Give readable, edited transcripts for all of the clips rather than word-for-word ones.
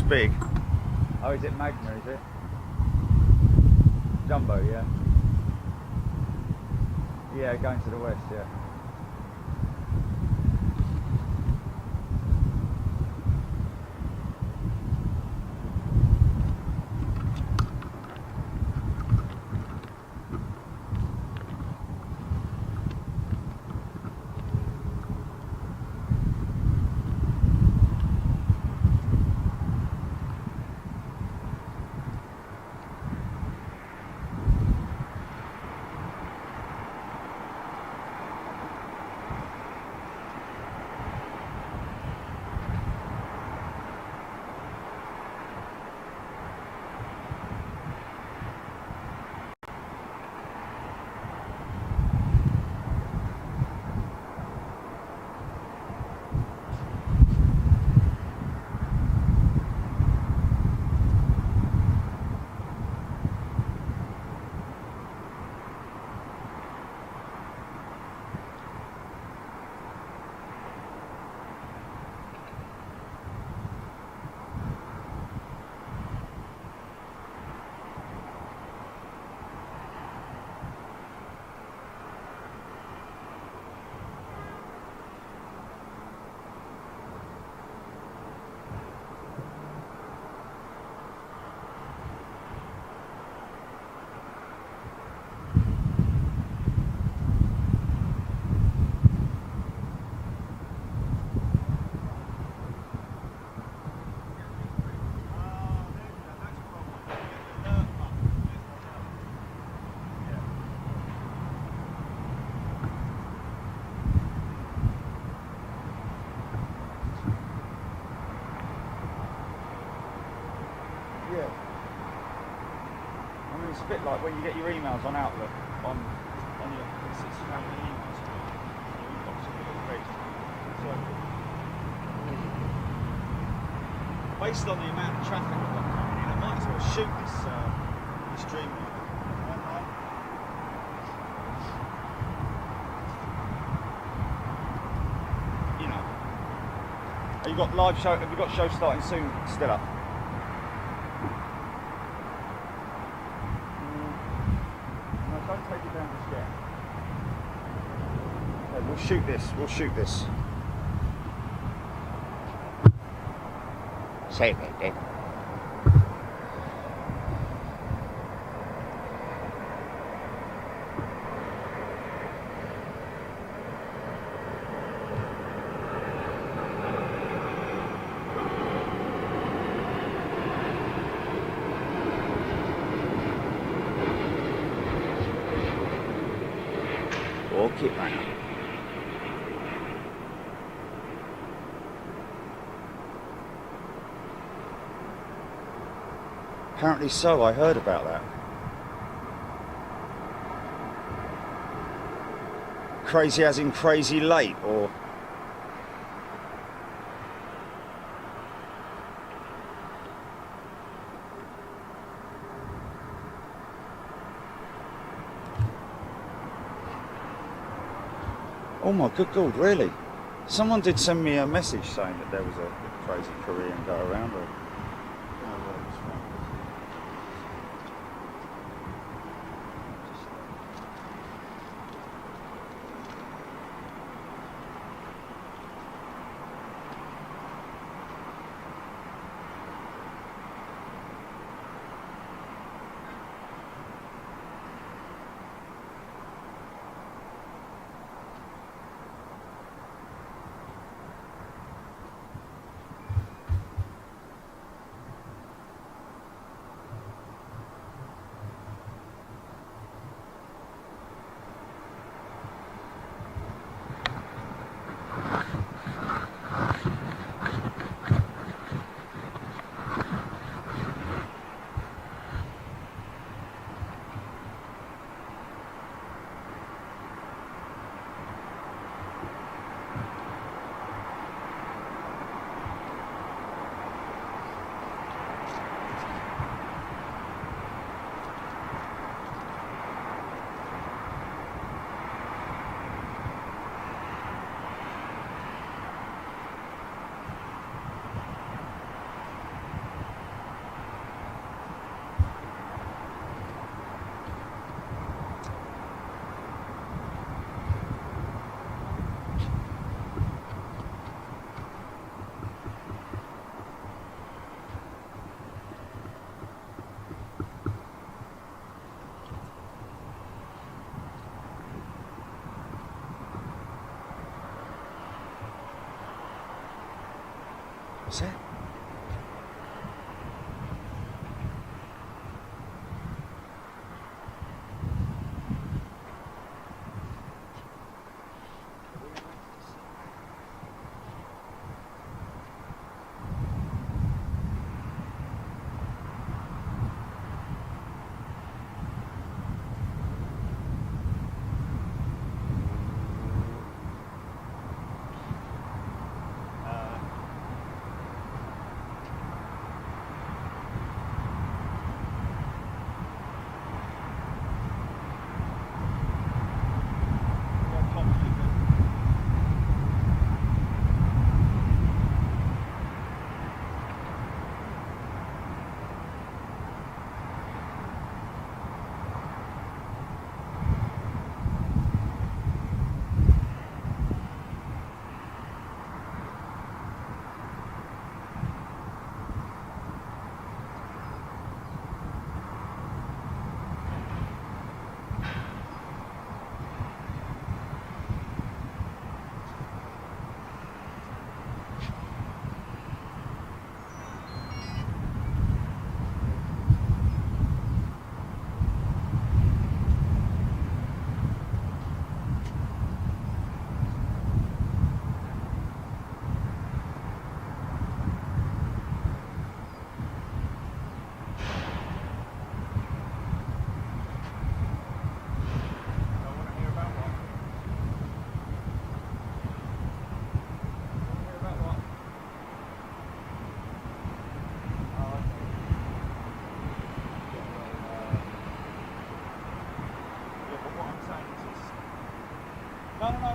big. Oh, is it Magna, is it? Jumbo, yeah. Yeah, going to the west, yeah. It's a bit like when you get your emails on Outlook on your family emails. Your inbox will be all red. So, based on the amount of traffic I've got coming in, I might as well shoot this Dreamliner. You know, have you got live show? Have you got show starting soon? Still up? Don't take it down just yet. Okay, we'll shoot this. Save it, then. Walk it round. Apparently so, I heard about that. Crazy as in crazy late, or... Oh my good God, really? Someone did send me a message saying that there was a crazy Korean go around, or... What's that?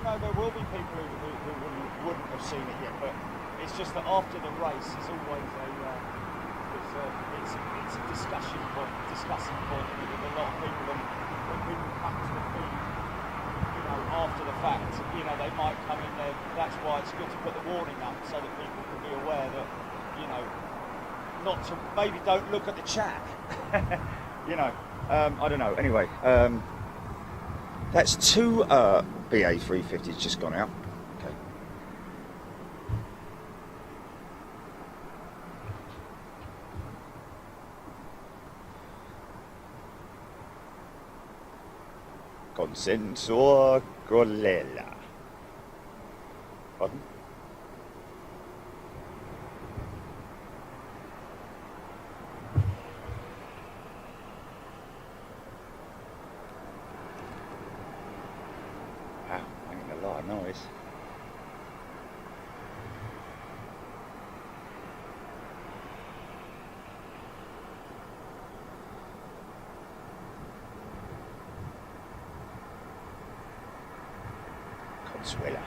No, there will be people who wouldn't have seen it yet, but it's just that after the race, it's always it's a discussing point with a lot of people, and when people come to the feed, after the fact, they might come in there. That's why it's good to put the warning up so that people can be aware that, not to, maybe don't look at the chat. I don't know. Anyway, that's two BA 350s just gone out. Okay. Consensor Golela. Pardon? Noise. Consuela.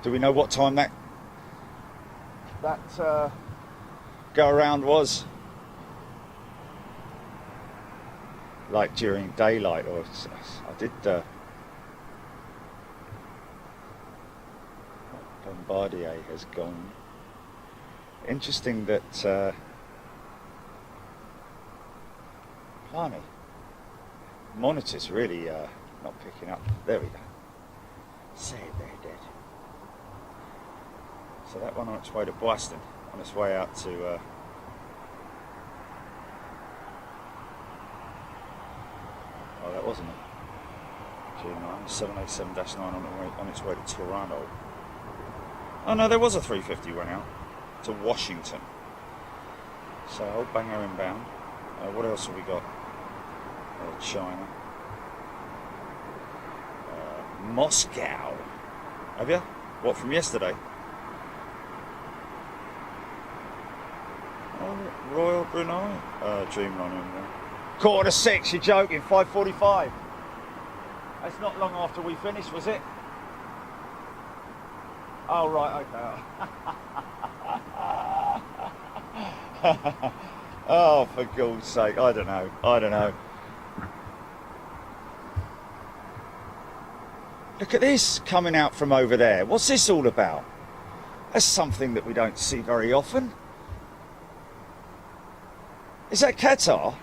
Do we know what time that go around was? Like during daylight, or I did Bombardier has gone. Interesting that blimey, monitor's really not picking up. There we go. Say they're dead. So that one on its way to Boston, on its way out to oh, that wasn't it. G9 787-9 on its way to Toronto. Oh no, there was a 350 went out to Washington. So old banger inbound. What else have we got? China. Moscow. Have you? What, from yesterday? Royal Brunei, Dreamliner in there. 5:45, you're joking, 5:45. That's not long after we finished, was it? Oh, right, okay. Oh, for God's sake, I don't know. Look at this coming out from over there. What's this all about? That's something that we don't see very often. Is that Qatar?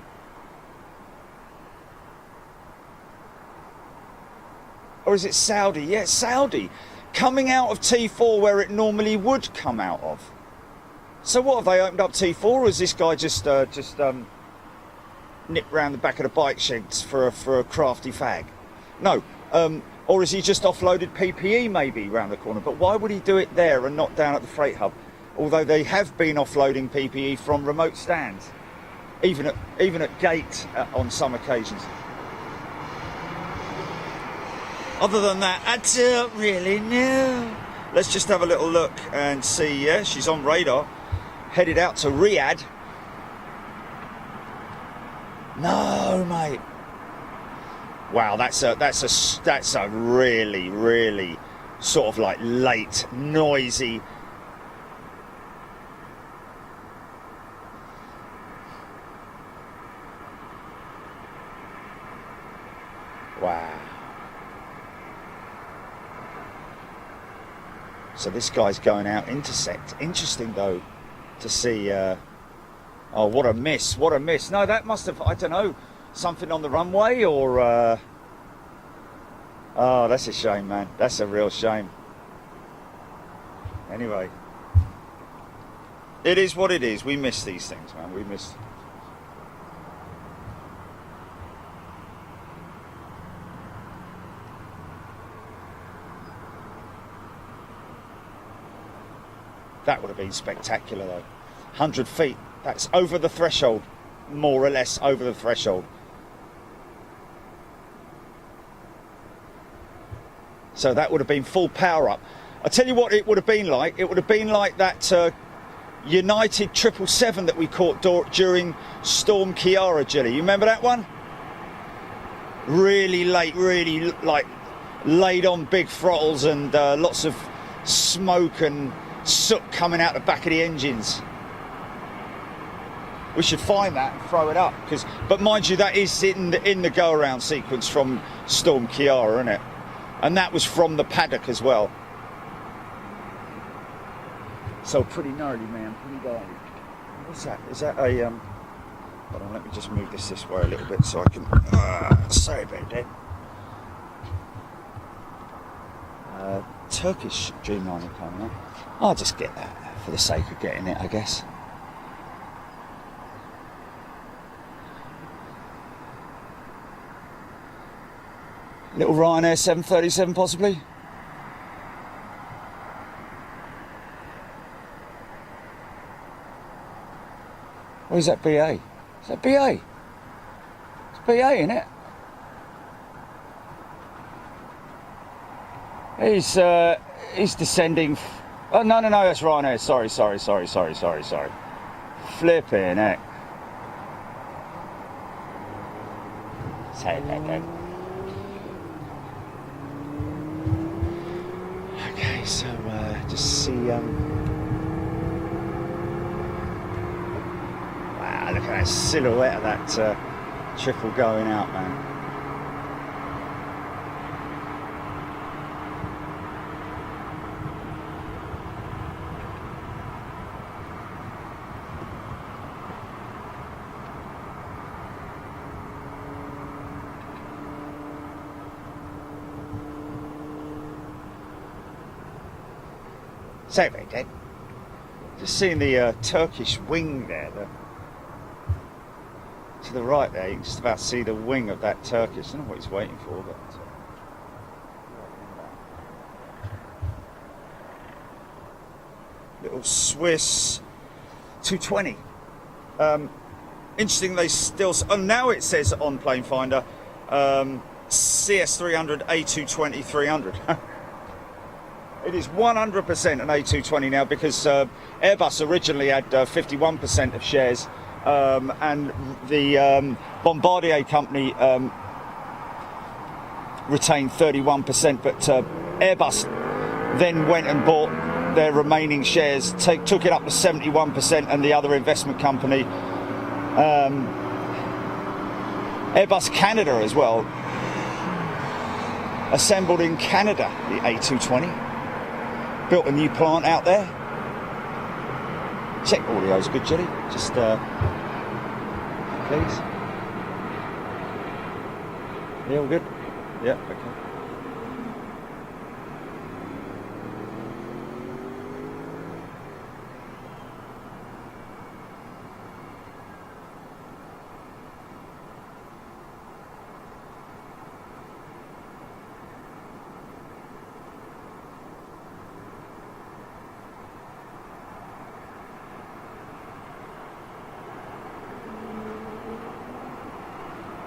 Or is it Saudi? Yeah, it's Saudi. Coming out of T4 where it normally would come out of. So what, have they opened up T4, or is this guy just nipped round the back of the bike sheds for a crafty fag? No. Or is he just offloaded PPE maybe round the corner? But why would he do it there and not down at the freight hub? Although they have been offloading PPE from remote stands, even at gate on some occasions. Other than that, I don't really know. Let's just have a little look and see. Yeah, she's on radar, headed out to Riyadh. No, mate. Wow, that's a really sort of like late, noisy. Wow. So this guy's going out intersect. Interesting though to see. Oh, what a miss! What a miss! No, that must have, I don't know, something on the runway or. Oh, that's a shame, man. That's a real shame. Anyway, it is what it is. We miss these things, man. We miss. That would have been spectacular, though. 100 feet. That's over the threshold, more or less over the threshold. So that would have been full power up. I'll tell you what it would have been like. It would have been like that United 777 that we caught during Storm Kiara, Jilly. You remember that one? Really late, really like laid on big throttles and lots of smoke and soot coming out the back of the engines. We should find that and throw it up, but mind you, that is in the go around sequence from Storm Kiara, isn't it? And that was from the paddock as well. So pretty gnarly, man, pretty gnarly. What's that? Is that a hold on, let me just move this way a little bit so I can sorry about that. Turkish Dreamliner coming up. I'll just get that for the sake of getting it, I guess. Little Ryanair 737 possibly. Or is that BA? Is that BA? It's BA, isn't it? He's descending. Oh no, that's Ryanair. Sorry. Flipping heck. Say that then. Okay, so just see. Wow, look at that silhouette of that triple going out, man. Say it, Dad. Just seeing the Turkish wing there, to the right there. You can just about see the wing of that Turkish. I don't know what he's waiting for, but little Swiss 220. Interesting. They still. Oh, now it says on Plane Finder, CS300 A220 300. It is 100% an A220 now because Airbus originally had 51% of shares and the Bombardier company retained 31%, but Airbus then went and bought their remaining shares, took it up to 71%, and the other investment company, Airbus Canada as well, assembled in Canada, the A220. Built a new plant out there. Check audio's good, Jelly. Just, please. Yeah, all good? Yeah, okay.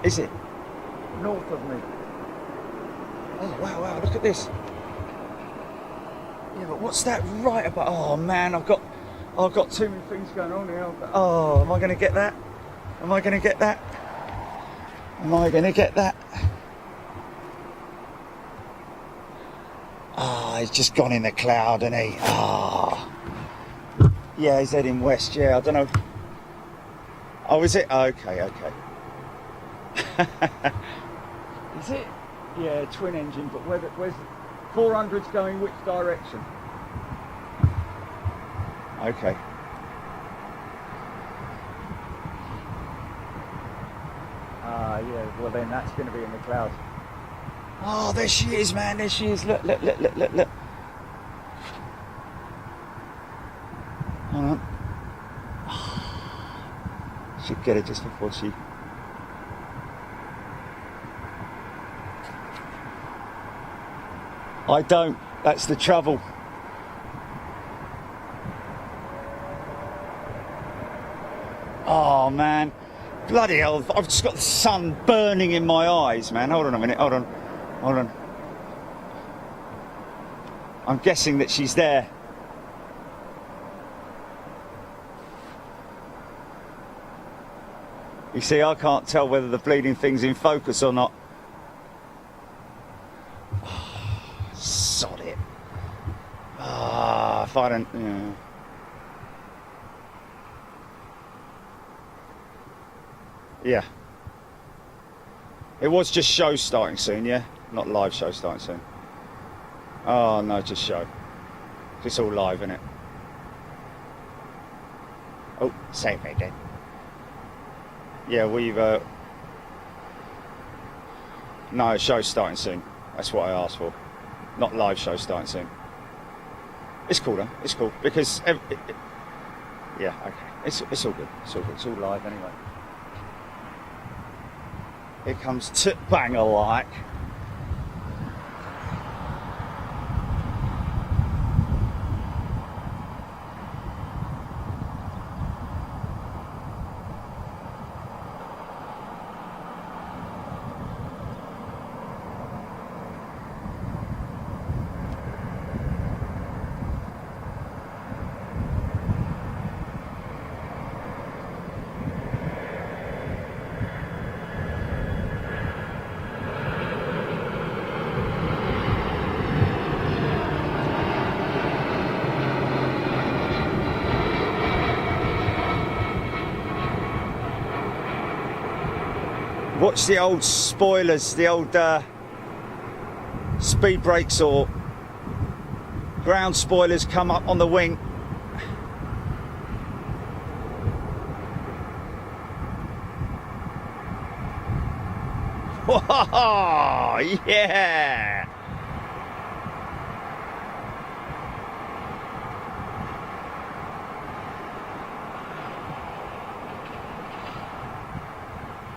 Is it? North of me. Oh, wow, look at this. Yeah, but what's that right about? Oh man, I've got too many things going on here. Oh, am I gonna get that? Am I gonna get that? Am I gonna get that? Ah, he's just gone in the cloud, hasn't he? Ah. Yeah, he's heading west, yeah, I don't know. Oh, is it? Okay. Is it? Yeah, twin engine, but where's 400's going which direction? Okay. Ah, yeah, well then that's going to be in the clouds. Oh, there she is, man, there she is. Look. Hold on. Should get it just before she... I don't, that's the trouble. Oh man, bloody hell, I've just got the sun burning in my eyes, man. Hold on a minute, hold on. I'm guessing that she's there. You see, I can't tell whether the bleeding thing's in focus or not. Sod it. Ah, if I don't... Yeah. Yeah. It was just show starting soon, yeah? Not live show starting soon. Oh, no, just show. It's all live, isn't it? Oh, say it again. Yeah, we've... No, show's starting soon. That's what I asked for. Not live show starting soon. It's cool though. It's cool because yeah, okay. It's all good. It's all good. It's all live anyway. Here comes Tip Banger like. Watch the old spoilers, the old speed brakes or ground spoilers come up on the wing. Whoa, yeah!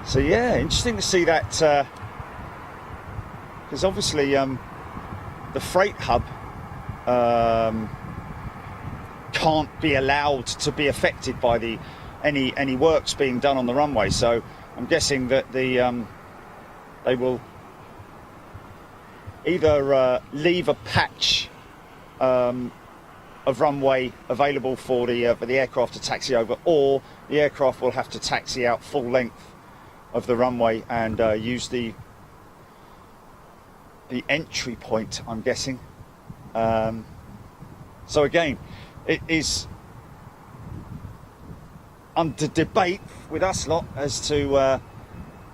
So yeah, interesting to see that, because obviously the freight hub can't be allowed to be affected by any works being done on the runway. So I'm guessing that they will either leave a patch of runway available for the aircraft to taxi over, or the aircraft will have to taxi out full length of the runway and use the entry point, I'm guessing. So again, it is under debate with us lot as to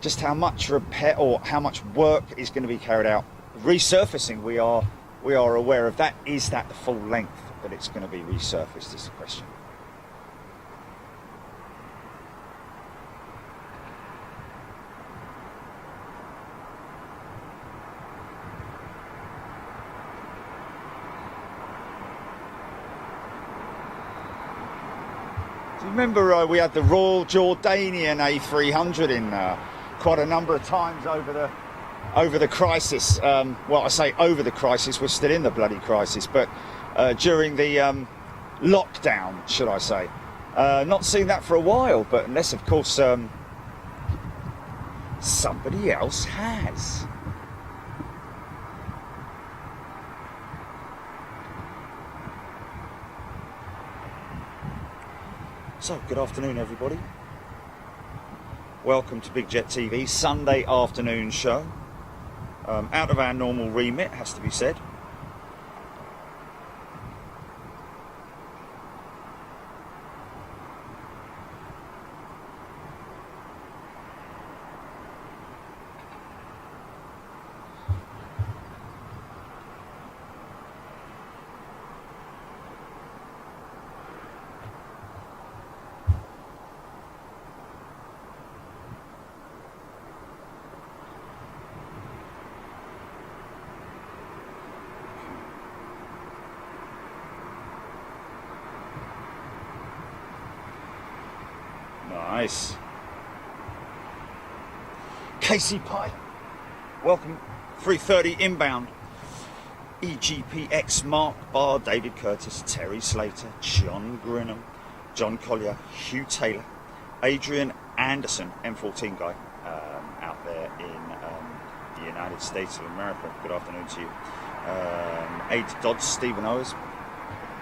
just how much repair or how much work is going to be carried out. Resurfacing, we are aware of that. Is that the full length that it's going to be resurfaced is the question. Remember we had the Royal Jordanian A300 in quite a number of times over the crisis. Well, I say over the crisis, we're still in the bloody crisis, but during the lockdown, should I say. Not seen that for a while, but unless, of course, somebody else has. So, good afternoon, everybody. Welcome to Big Jet TV, Sunday afternoon show. Out of our normal remit, has to be said. Nice. Casey Pye, welcome. 3:30 inbound. EGPX, Mark Barr, David Curtis, Terry Slater, John Grinham, John Collier, Hugh Taylor, Adrian Anderson, M14 guy, out there in the United States of America. Good afternoon to you. Aid Dodds, Stephen Owers.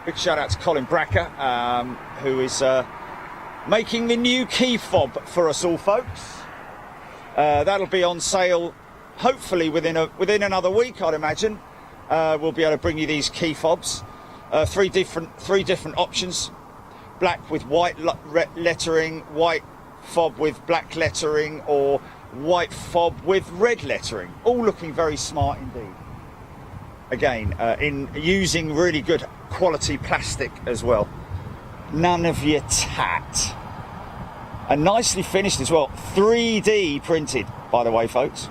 Big shout out to Colin Bracker, who is making the new key fob for us all, folks. That'll be on sale hopefully within another week, I'd imagine. We'll be able to bring you these key fobs. Three different options: black with white lettering, white fob with black lettering, or white fob with red lettering. All looking very smart indeed. Again, in using really good quality plastic as well. None of your tat. And nicely finished as well. 3D printed, by the way, folks.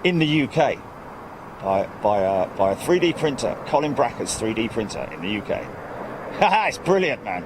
In the UK. By a 3D printer. Colin Bracker's 3D printer in the UK. Haha, it's brilliant, man.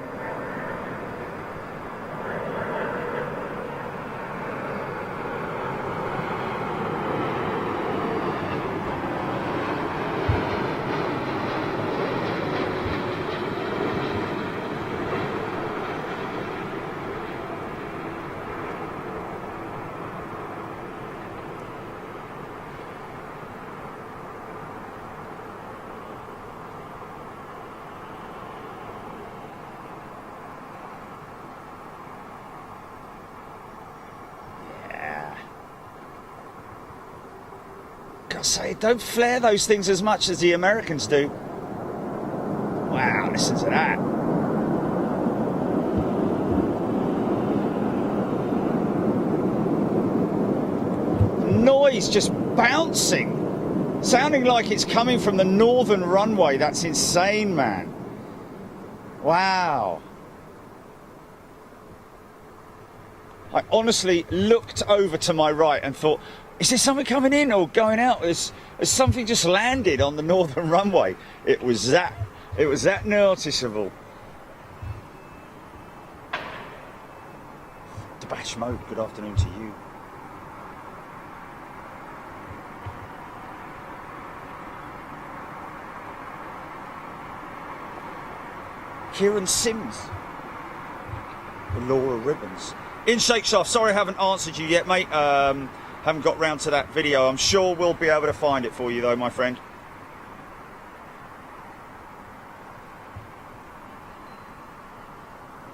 Say, don't flare those things as much as the Americans do. Wow, listen to that. Noise just bouncing, sounding like it's coming from the northern runway. That's insane, man. Wow. I honestly looked over to my right and thought, is there something coming in or going out? Has something just landed on the northern runway? It was that noticeable. Debash Mode, good afternoon to you. Kieran Sims. Laura Ribbons. In Shake Shaft, sorry I haven't answered you yet, mate. Haven't got round to that video. I'm sure we'll be able to find it for you though, my friend.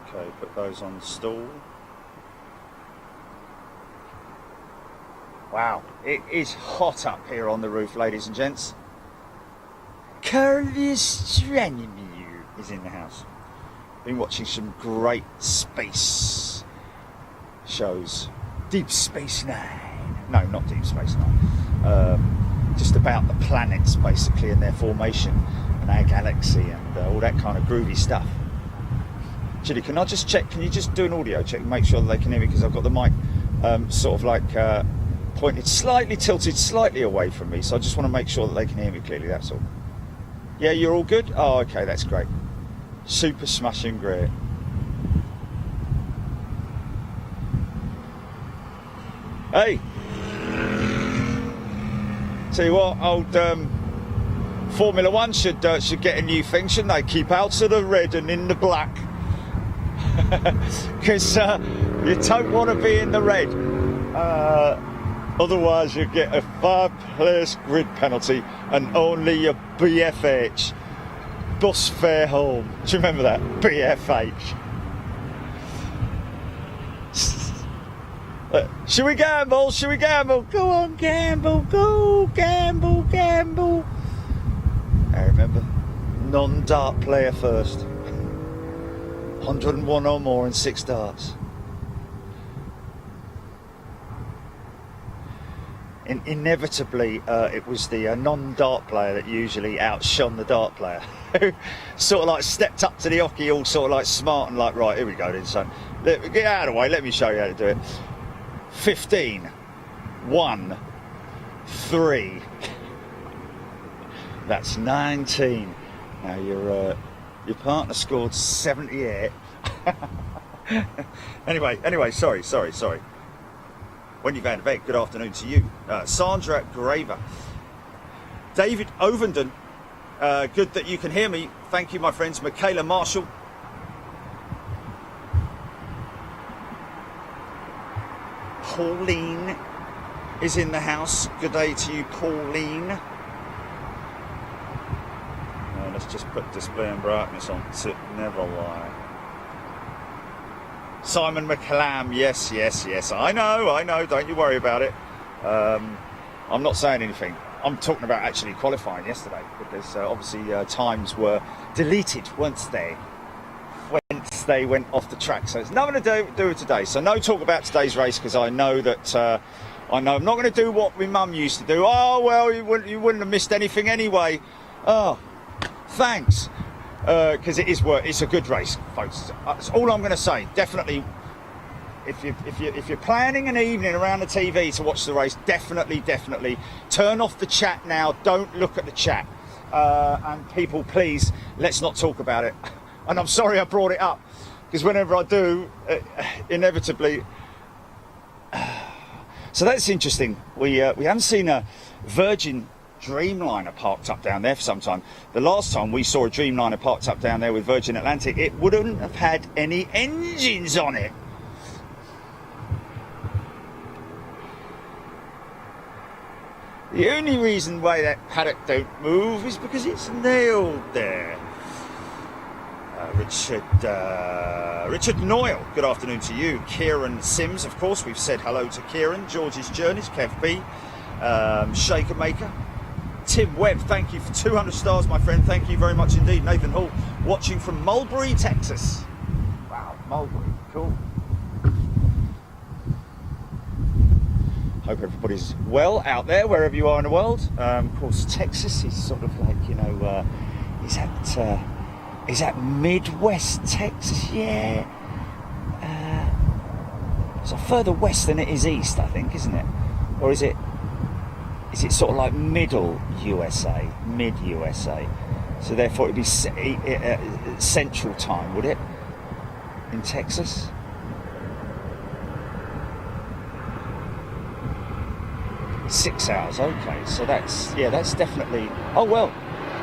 Okay, put those on the stall. Wow, it is hot up here on the roof, ladies and gents. Carlos Stranimir is in the house. Been watching some great space shows. Deep Space Nine. No, not Deep Space Nine. Just about the planets, basically, and their formation, and our galaxy, and all that kind of groovy stuff. Chili, can I just check? Can you just do an audio check and make sure that they can hear me? Because I've got the mic sort of like pointed slightly, tilted slightly away from me. So I just want to make sure that they can hear me clearly. That's all. Yeah, you're all good? Oh, okay, that's great. Super smashing great. Hey! Tell you what, old Formula One should get a new thing, shouldn't they? Keep out of the red and in the black. Because you don't want to be in the red. Otherwise you get a 5-place grid penalty and only your BFH, bus fare home. Do you remember that? BFH. Should we gamble? Should we gamble? Go on, gamble. Go, gamble, gamble. I remember, non-dart player first. 101 or more in 6 darts. Inevitably, it was the non-dart player that usually outshone the dart player. Who sort of like stepped up to the hockey all sort of like smart and like, right, here we go then, son. Get out of the way, let me show you how to do it. 15, 1, 3. That's 19. Now your partner scored 78. Anyway, sorry. When you're going to bed, good afternoon to you. Sandra Graver. David Ovenden, good that you can hear me. Thank you, my friends. Michaela Marshall. Pauline is in the house. Good day to you, Pauline. Let's just put display and brightness on to never lie. Simon McClam, yes. I know. Don't you worry about it. I'm not saying anything. I'm talking about actually qualifying yesterday because obviously times were deleted once they went off the track. So it's nothing to do with today. So no talk about today's race because I know that I'm not going to do what my mum used to do. Oh well, you wouldn't have missed anything anyway. Oh, thanks. Because it's a good race, folks. That's all I'm going to say. Definitely, if you're planning an evening around the TV to watch the race, definitely turn off the chat now. Don't look at the chat, and people, please, let's not talk about it. And I'm sorry I brought it up because whenever I do, inevitably. So that's interesting. We haven't seen a Virgin Dreamliner parked up down there for some time. The last time we saw a Dreamliner parked up down there with Virgin Atlantic, it wouldn't have had any engines on it. The only reason why that paddock don't move is because it's nailed there. Richard Noyle, good afternoon to you. Kieran Sims, of course, we've said hello to Kieran. George's Journeys, Kev B, Shaker Maker. Tim Webb, thank you for 200 stars, my friend. Thank you very much indeed. Nathan Hall, watching from Mulberry, Texas. Wow, Mulberry, cool. Hope everybody's well out there, wherever you are in the world. Of course, Texas is sort of like, you know, is that Midwest Texas? Yeah. So further west than it is east, I think, isn't it? Or is it sort of like middle USA, mid USA? So therefore it'd be central time, would it? In Texas? Six hours, okay. So that's definitely, oh well.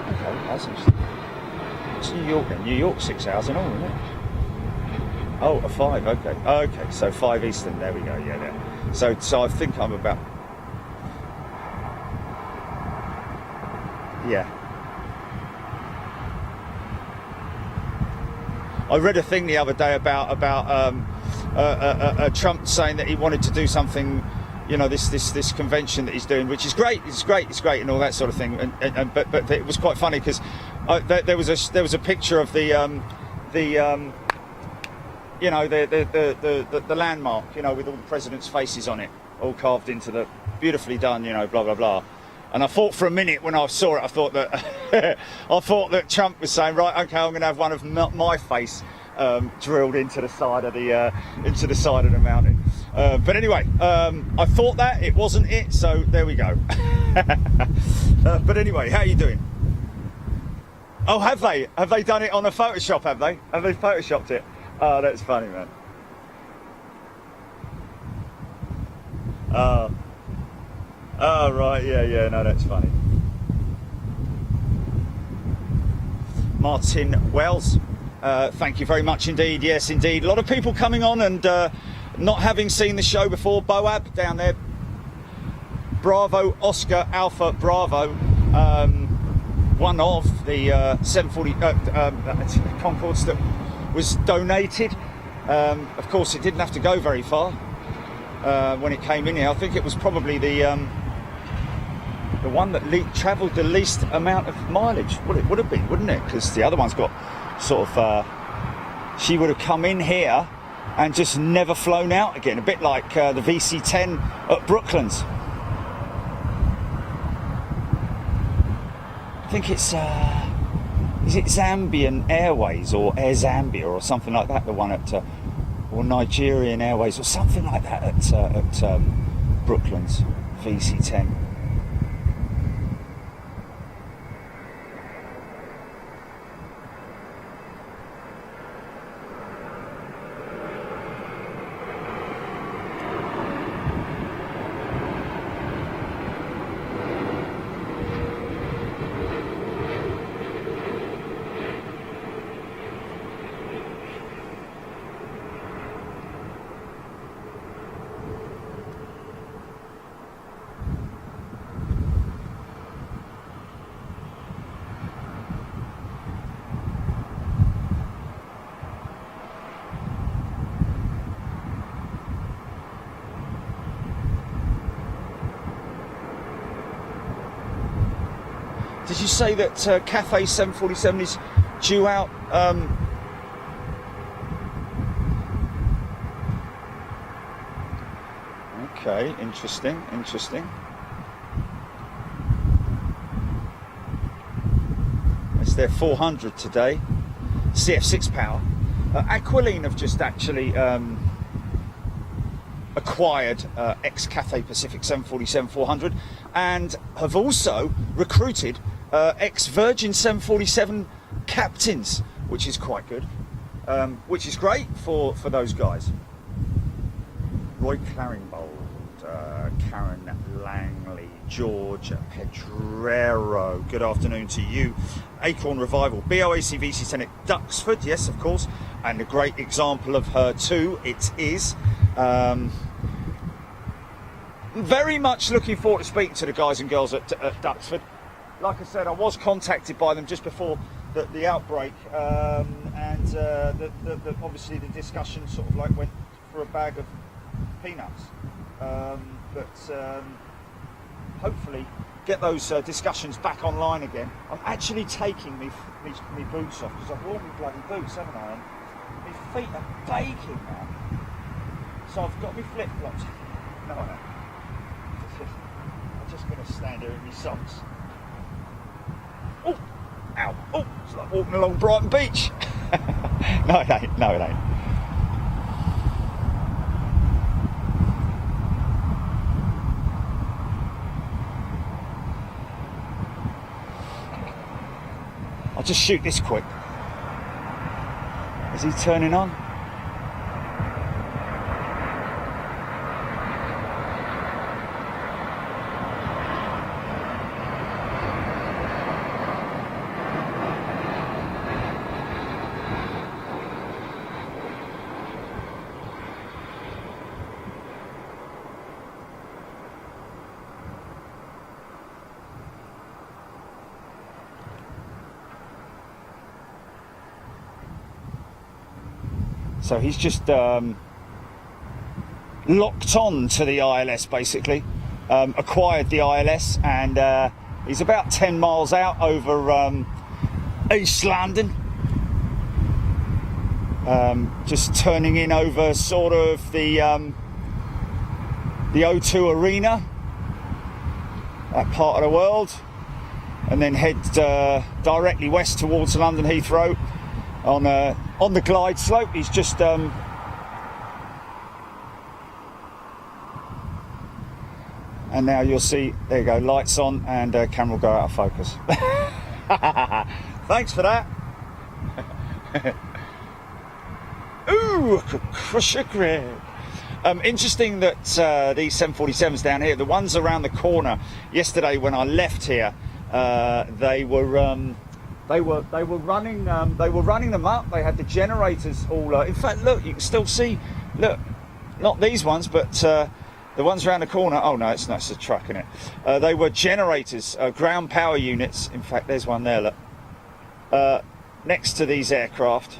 Okay, that's interesting. It's New York then. New York 6 hours and all, isn't it? Oh, a 5, okay. Okay, so 5 Eastern, there we go, yeah, there. So I think I'm about, yeah. I read a thing the other day about Trump saying that he wanted to do something this convention that he's doing, which is great. It's great, and all that sort of thing. But it was quite funny because there was a picture of the landmark, with all the presidents' faces on it, all carved into the, beautifully done, blah blah blah. And I thought for a minute when I saw it, I thought that Trump was saying, right, okay, I'm going to have one of my face drilled into the side of the mountain. But anyway, I thought that it wasn't it, so there we go. But anyway, how are you doing? Oh, have they done it on a Photoshop? Have they photoshopped it? Oh, that's funny, man. Oh, right, yeah, no, that's funny. Martin Wells, thank you very much indeed. Yes, indeed. A lot of people coming on and not having seen the show before. Boab down there. Bravo, Oscar, Alpha, Bravo. One of the 740 Concords that was donated. Of course, it didn't have to go very far when it came in here. I think it was probably the one that travelled the least amount of mileage. Well, it would have been, wouldn't it? Because the other one's got sort of... she would have come in here and just never flown out again. A bit like the VC-10 at Brooklands. I think it's... is it Zambian Airways or Air Zambia or something like that? The one at... or Nigerian Airways or something like that at Brooklands. VC-10. Did you say that Cathay 747 is due out? Okay, interesting. It's their 400 today, CF6 power. Aqualine have just actually acquired ex-Cathay Pacific 747-400 and have also recruited ex-Virgin 747 captains, which is quite good, which is great for those guys. Roy Claringbold, Karen Langley, George Pedrero, good afternoon to you. Acorn Revival, BOAC VC10 at Duxford, yes, of course, and a great example of her too, it is. Very much looking forward to speaking to the guys and girls at Duxford. Like I said, I was contacted by them just before the outbreak, and obviously the discussion sort of like went for a bag of peanuts. But hopefully get those discussions back online again. I'm actually taking me boots off because I've worn my bloody boots, haven't I? And my feet are baking now. So I've got my flip-flops. No, I don't. I'm just going to stand here in my socks. Oh, ow, oh, it's like walking along Brighton Beach. No, it ain't, I'll just shoot this quick. Is he turning on? So he's just locked on to the ILS basically, acquired the ILS, and he's about 10 miles out over East London, just turning in over sort of the O2 Arena, that part of the world, and then head directly west towards London Heathrow on the glide slope. He's just and now you'll see, there you go, lights on, and camera will go out of focus. Thanks for that. Ooh, crusher grip. Interesting that these 747s down here, the ones around the corner, yesterday when I left here, they were running them up. They had the generators all. In fact, look, you can still see. Look, not these ones, but the ones around the corner. Oh no, it's a truck, isn't it? They were generators, ground power units. In fact, there's one there. Look, next to these aircraft.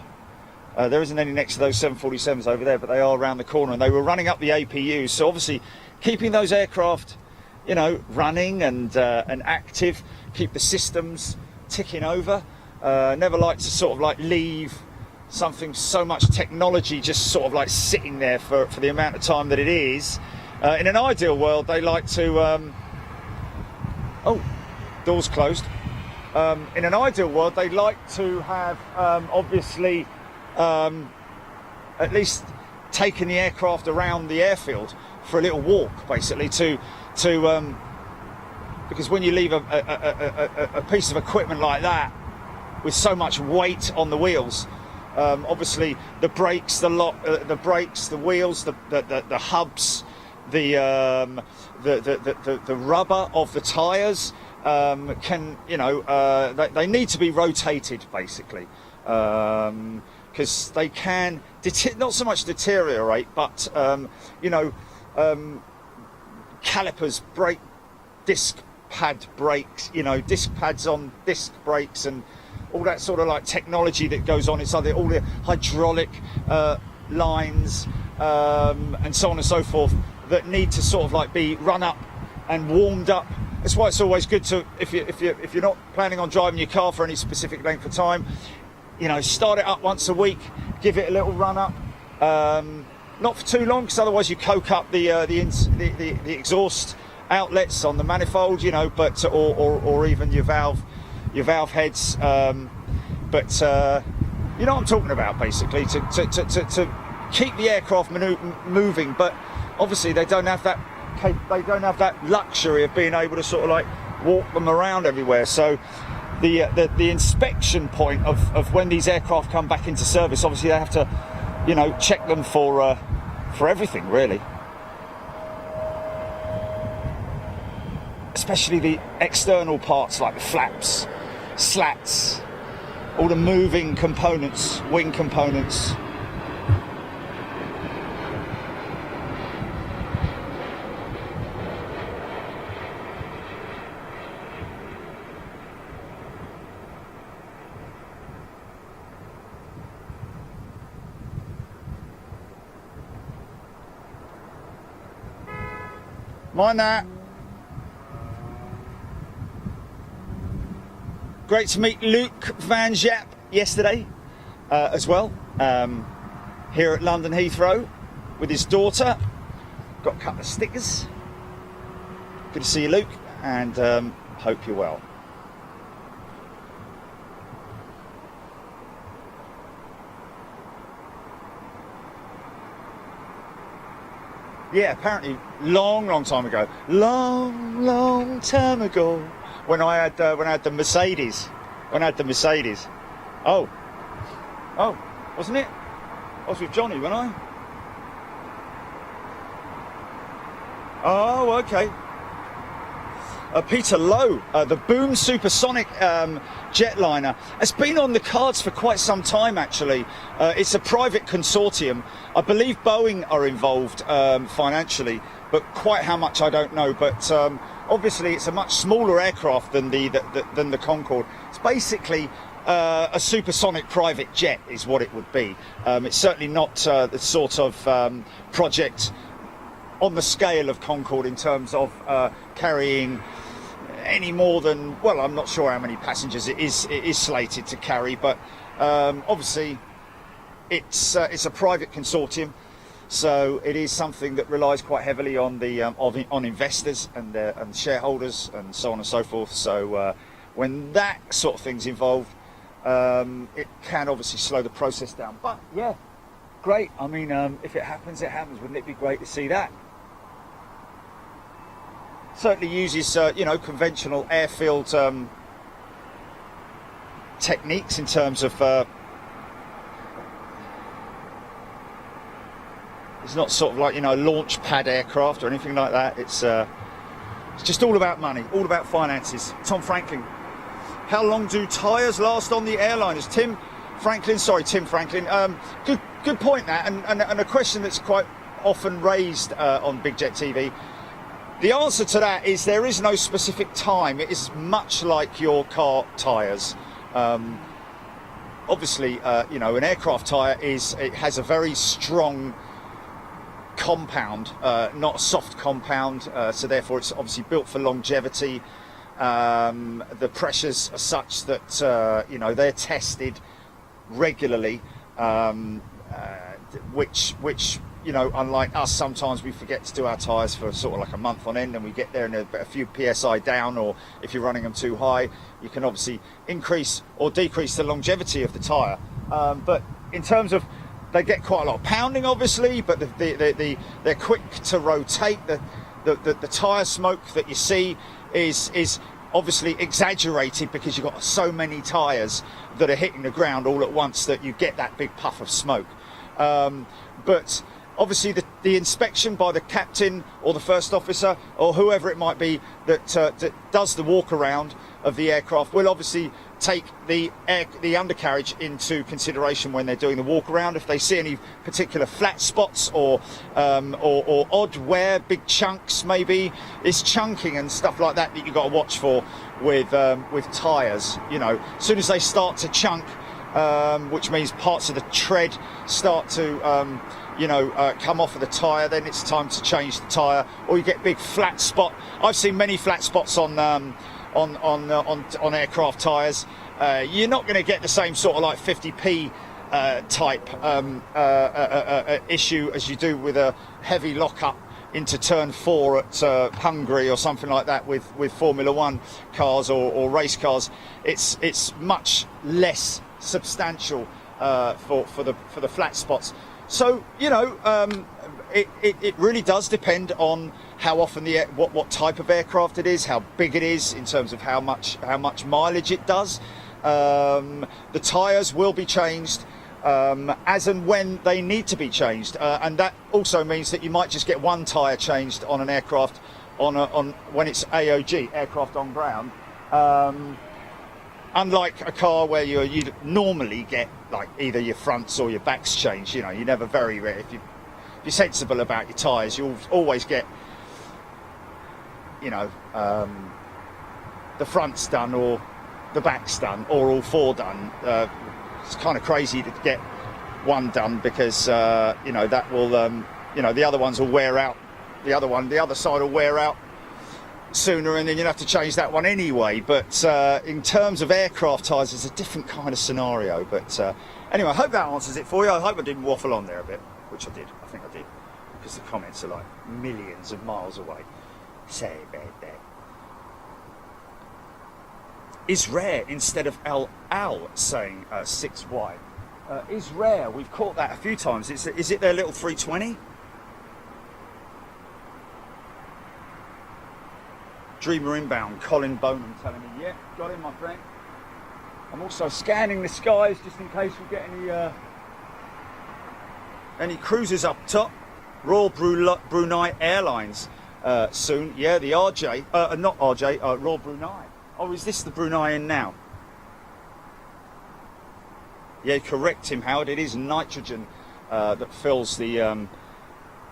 There isn't any next to those 747s over there, but they are around the corner, and they were running up the APUs. So obviously, keeping those aircraft, you know, running and active, keep the systems ticking over. Never like to sort of like leave something, so much technology just sort of like sitting there for the amount of time that it is. In an ideal world, they like to. Oh, doors closed. In an ideal world, they like to have obviously. At least taking the aircraft around the airfield for a little walk, basically, because when you leave a piece of equipment like that with so much weight on the wheels, obviously the brakes, the wheels, the hubs, the rubber of the tyres can, you know, they need to be rotated, basically. Because they can not so much deteriorate, but you know, calipers, brake disc pad brakes, you know, disc pads on disc brakes, and all that sort of like technology that goes on inside all the hydraulic lines and so on and so forth that need to sort of like be run up and warmed up. That's why it's always good to, if you're not planning on driving your car for any specific length of time, you know, start it up once a week, give it a little run up, not for too long, because otherwise you coke up the exhaust outlets on the manifold, you know, but or even your valve heads, but you know what I'm talking about, basically, to keep the aircraft moving. But obviously they don't have that luxury of being able to sort of like walk them around everywhere. So the inspection point of when these aircraft come back into service, obviously they have to, you know, check them for everything, really, especially the external parts like the flaps, slats, all the moving components, wing components. Mind that. Great to meet Luke Van Jaap yesterday as well, here at London Heathrow with his daughter. Got a couple of stickers. Good to see you, Luke, and hope you're well. Yeah, apparently long time ago, long time ago, when I had the Mercedes, Oh, wasn't it? I was with Johnny, wasn't I? Oh, okay. Peter Lowe, the Boom Supersonic jetliner, has been on the cards for quite some time, actually. It's a private consortium. I believe Boeing are involved financially, but quite how much I don't know. But obviously it's a much smaller aircraft than the Concorde. It's basically a supersonic private jet is what it would be. It's certainly not the sort of project on the scale of Concorde in terms of carrying any more than, well, I'm not sure how many passengers it is slated to carry, but obviously it's a private consortium, so it is something that relies quite heavily on the on investors and shareholders and so on and so forth. So when that sort of thing's involved, it can obviously slow the process down. But yeah, great. I mean, if it happens, it happens. Wouldn't it be great to see that? Certainly uses conventional airfield techniques in terms of it's not sort of like launch pad aircraft or anything like that. It's just all about money, all about finances. Tom Franklin, how long do tyres last on the airliners? Tim Franklin. Good point, that, and a question that's quite often raised on Big Jet TV. The answer to that is there is no specific time. It is much like your car tyres. Obviously, an aircraft tyre has a very strong compound, not a soft compound, so therefore it's obviously built for longevity. The pressures are such that they're tested regularly, which unlike us, sometimes we forget to do our tyres for sort of like a month on end, and we get there and a few psi down, or if you're running them too high, you can obviously increase or decrease the longevity of the tyre. But in terms of, they get quite a lot of pounding, obviously, but they're quick to rotate. The tyre smoke that you see is obviously exaggerated because you've got so many tyres that are hitting the ground all at once that you get that big puff of smoke. But obviously the inspection by the captain or the first officer or whoever it might be that does the walk around of the aircraft will obviously take the undercarriage into consideration when they're doing the walk around. If they see any particular flat spots or odd wear, big chunks, maybe it's chunking and stuff like that you've got to watch for with tyres. As soon as they start to chunk, which means parts of the tread start to come off of the tyre, then it's time to change the tyre. Or you get big flat spot. I've seen many flat spots on aircraft tyres. You're not going to get the same sort of like 50p type issue as you do with a heavy lockup into turn 4 at Hungary or something like that with Formula 1 cars or race cars. It's much less substantial for the flat spots. So it really does depend on how often what type of aircraft it is, how big it is in terms of how much mileage it does. The tyres will be changed as and when they need to be changed, and that also means that you might just get one tyre changed on an aircraft on when it's AOG, aircraft on ground. Unlike a car where you normally get like either your fronts or your backs changed. You never very rare. If you're sensible about your tyres, you'll always get the front's done or the back's done or all 4 done. It's kind of crazy to get one done because that will the other ones will wear out. The other side will wear out sooner, and then you'll have to change that one anyway. But in terms of aircraft tyres, it's a different kind of scenario. But anyway, I hope that answers it for you. I hope I didn't waffle on there a bit, which I did. I think I did, because the comments are like millions of miles away. Say baby. Is rare instead of Al saying 6Y. Is rare. We've caught that a few times. Is it their little 320? Dreamer inbound, Colin Bonham telling me, yeah, got him, my friend. I'm also scanning the skies just in case we get any cruises up top. Royal Brunei Airlines soon. Yeah, the RJ, not RJ, Royal Brunei. Oh, is this the Brunei now? Yeah, correct him, Howard. It is nitrogen that fills the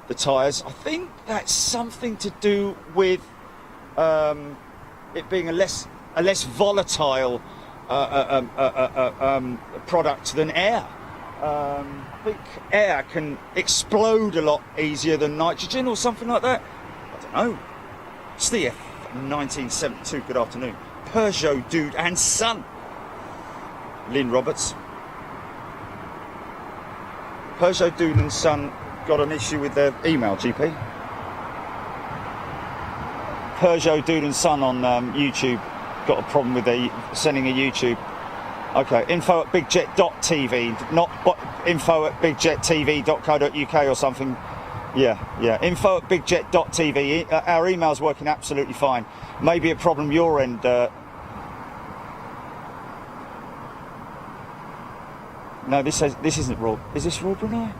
tyres. I think that's something to do with it being a less volatile product than air. think air can explode a lot easier than nitrogen or something like that. I don't know. Steve, 1972, good afternoon. Peugeot Dude and Son. Lynn Roberts. Peugeot Dude and Son got an issue with their email, GP. Peugeot Dude and Son on YouTube got a problem with sending a YouTube. Okay, info at bigjet.tv, not info at bigjettv.co.uk or something. Yeah, info at bigjet.tv. Our email's working absolutely fine. Maybe a problem your end. No, this isn't Royal. Is this Royal Brunei?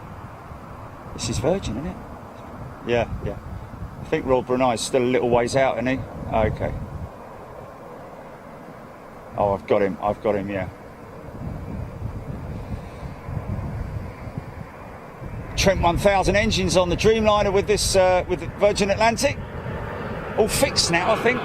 This is Virgin, isn't it? Yeah. I think Royal Brunei is still a little ways out, isn't he? Okay. Oh, I've got him, yeah. Trent 1000 engines on the Dreamliner with this, with the Virgin Atlantic. All fixed now, I think.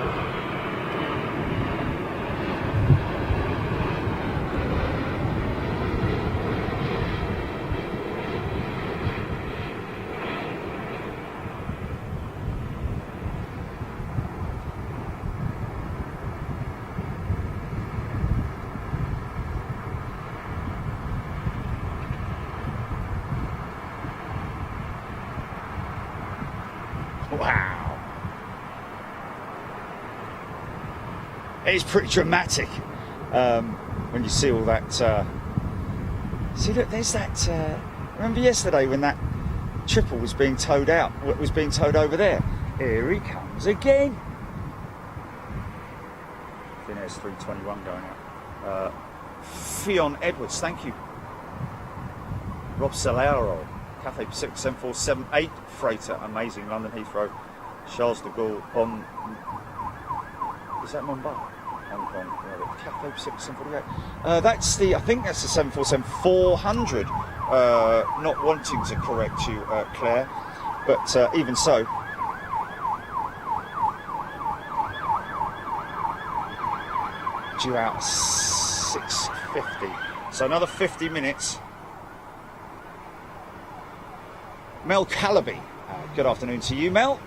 Wow. It's pretty dramatic when you see all that. See, look, there's that. Remember yesterday when that triple was being towed out? What was being towed over there? Here he comes again. I think there's 321 going out. Fionn Edwards, thank you. Rob Solaro. Cathay Pacific 7478 freighter, amazing. London Heathrow, Charles de Gaulle on. Is that Mumbai? Hong Kong. Cathay Pacific 748. That's the. I think that's the 747-400. Not wanting to correct you, Claire, but even so. Due out 6:50. So another 50 minutes. Mel Calaby, good afternoon to you, Mel.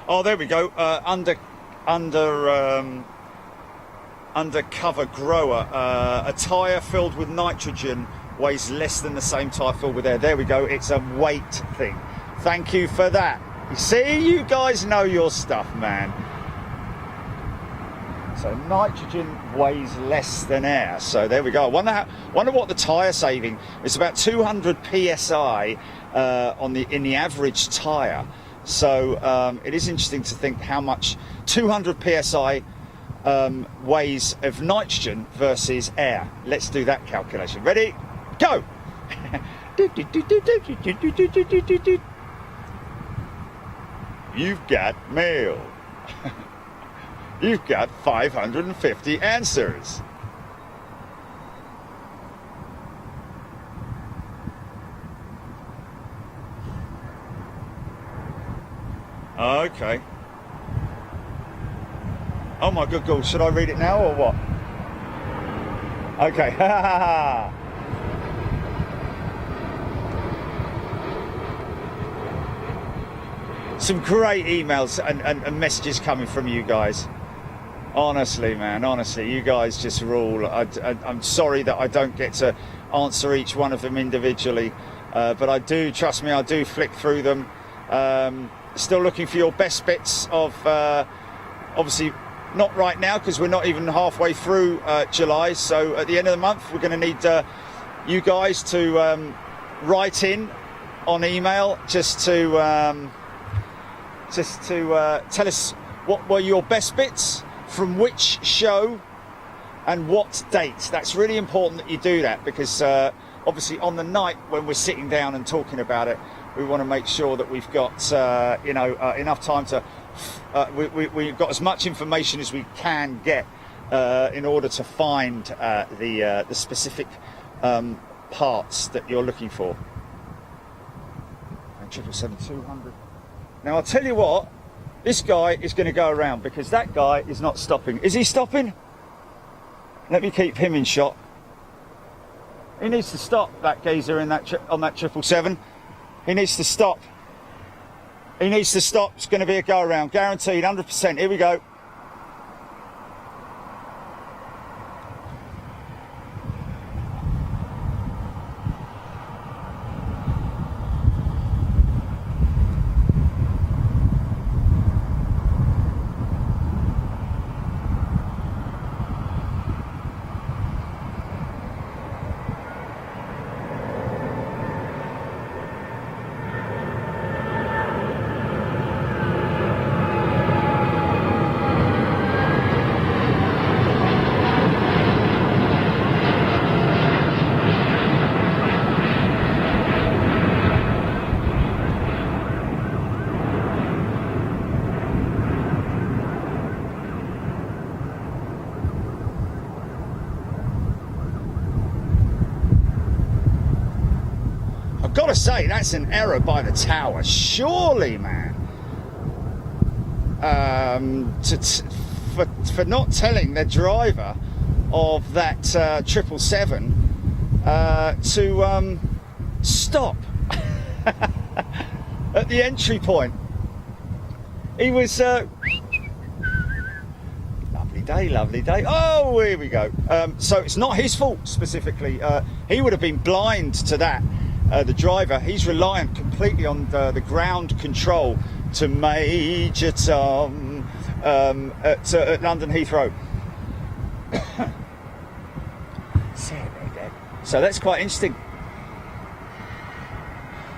Oh, there we go. Undercover grower. A tyre filled with nitrogen weighs less than the same tyre filled with air. There we go. It's a weight thing. Thank you for that. You see, you guys know your stuff, man. So nitrogen weighs less than air. So there we go. Wonder what the tyre saving. It's about 200 psi in the average tyre. So it is interesting to think how much 200 psi weighs of nitrogen versus air. Let's do that calculation. Ready? Go. You've got mail. You've got 550 answers. Okay. Oh my good God, should I read it now or what? Okay. Some great emails and messages coming from you guys. Honestly, man, honestly, you guys just rule. I'm sorry that I don't get to answer each one of them individually, but I do, trust me, I do flick through them. Still looking for your best bits of, obviously, not right now because we're not even halfway through July, so at the end of the month we're going to need you guys to write in on email just to tell us what were your best bits, from which show and what date. That's really important that you do that because obviously on the night when we're sitting down and talking about it, we want to make sure that we've got enough time to we've got as much information as we can get in order to find the specific parts that you're looking for. And 777-200. Now I'll tell you what, This guy is going to go around because that guy is not stopping. Is he stopping? Let me keep him in shot. He needs to stop, that geezer in that on that 777. He needs to stop. He needs to stop. It's going to be a go around, guaranteed, 100%. Here we go. Got to say, that's an error by the tower, surely, man. For not telling the driver of that 777 to stop at the entry point. He was lovely day. Oh, here we go. So it's not his fault specifically. He would have been blind to that. The driver, he's reliant completely on the ground control to Major Tom at London Heathrow. So that's quite interesting.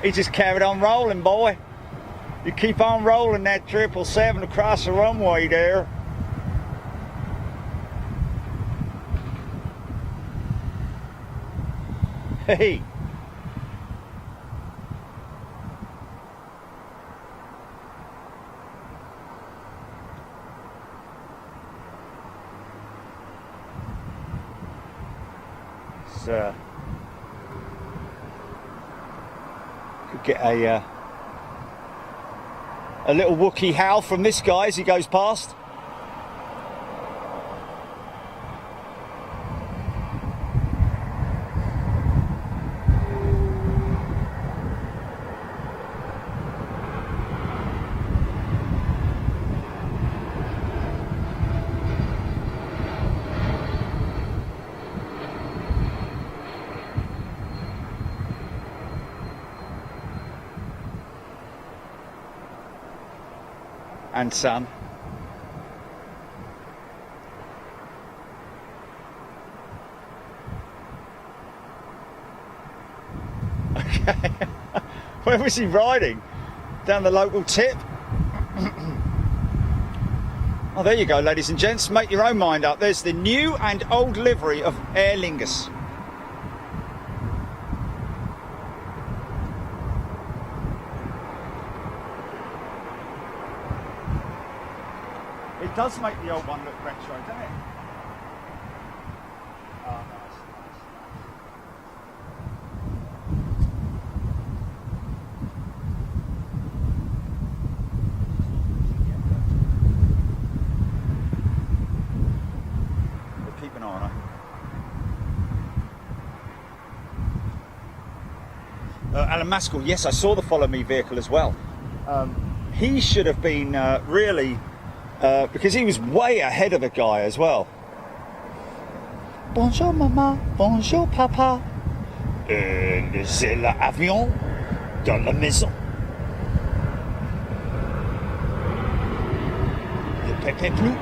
He just carried on rolling, boy. You keep on rolling that 777 across the runway there. Hey. Could get a little Wookiee howl from this guy as he goes past. And some. Okay. Where was he riding? Down the local tip? Oh, there you go, ladies and gents. Make your own mind up. There's the new and old livery of Aer Lingus. It does make the old one look retro, doesn't it? Oh, nice. We'll keep an eye on her. Alan Maskell, yes, I saw the Follow Me vehicle as well. He should have been really... because he was way ahead of the guy as well. Bonjour maman, bonjour papa. C'est l'avion dans la maison. Le pépé bleu.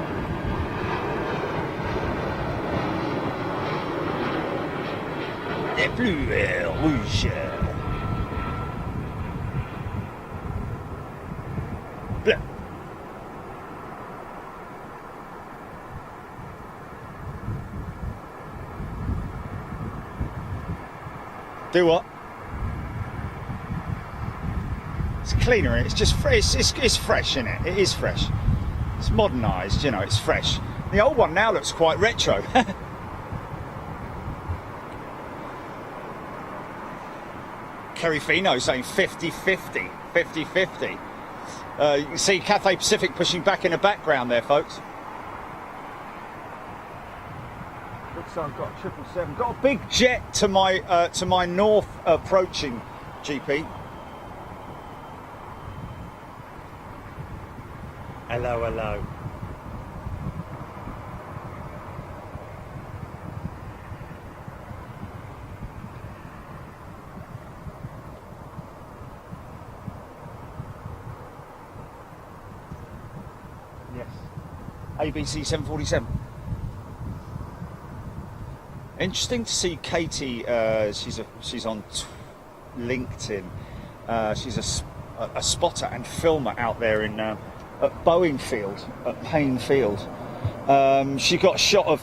Les plus rouges. Bleu. Do what? It's cleaner, it's just fresh. It's fresh, isn't it? It is fresh. It's modernised, you know, it's fresh. The old one now looks quite retro. Kerry Fino saying 50-50. 50-50. You can see Cathay Pacific pushing back in the background there, folks. Looks like I've got a 777. Got a big jet to my north approaching, GP. Hello, hello. Yes. ABC 747. Interesting to see Katie. She's on LinkedIn. She's a spotter and filmer out there in at Boeing Field, at Payne Field. She got a shot of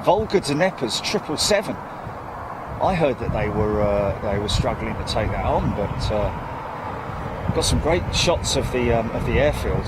Volga Dnepr's 777. I heard that they were struggling to take that on, but got some great shots of the airfield.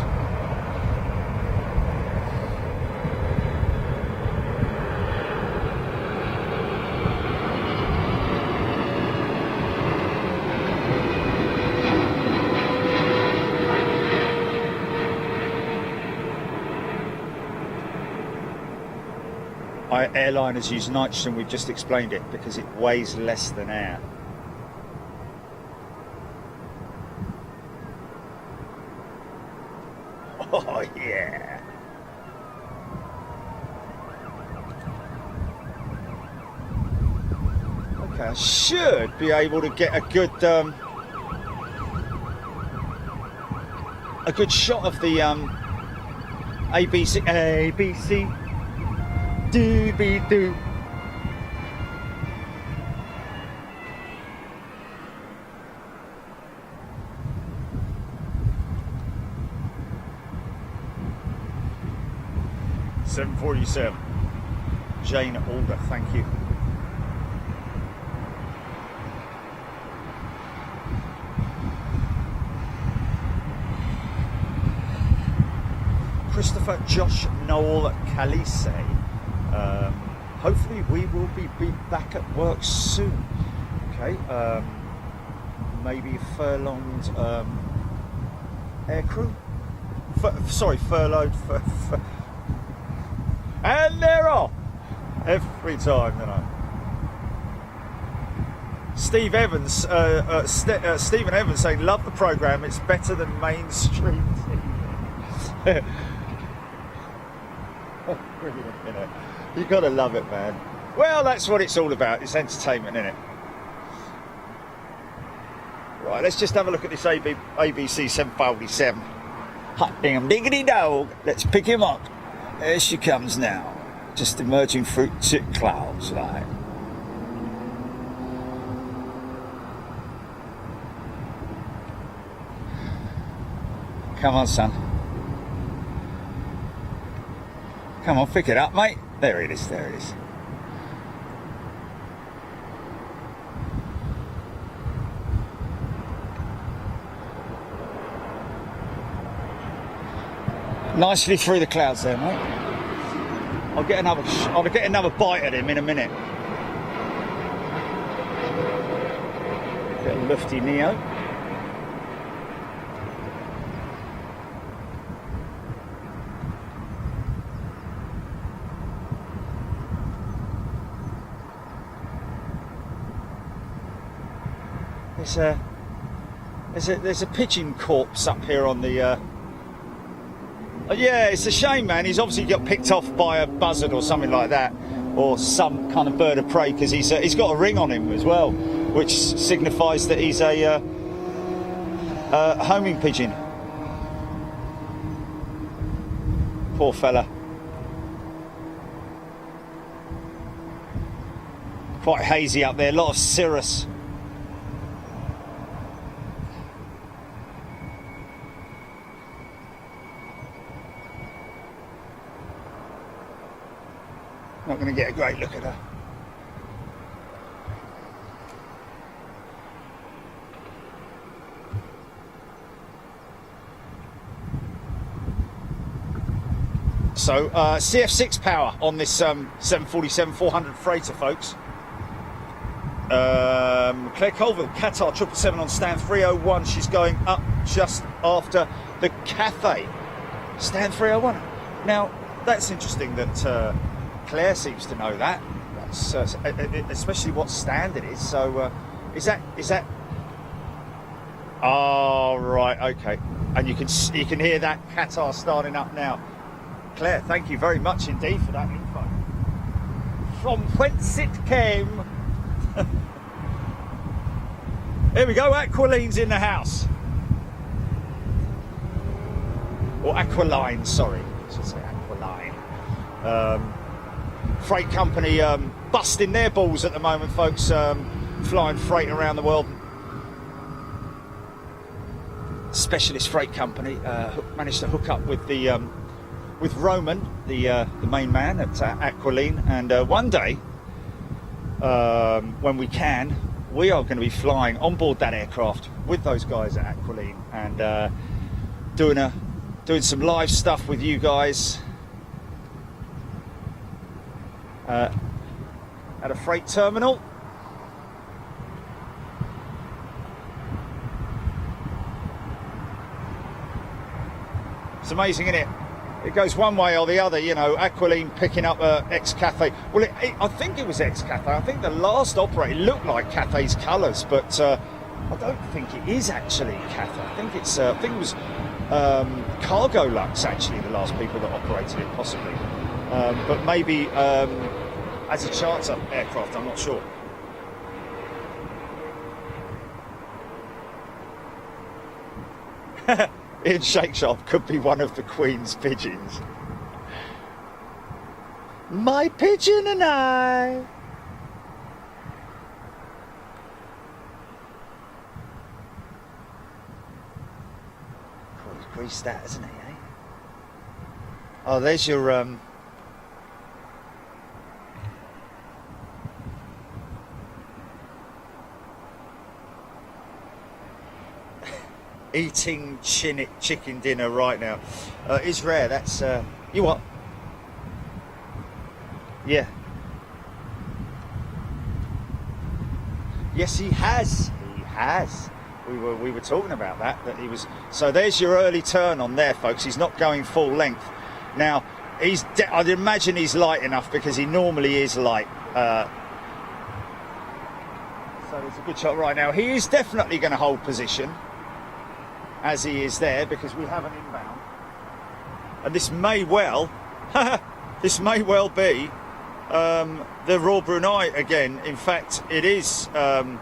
Airliners use nitrogen, we've just explained it, because it weighs less than air. Oh yeah. Okay, I should be able to get a good shot of the ABC Doobie-doo. $747. Jane Alder, thank you. Christopher Josh Noel Calise. Hopefully we will be back at work soon. Okay, maybe furlonged aircrew. Furloughed. And they're off every time, you know. Steve Evans, Stephen Evans saying, "Love the program. It's better than mainstream TV." Brilliant, you know. You gotta love it, man. Well, that's what it's all about. It's entertainment, isn't it? Right, let's just have a look at this ABC 747. Hot damn diggity dog. Let's pick him up. There she comes now. Just emerging through clouds, like. Come on, son. Come on, pick it up, mate. There it is, there it is. Nicely through the clouds there, mate. I'll get another bite at him in a minute. Little lufty Neo. There's a pigeon corpse up here on the. Yeah, it's a shame, man. He's obviously got picked off by a buzzard or something like that, or some kind of bird of prey, because he's got a ring on him as well, which signifies that he's a homing pigeon. Poor fella. Quite hazy up there. A lot of cirrus. Not going to get a great look at her. So CF6 power on this 747-400 freighter, folks. Claire Colville, Qatar 777 on stand 301. She's going up just after the Cathay. Stand 301. Now, that's interesting that Claire seems to know that. That's, especially what stand it is. So, is that? Oh, right, okay. And you can hear that Qatar starting up now. Claire, thank you very much indeed for that info. From whence it came. Here we go, Aqualine's in the house. Or Aqualine, sorry. I should say Aqualine. Freight company busting their balls at the moment, folks. Flying freight around the world. Specialist freight company managed to hook up with the with Roman, the main man at Aqualine, and one day, when we can, we are going to be flying on board that aircraft with those guys at Aqualine and doing some live stuff with you guys at a freight terminal. It's amazing, isn't it? It goes one way or the other, you know. Aqualine picking up ex-Cathay. Well, I think it was ex-Cathay. I think the last operator looked like Cathay's colours, but I don't think it is actually Cathay. I think it was Cargo Lux actually, the last people that operated it, possibly. But maybe as a charter aircraft, I'm not sure. Ian Shake Shop could be one of the Queen's pigeons. My pigeon and I. Oh, he's greased that, hasn't he, eh? Oh, there's your eating chicken dinner right now. Is rare. That's you what? Yeah. Yes, he has. He has. We were talking about that he was. So there's your early turn on there, folks. He's not going full length. Now I'd imagine he's light enough because he normally is light. So there's a good shot right now. He is definitely going to hold position, as he is there, because we have an inbound, and this may well be the Royal Brunei again. In fact, it is the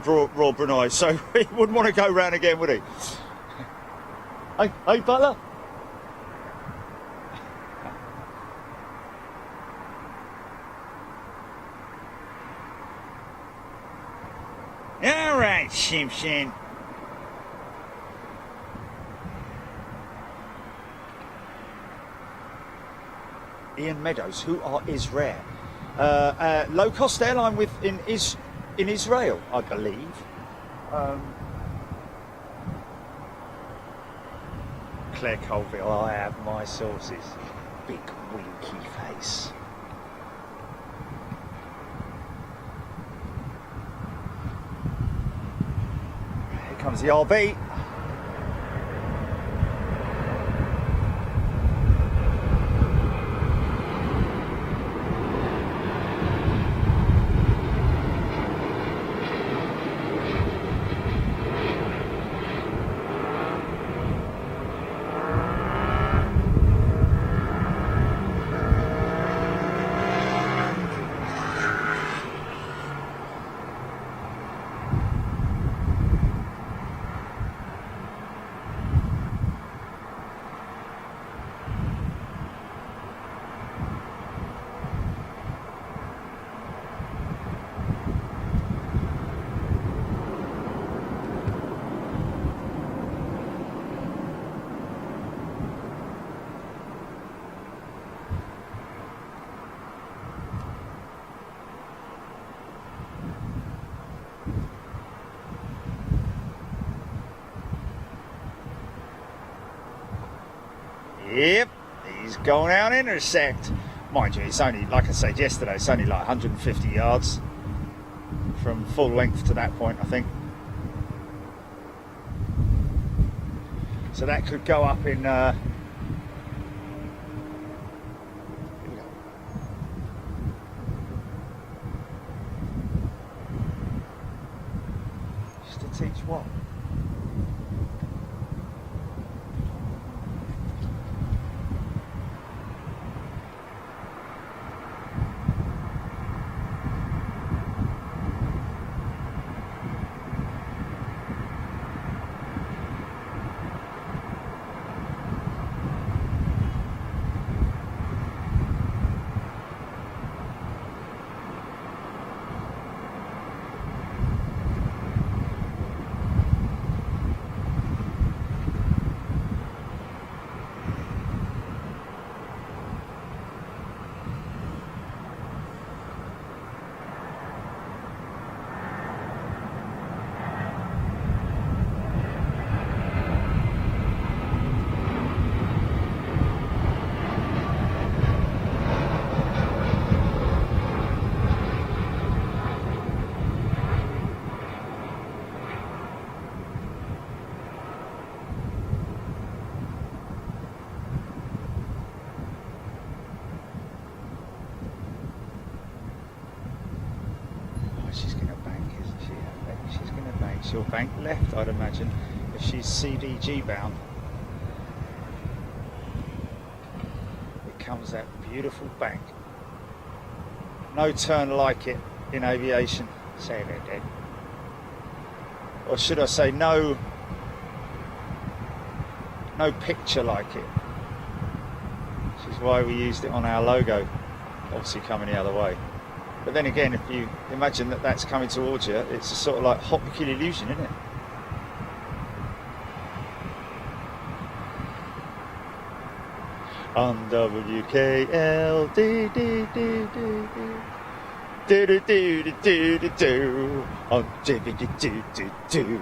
Royal Brunei, so he wouldn't want to go round again, would he? Hey, Butler. All right, Simpson. Ian Meadows, who is rare. Low-cost airline in Israel, I believe. Claire Colville, I have my sources. Big winky face. Here comes the RB. Yep, he's going out intersect. Mind you, it's only, like I said yesterday, it's only like 150 yards from full length to that point, I think. So that could go up in here we go. Just to teach what? She's going to bank, isn't she? I bet she's going to bank. She'll bank left, I'd imagine, if she's CDG bound. It comes that beautiful bank. No turn like it in aviation. Say that, Dad. Or should I say, no picture like it. Which is why we used it on our logo. Obviously coming the other way. But then again, if you imagine that that's coming towards you, it's a sort of like optical illusion, isn't it? On WKL, do do do do do do do do do do do on do do do do do.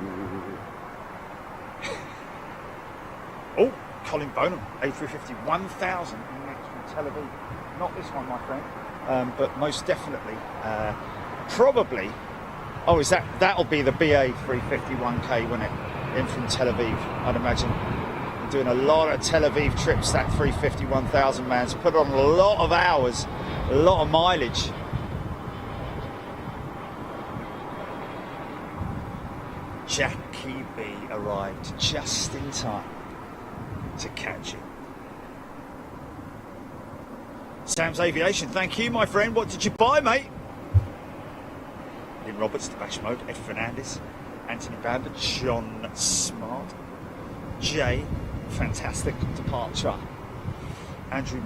Oh, Colin Bonham, A350 1000 from Tel Aviv. Not this one, my friend. But most definitely, probably, that'll be the BA 351K, won't it? In from Tel Aviv, I'd imagine. I'm doing a lot of Tel Aviv trips, that 350 1000 man's put on a lot of hours, a lot of mileage. Jackie B arrived just in time to catch it. Sam's Aviation, thank you, my friend. What did you buy, mate? Lynn Roberts, the Bash Mode, Ed Fernandez, Anthony Bamber, John Smart, Jay, fantastic departure. Andrew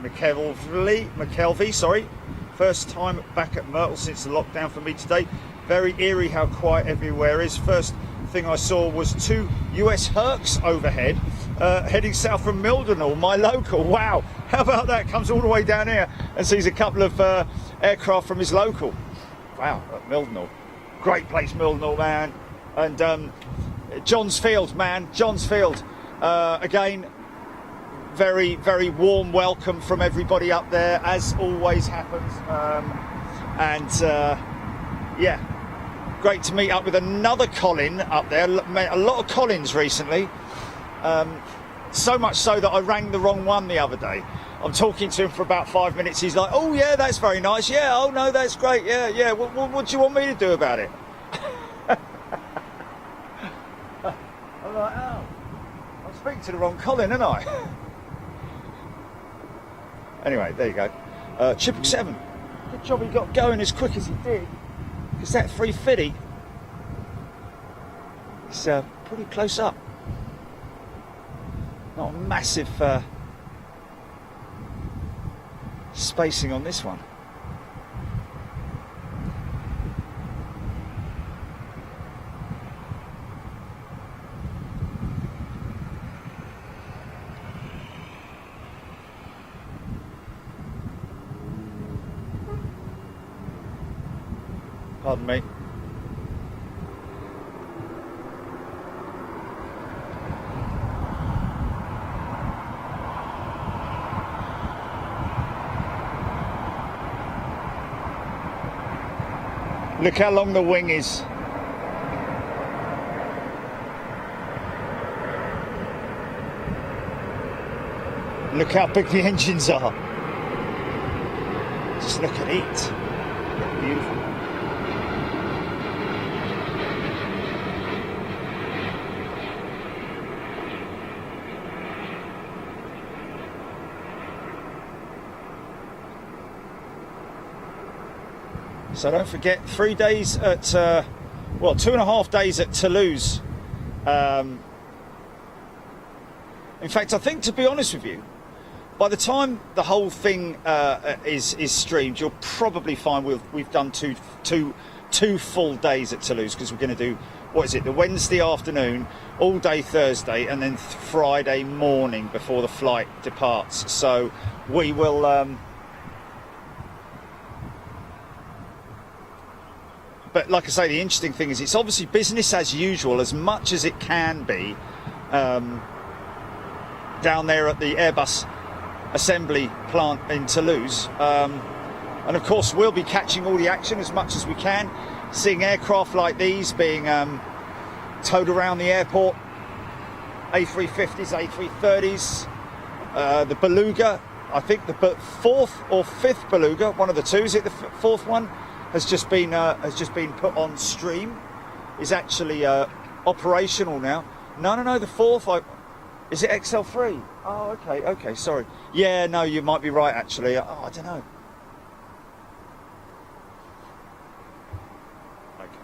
McKelvey, sorry. First time back at Myrtle since the lockdown for me today. Very eerie how quiet everywhere is. First thing I saw was 2 US Hercs overhead, heading south from Mildenhall, my local. Wow, how about that? Comes all the way down here and sees a couple of aircraft from his local. Wow, at Mildenhall. Great place, Mildenhall, man. And Johns Field, man, Johns Field. Again, very, very warm welcome from everybody up there, as always happens. Yeah, great to meet up with another Colin up there. A lot of Collins recently. So much so that I rang the wrong one the other day. I'm talking to him for about 5 minutes. He's like, oh yeah, that's very nice. Yeah, oh no, that's great. Yeah, yeah. What do you want me to do about it? I'm like, oh, I'm speaking to the wrong Colin, aren't I? Anyway, there you go. 777. Good job he got going as quick as he did. Because that 350 is pretty close up. Not a massive spacing on this one. Pardon me. Look how long the wing is. Look how big the engines are. Just look at it. Beautiful. So don't forget, 3 days at, well, 2.5 days at Toulouse. In fact, I think, to be honest with you, by the time the whole thing is streamed, you'll probably find we've done two full days at Toulouse, because we're going to do, what is it, the Wednesday afternoon, all day Thursday, and then Friday morning before the flight departs. So we will... But like I say, the interesting thing is it's obviously business as usual, as much as it can be, down there at the Airbus assembly plant in Toulouse. And of course we'll be catching all the action as much as we can, seeing aircraft like these being towed around the airport, A350s, A330s, the Beluga, I think the fourth or fifth Beluga, one of the two, is it the fourth one, has just been put on stream, is actually operational now. No, the fourth, is it XL3? Oh, okay, sorry. Yeah, no, you might be right, actually. Oh, I don't know. Okay.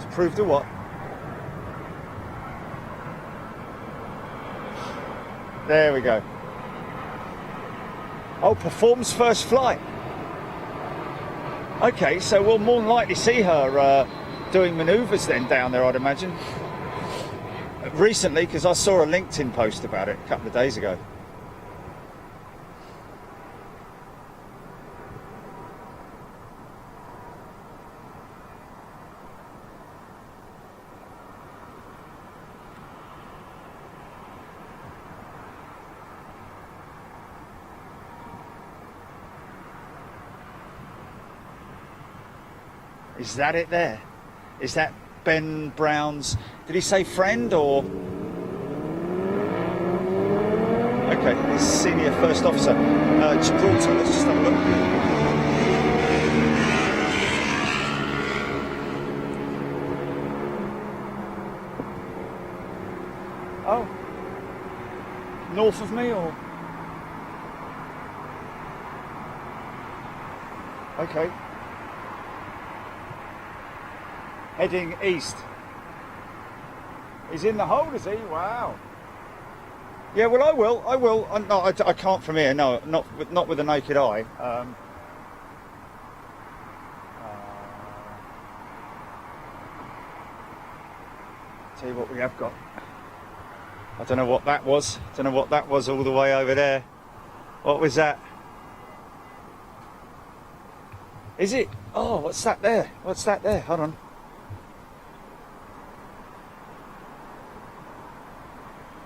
To prove the what? There we go. Oh, performs first flight. Okay, so we'll more than likely see her doing manoeuvres then down there, I'd imagine. Recently, because I saw a LinkedIn post about it a couple of days ago. Is that it there? Is that Ben Brown's, did he say friend or? Okay, his senior first officer. Gibraltar, let's just have a look. Oh, north of me or? Okay. Heading east. He's in the hold, is he? Wow. Yeah, well, I will. No, I can't from here. No, not with the naked eye. Tell you what we have got. I don't know what that was. Don't know what that was all the way over there. What was that? Is it? Oh, what's that there? What's that there? Hold on.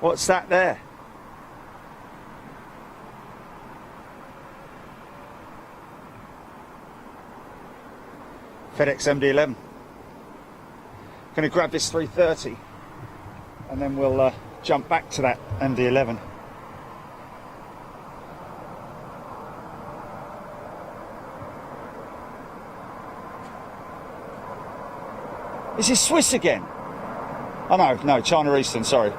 What's that there? FedEx MD-11. Going to grab this 330 and then we'll jump back to that MD-11. Is this Swiss again? Oh no, China Eastern, sorry.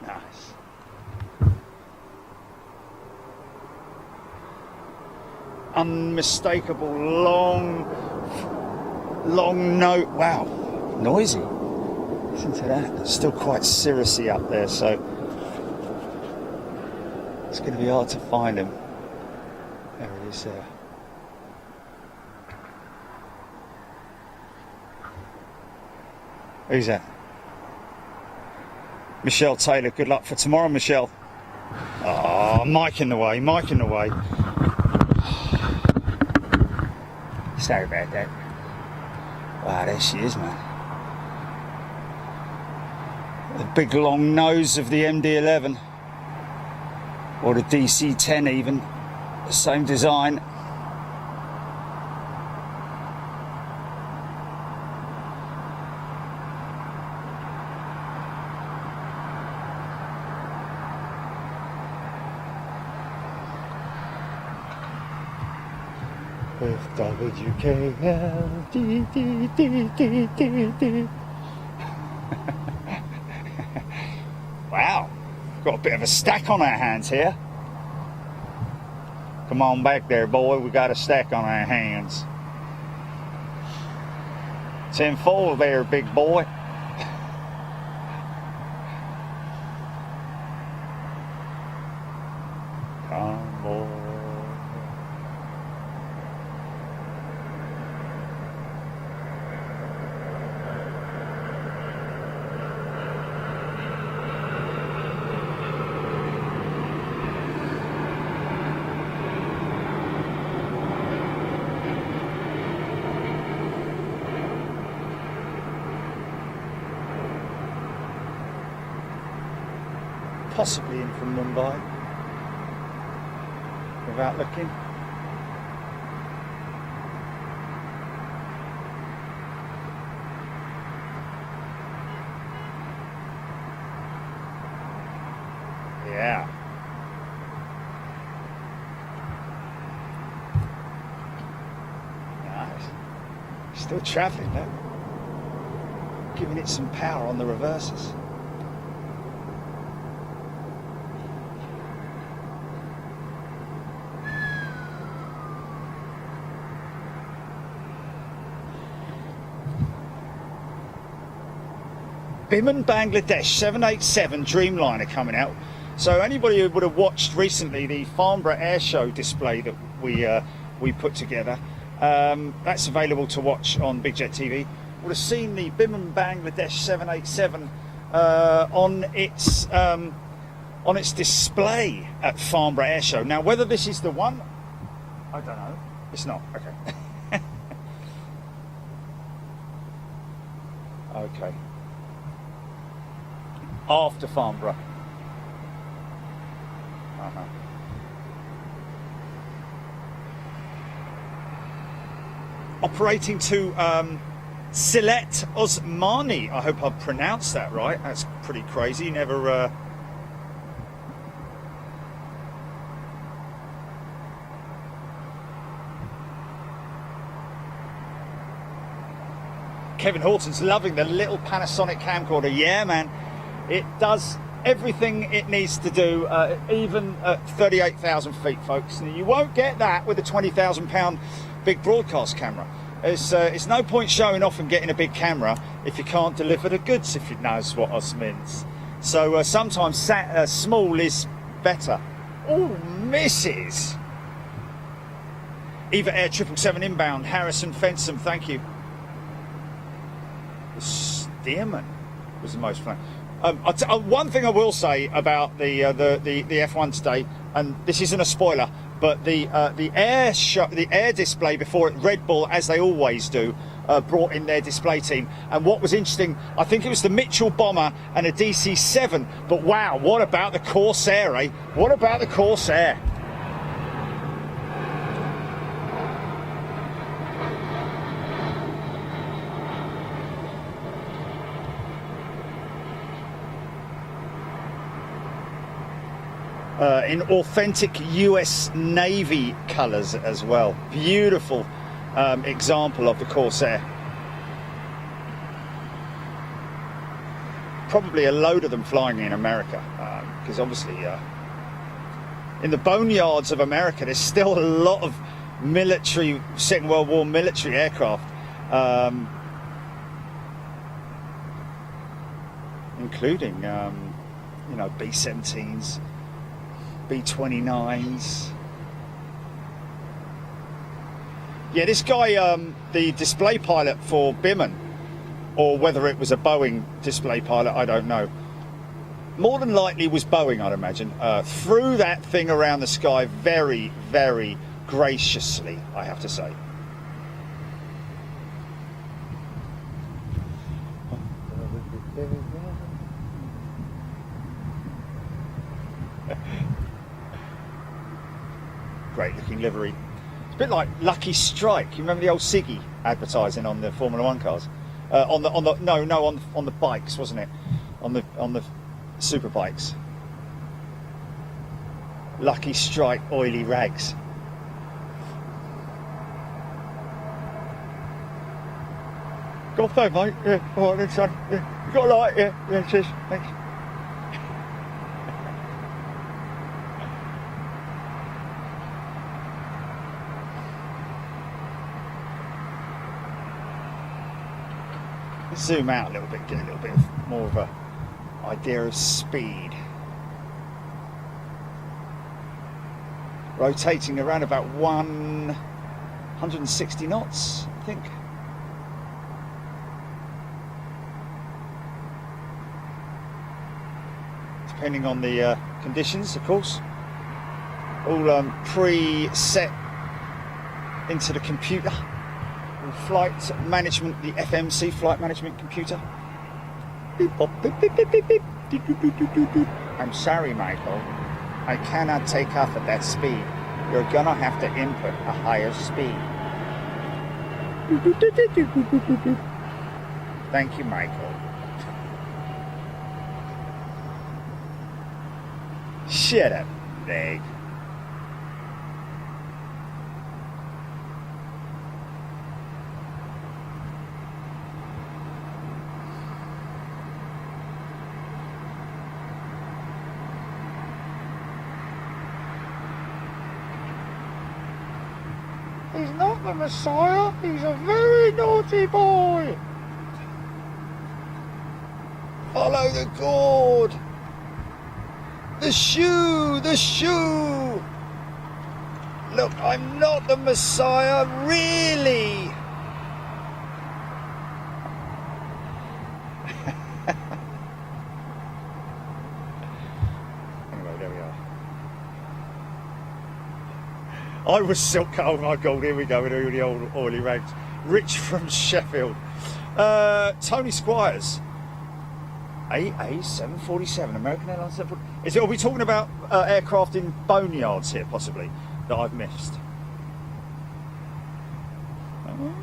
Nice. Unmistakable long note. Wow, noisy. Listen to that. It's still quite cirrusy up there, so it's going to be hard to find him. There it is there. Who's that? Michelle Taylor, good luck for tomorrow, Michelle. Oh, Mike in the way. Sorry about that. Wow, there she is, man. The big long nose of the MD-11. Or the DC-10 even. The same design. With WKLD. Wow, got a bit of a stack on our hands here. Come on back there, boy, we got a stack on our hands. 10-4 there, big boy. Come boy. Possibly in from Mumbai, without looking. Yeah. Nice. Still travelling though. Giving it some power on the reverses. Biman Bangladesh 787 Dreamliner coming out. So anybody who would have watched recently the Farnborough Air Show display that we put together, that's available to watch on Big Jet TV, would have seen the Biman Bangladesh 787 on its display at Farnborough Air Show. Now whether this is the one, I don't know. It's not. Okay. Okay. After Farnborough. Operating to Silet Osmani. I hope I've pronounced that right. That's pretty crazy. Never. Kevin Horton's loving the little Panasonic camcorder. Yeah, man. It does everything it needs to do, even at 38,000 feet, folks. And you won't get that with a £20,000 big broadcast camera. It's no point showing off and getting a big camera if you can't deliver the goods, if you knows what us means. So sometimes small is better. Oh, misses. Eva Air 777 inbound, Harrison Fensom, thank you. The Stearman was the most fun. One thing I will say about the F1 today, and this isn't a spoiler, but the air display before it, Red Bull, as they always do, brought in their display team. And what was interesting, I think it was the Mitchell Bomber and a DC-7. But wow, what about the Corsair, eh? What about the Corsair? In authentic US Navy colours as well. Beautiful example of the Corsair. Probably a load of them flying in America, because obviously in the boneyards of America there's still a lot of military, Second World War military aircraft, including you know, B-17s, B-29s. Yeah, this guy, the display pilot for Biman, or whether it was a Boeing display pilot, I don't know. More than likely was Boeing, I'd imagine. Threw that thing around the sky very, very graciously, I have to say. Great looking livery. It's a bit like Lucky Strike. You remember the old Siggy advertising on the Formula One cars? On the bikes, wasn't it? On the super bikes. Lucky Strike oily rags. Got a phone, mate? Yeah, alright then, son. Yeah. You got a light? Yeah, cheers. Thanks. Zoom out a little bit, get a little bit more of a idea of speed. Rotating around about 160 knots, I think. Depending on the conditions, of course. All pre-set into the computer. Flight management, the FMC flight management computer. I'm sorry, Michael. I cannot take off at that speed. You're gonna have to input a higher speed. Thank you, Michael. Shut up, Meg. He's not the Messiah, he's a very naughty boy. Follow the cord. The shoe, the shoe. Look, I'm not the Messiah, really. Anyway, there we are. I was silk. Oh my God, here we go with all the old oily rags. Rich from Sheffield. Tony Squires. AA747, American Airlines 747. Are we talking about aircraft in boneyards here, possibly, that I've missed? Oh.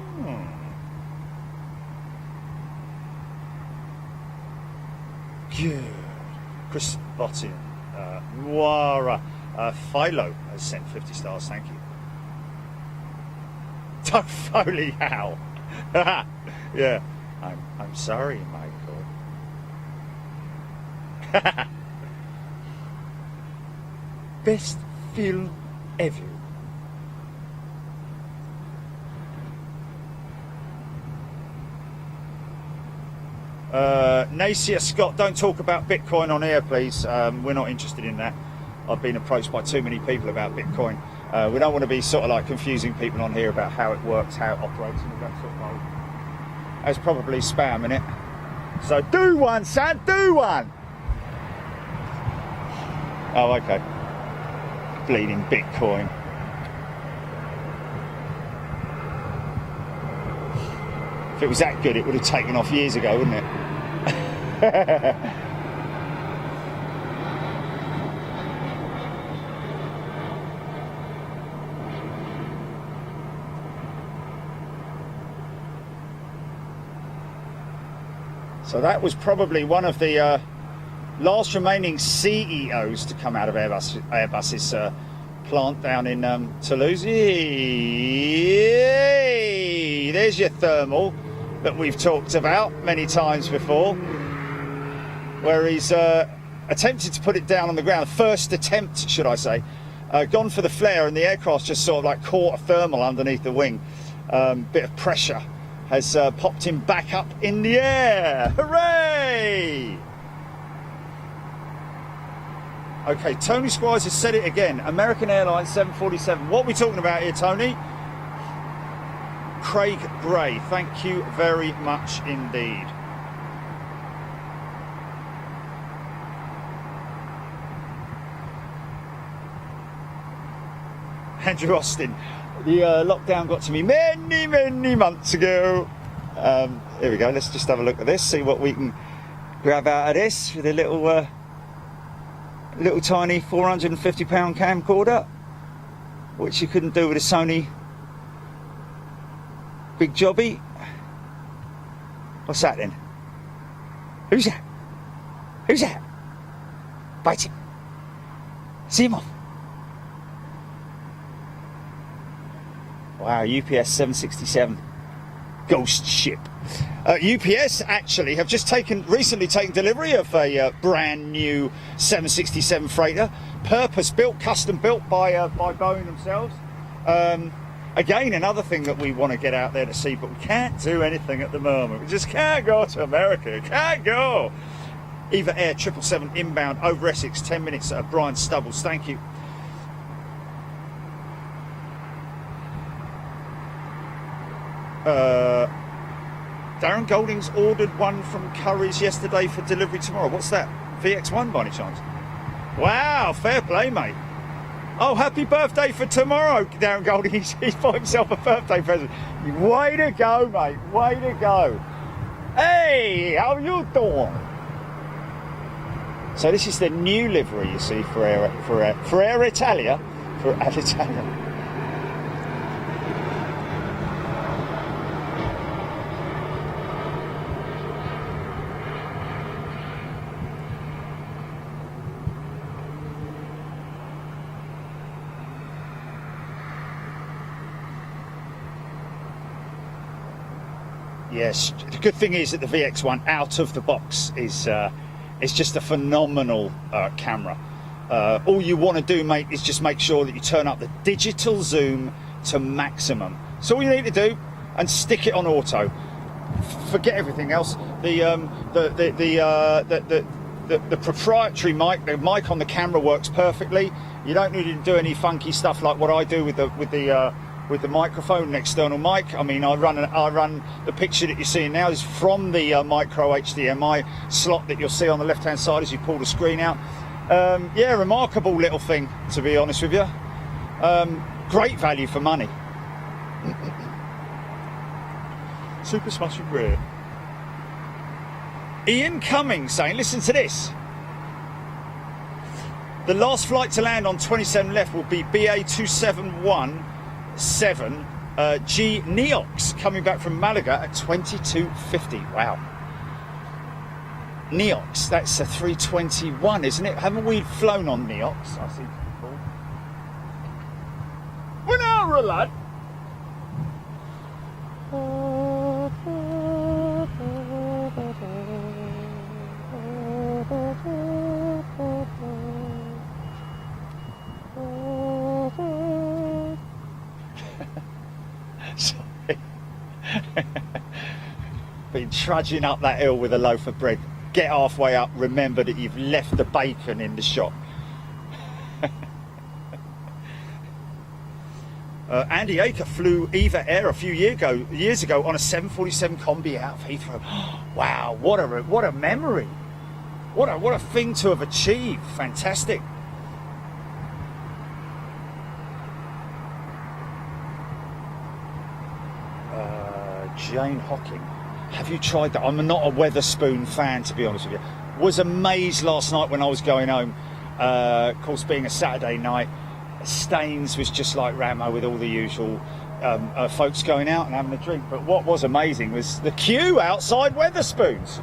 Good. Chris Bottin. Moira. Philo has sent 50 stars, thank you. Doug Foley, how? Yeah. I'm sorry, Michael. Best film ever. Nacia Scott, don't talk about Bitcoin on air, please. We're not interested in that. I've been approached by too many people about Bitcoin. We don't want to be sort of like confusing people on here about how it works, how it operates, and all that sort of thing. There's probably spam in it. So do one, son, do one. Oh, okay. Bleeding Bitcoin. If it was that good, it would have taken off years ago, wouldn't it? So that was probably one of the last remaining CEOs to come out of Airbus's plant down in Toulouse. Yay! There's your thermal that we've talked about many times before, where he's attempted to put it down on the ground. First attempt, should I say. Gone for the flare, and the aircraft just sort of like caught a thermal underneath the wing. Bit of pressure has popped him back up in the air. Hooray! Okay, Tony Squires has said it again. American Airlines 747. What are we talking about here, Tony? Craig Gray. Thank you very much indeed. Andrew Austin. The lockdown got to me many months ago. Here we go. Let's just have a look at this. See what we can grab out of this with a little tiny £450 camcorder, which you couldn't do with a Sony Big Jobby. What's that then? Who's that? Who's that? Bite him. See him off. Wow, UPS 767 ghost ship. UPS actually have just recently taken delivery of a brand new 767 freighter, purpose built, custom built by Boeing themselves. Again, another thing that we want to get out there to see, but we can't do anything at the moment. We just can't go to America. Can't go. Eva Air 777 inbound over Essex, 10 minutes at Brian Stubbles. Thank you. Darren Golding's ordered one from Curry's yesterday for delivery tomorrow. What's that? VX1 by any chance? Wow, fair play, mate. Oh, happy birthday for tomorrow, Darren Golding. He's bought himself a birthday present. Way to go, mate. Way to go. Hey, how you doing? So this is the new livery, you see, for Air Italia. For Alitalia. Yes, the good thing is that the VX1 out of the box is just a phenomenal camera. All you want to do, mate, is just make sure that you turn up the digital zoom to maximum. So all you need to do, and stick it on auto. Forget everything else. The proprietary mic, the mic on the camera works perfectly. You don't need to do any funky stuff like what I do with the microphone, an external mic. I mean, I run the picture that you're seeing now is from the micro HDMI slot that you'll see on the left hand side as you pull the screen out. Yeah, remarkable little thing, to be honest with you. Great value for money. Super smashing rare. Ian Cummings saying, listen to this. The last flight to land on 27 left will be BA 2717 G Neox coming back from Malaga at 22:50. Wow. Neox, that's a 321, isn't it? Haven't we flown on Neox? I see before. When our lad. Sorry. Been trudging up that hill with a loaf of bread. Get halfway up, remember that you've left the bacon in the shop. Andy Aker flew Eva Air a few years ago on a 747 combi out of Heathrow. Wow, what a memory! What a thing to have achieved! Fantastic. Jane Hocking, have you tried that? I'm not a Weatherspoon fan, to be honest with you. Was amazed last night when I was going home. Of course, being a Saturday night, Staines was just like Ramo with all the usual folks going out and having a drink. But what was amazing was the queue outside Weatherspoons.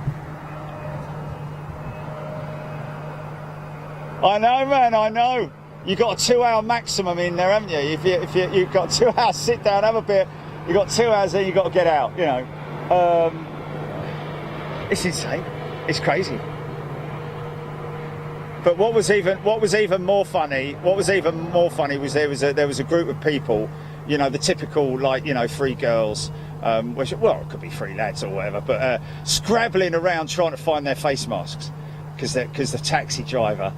I know, man, I know. You've got a 2-hour maximum in there, haven't you? If you've got 2 hours, sit down, have a beer. You've got 2 hours, then you've got to get out, you know. It's insane. It's crazy. But what was even more funny was there was a group of people, you know, the typical, like, you know, 3 girls, which, well, it could be 3 lads or whatever, but scrabbling around trying to find their face masks because the taxi driver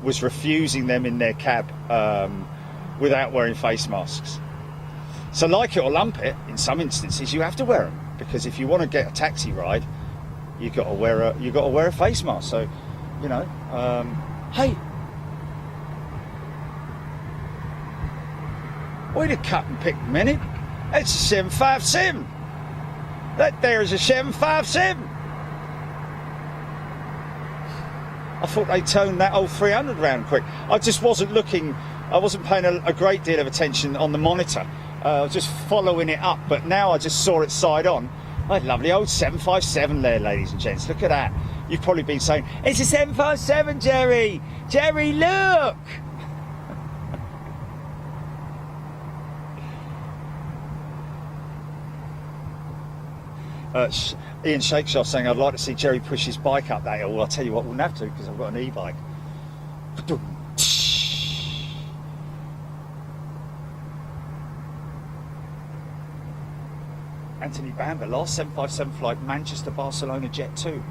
was refusing them in their cab without wearing face masks. So, like it or lump it, in some instances you have to wear them, because if you want to get a taxi ride, you got to wear a face mask. So, you know, hey, wait a cut and pick minute. It's a 757. That there is a 757. I thought they toned that old 300 round quick. I just wasn't looking. I wasn't paying a great deal of attention on the monitor. I was just following it up, but now I just saw it side on. Oh, lovely old 757 there, ladies and gents. Look at that. You've probably been saying, it's a 757, Jerry! Jerry, look! Ian Shakeshaw saying, I'd like to see Jerry push his bike up that hill. Well, I'll tell you what, we wouldn't have to, because I've got an e-bike. Anthony Bamber, last 757 flight, Manchester-Barcelona Jet 2.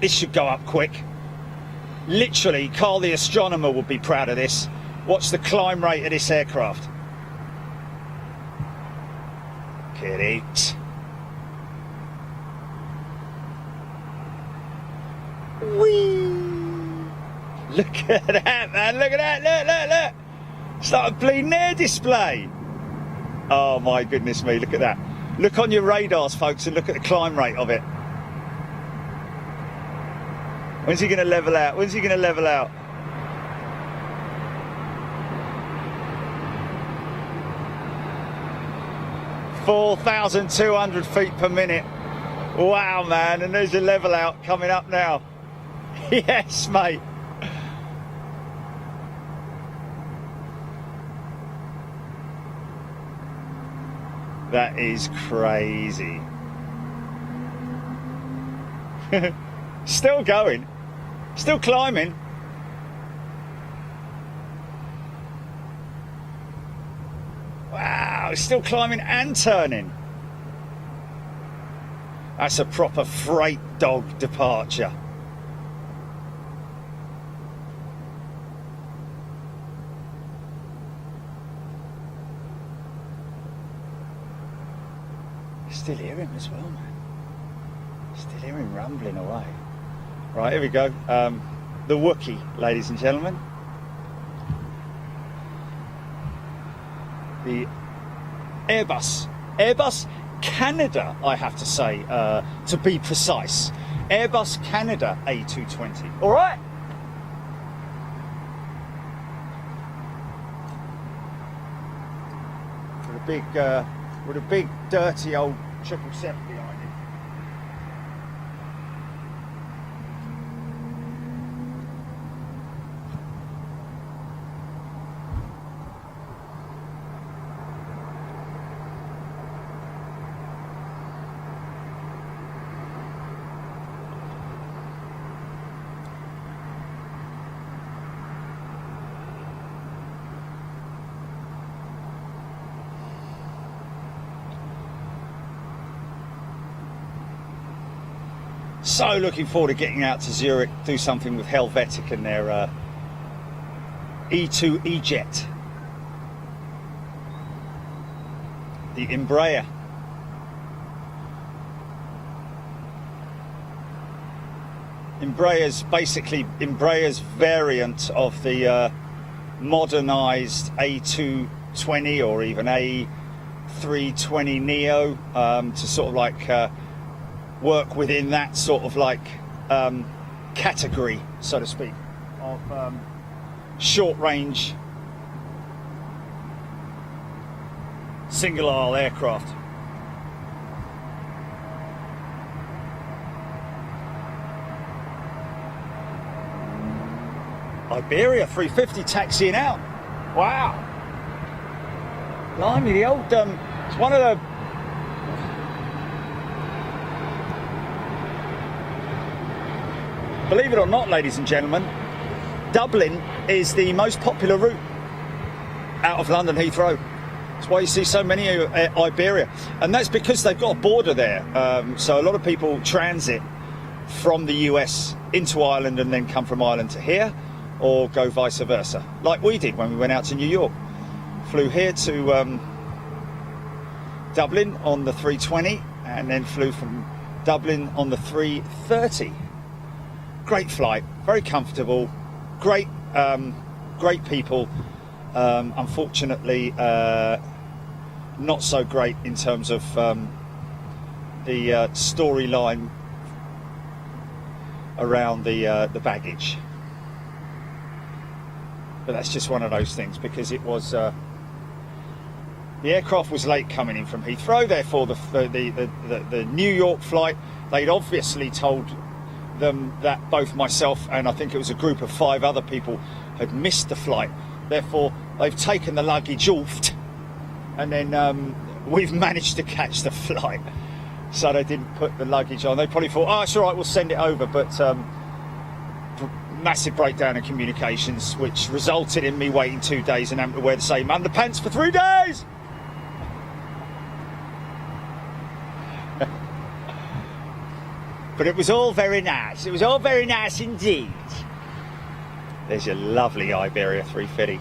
This should go up quick. Literally, Carl the astronomer would be proud of this. Watch the climb rate of this aircraft. Correct. Whee! Look at that, man. Look at that. Look. It's like a bleeding air display. Oh my goodness me, look at that. Look on your radars, folks, and look at the climb rate of it. When's he going to level out? 4,200 feet per minute. Wow, man, and there's a level out coming up now. Yes, mate. That is crazy. Still going. Still climbing. Wow, still climbing and turning. That's a proper freight dog departure. Still hear him as well, man. Still hear him rumbling away. Right, here we go. The Wookiee, ladies and gentlemen. The Airbus Canada, I have to say, to be precise. Airbus Canada A220. All right. With a big dirty old 777 behind it. So looking forward to getting out to Zurich, do something with Helvetic and their E2 E-Jet. The Embraer. Embraer's basically Embraer's variant of the modernised A220 or even A320 Neo, to sort of like work within that sort of like category, so to speak, of short range single aisle aircraft. Iberia 350 taxiing out. Wow. Blimey, the old, it's one of the, believe it or not, ladies and gentlemen, Dublin is the most popular route out of London Heathrow. That's why you see so many Iberia. And that's because they've got a border there. So a lot of people transit from the US into Ireland and then come from Ireland to here, or go vice versa, like we did when we went out to New York. Flew here to Dublin on the 320 and then flew from Dublin on the 330. Great flight, very comfortable, great people. Unfortunately, not so great in terms of the storyline around the baggage. But that's just one of those things, because it was the aircraft was late coming in from Heathrow. Therefore, the New York flight, they'd obviously told them that both myself and I think it was a group of 5 other people had missed the flight. Therefore, they've taken the luggage off, and then we've managed to catch the flight. So they didn't put the luggage on. They probably thought, oh, it's all right, we'll send it over. But massive breakdown in communications, which resulted in me waiting 2 days and having to wear the same underpants for 3 days. But it was all very nice. It was all very nice indeed. There's your lovely Iberia 350.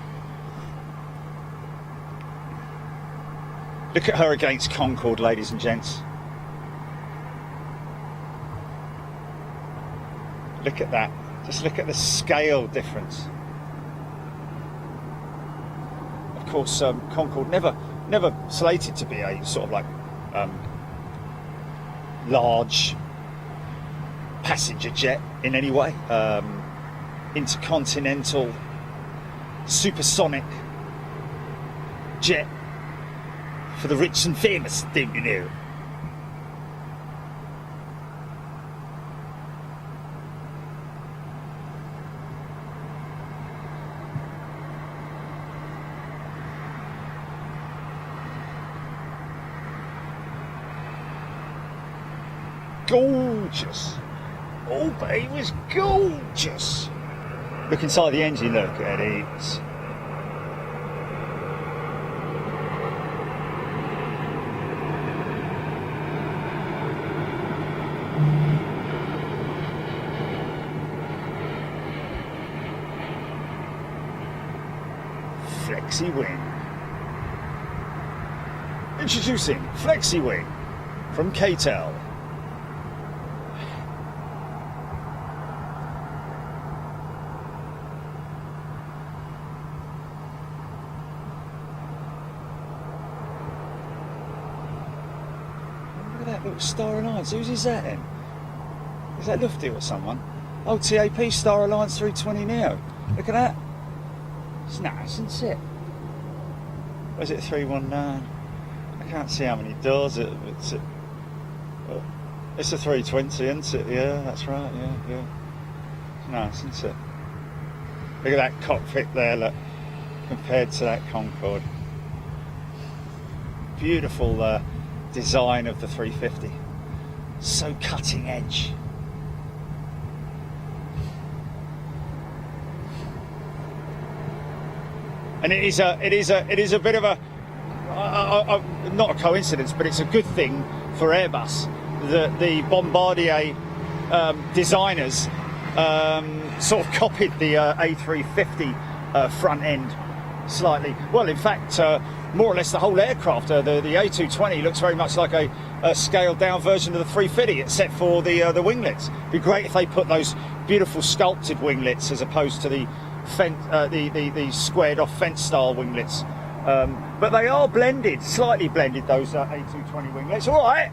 Look at her against Concorde, ladies and gents. Look at that. Just look at the scale difference. Of course, Concorde never slated to be a sort of like large passenger jet in any way. Intercontinental, supersonic jet for the rich and famous, don't you know? Gorgeous. Oh, but it was gorgeous. Look inside the engine, look at it. Flexi Wing. Introducing Flexi Wing from KTEL. Little Star Alliance, whose is that then? Is that Lufthansa or someone? Oh, TAP Star Alliance 320 Neo. Look at that. It's nice, isn't it? Or is it 319? I can't see how many doors it's a 320, isn't it? Yeah, that's right, yeah. It's nice, isn't it? Look at that cockpit there, look, compared to that Concorde. Beautiful design of the 350, so cutting edge. And it is a bit of a not a coincidence, but it's a good thing for Airbus that the Bombardier designers sort of copied the A350 front end slightly. Well, in fact, more or less the whole aircraft. The A220 looks very much like a scaled down version of the 350, except for the winglets. It'd be great if they put those beautiful sculpted winglets as opposed to the squared off fence style winglets. But they are blended, slightly blended, those A220 winglets. All right.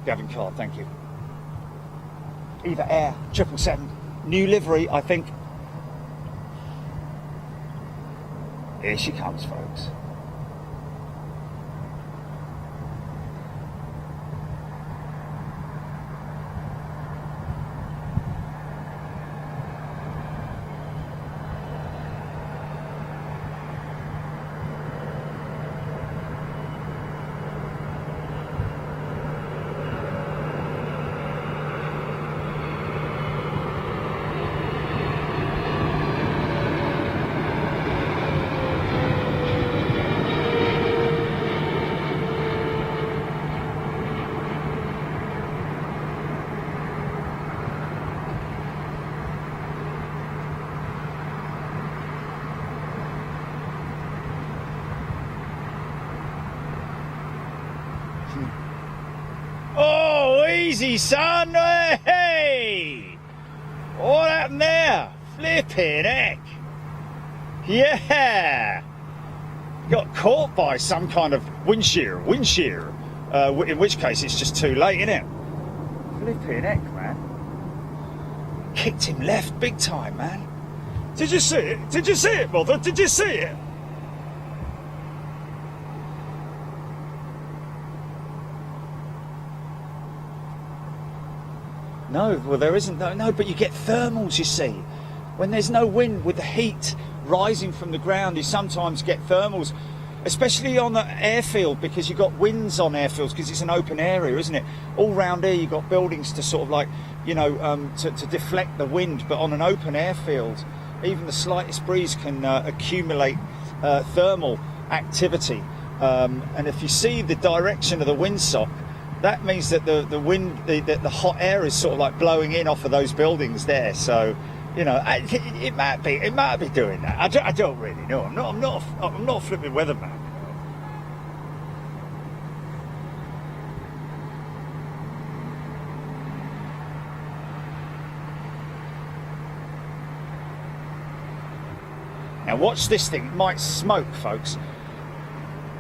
Gavin card, thank you. Eva Air 777, new livery, I think. Here she comes, folks. Oh, easy, son. Hey! What happened there? Flipping heck. Yeah! Got caught by some kind of wind shear. In which case it's just too late, isn't it? Flipping heck, man. Kicked him left big time, man. Did you see it? Did you see it, mother? Did you see it? No, well there isn't. No, but you get thermals, you see. When there's no wind, with the heat rising from the ground, you sometimes get thermals, especially on the airfield, because you've got winds on airfields, because it's an open area, isn't it? All round here you've got buildings to sort of like, you know, to deflect the wind, but on an open airfield, even the slightest breeze can accumulate thermal activity. And if you see the direction of the windsock, that means that the wind, the hot air is sort of like blowing in off of those buildings there. So, you know, it might be doing that. I don't really know. I'm not a flipping weatherman. Now watch this thing. It might smoke, folks.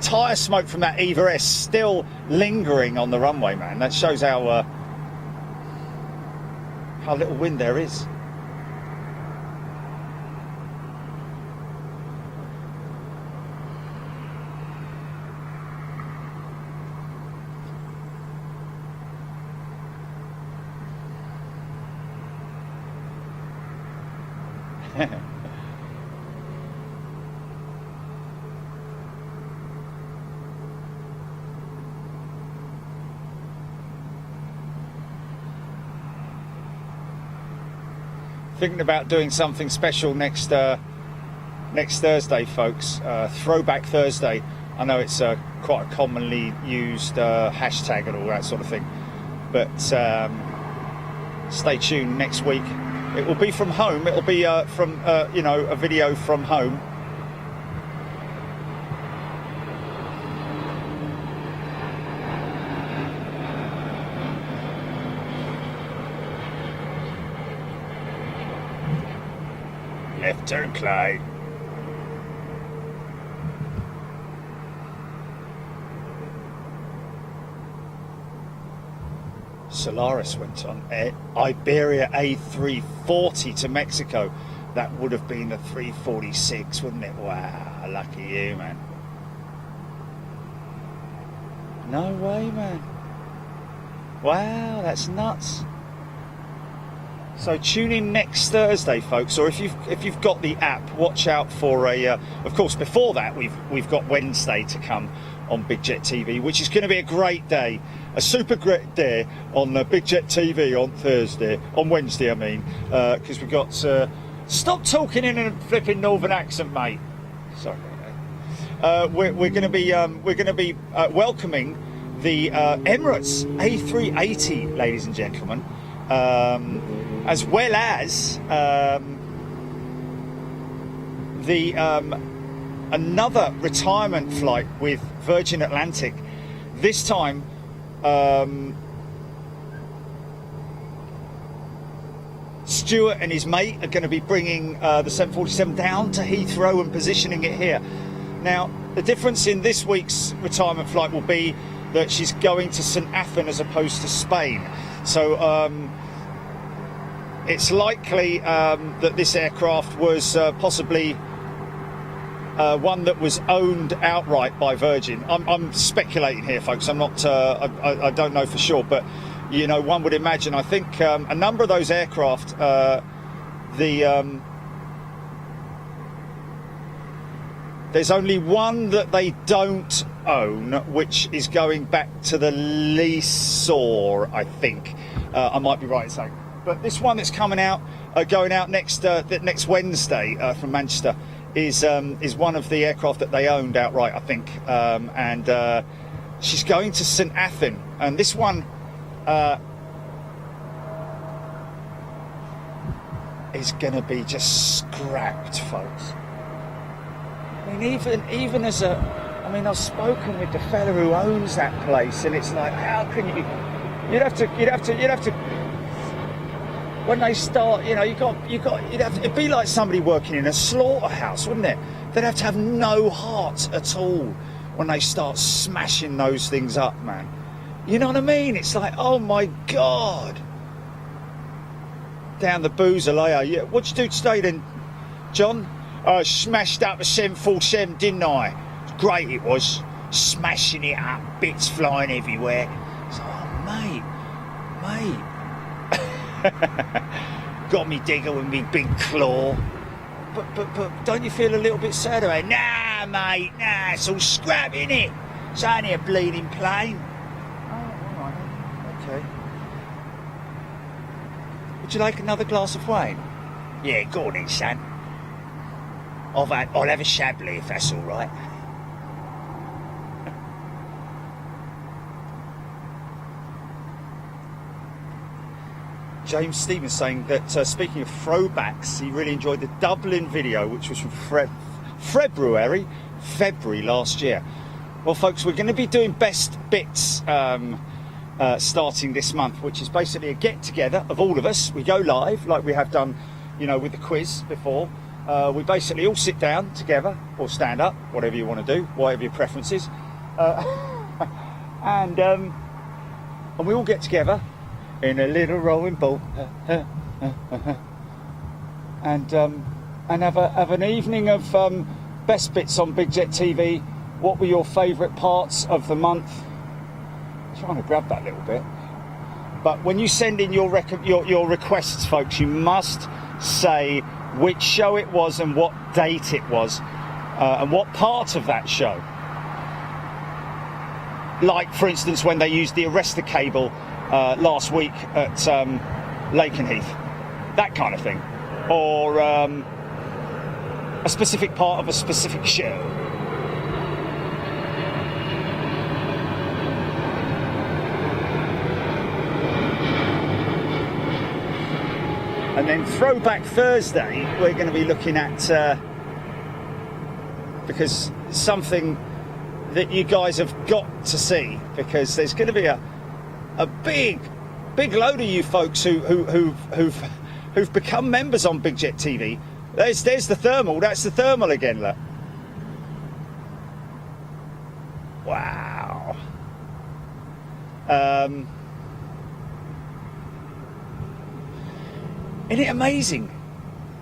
Tyre smoke from that Eva S still lingering on the runway, man. That shows how little wind there is. Thinking about doing something special next Thursday, folks. Throwback Thursday. I know it's quite a commonly used hashtag and all that sort of thing, but stay tuned next week. It will be from home. It'll be from you know, a video from home. Left turn, Clyde. Solaris went on Iberia A340 to Mexico. That would have been a 346, wouldn't it? Wow, lucky you, man. No way, man. Wow, that's nuts. So tune in next Thursday, folks, or if you've got the app, watch out for a. Of course, before that, we've got Wednesday to come on Big Jet TV, which is going to be a great day, a super great day on Big Jet TV on Wednesday, I mean, because we've got. Stop talking in a flipping northern accent, mate. Sorry about we're going to be welcoming the Emirates A380, ladies and gentlemen, as well as another retirement flight with Virgin Atlantic. This time, Stuart and his mate are going to be bringing the 747 down to Heathrow and positioning it here. Now, the difference in this week's retirement flight will be that she's going to St Athan as opposed to Spain. So it's likely that this aircraft was possibly one that was owned outright by Virgin. I'm speculating here, folks. I'm not. I don't know for sure, but you know, one would imagine. I think a number of those aircraft, there's only one that they don't own, which is going back to the leaseor, I think. I might be right in saying. But this one that's coming out, going out next Wednesday from Manchester, is one of the aircraft that they owned outright, I think. And she's going to St Athan, and this one is going to be just scrapped, folks. I mean, even as I've spoken with the fella who owns that place, and it's like, how can you? You'd have to. When they start, you know, it'd be like somebody working in a slaughterhouse, wouldn't it? They'd have to have no heart at all when they start smashing those things up, man. You know what I mean? It's like, oh my God. Down the boozer layer. Yeah. What'd you do today then, John? I smashed up a 747, didn't I? Great it was. Smashing it up, bits flying everywhere. It's like, oh, mate. Got me digger with me big claw. But don't you feel a little bit sad about it? Nah, mate, nah, it's all scrap, innit? It's only a bleeding plane. Oh, all right, okay. Would you like another glass of wine? Yeah, go on then, son. I'll have a Chablis if that's all right. James Stevens saying that speaking of throwbacks, he really enjoyed the Dublin video, which was from February last year. Well, folks, we're going to be doing best bits starting this month, which is basically a get-together of all of us. We go live like we have done, you know, with the quiz before. We basically all sit down together or stand up, whatever you want to do, whatever your preference is, and we all get together in a little rowing boat and have an evening of best bits on Big Jet TV. What were your favourite parts of the month? I'm trying to grab that little bit. But when you send in your requests, folks, you must say which show it was and what date it was and what part of that show. Like, for instance, when they used the arrestor cable last week at Lakenheath, that kind of thing, or a specific part of a specific show. And then Throwback Thursday, we're going to be looking at because something that you guys have got to see, because there's going to be a big load of you folks who've become members on Big Jet TV. There's the thermal. That's the thermal again, look. Wow. Isn't it amazing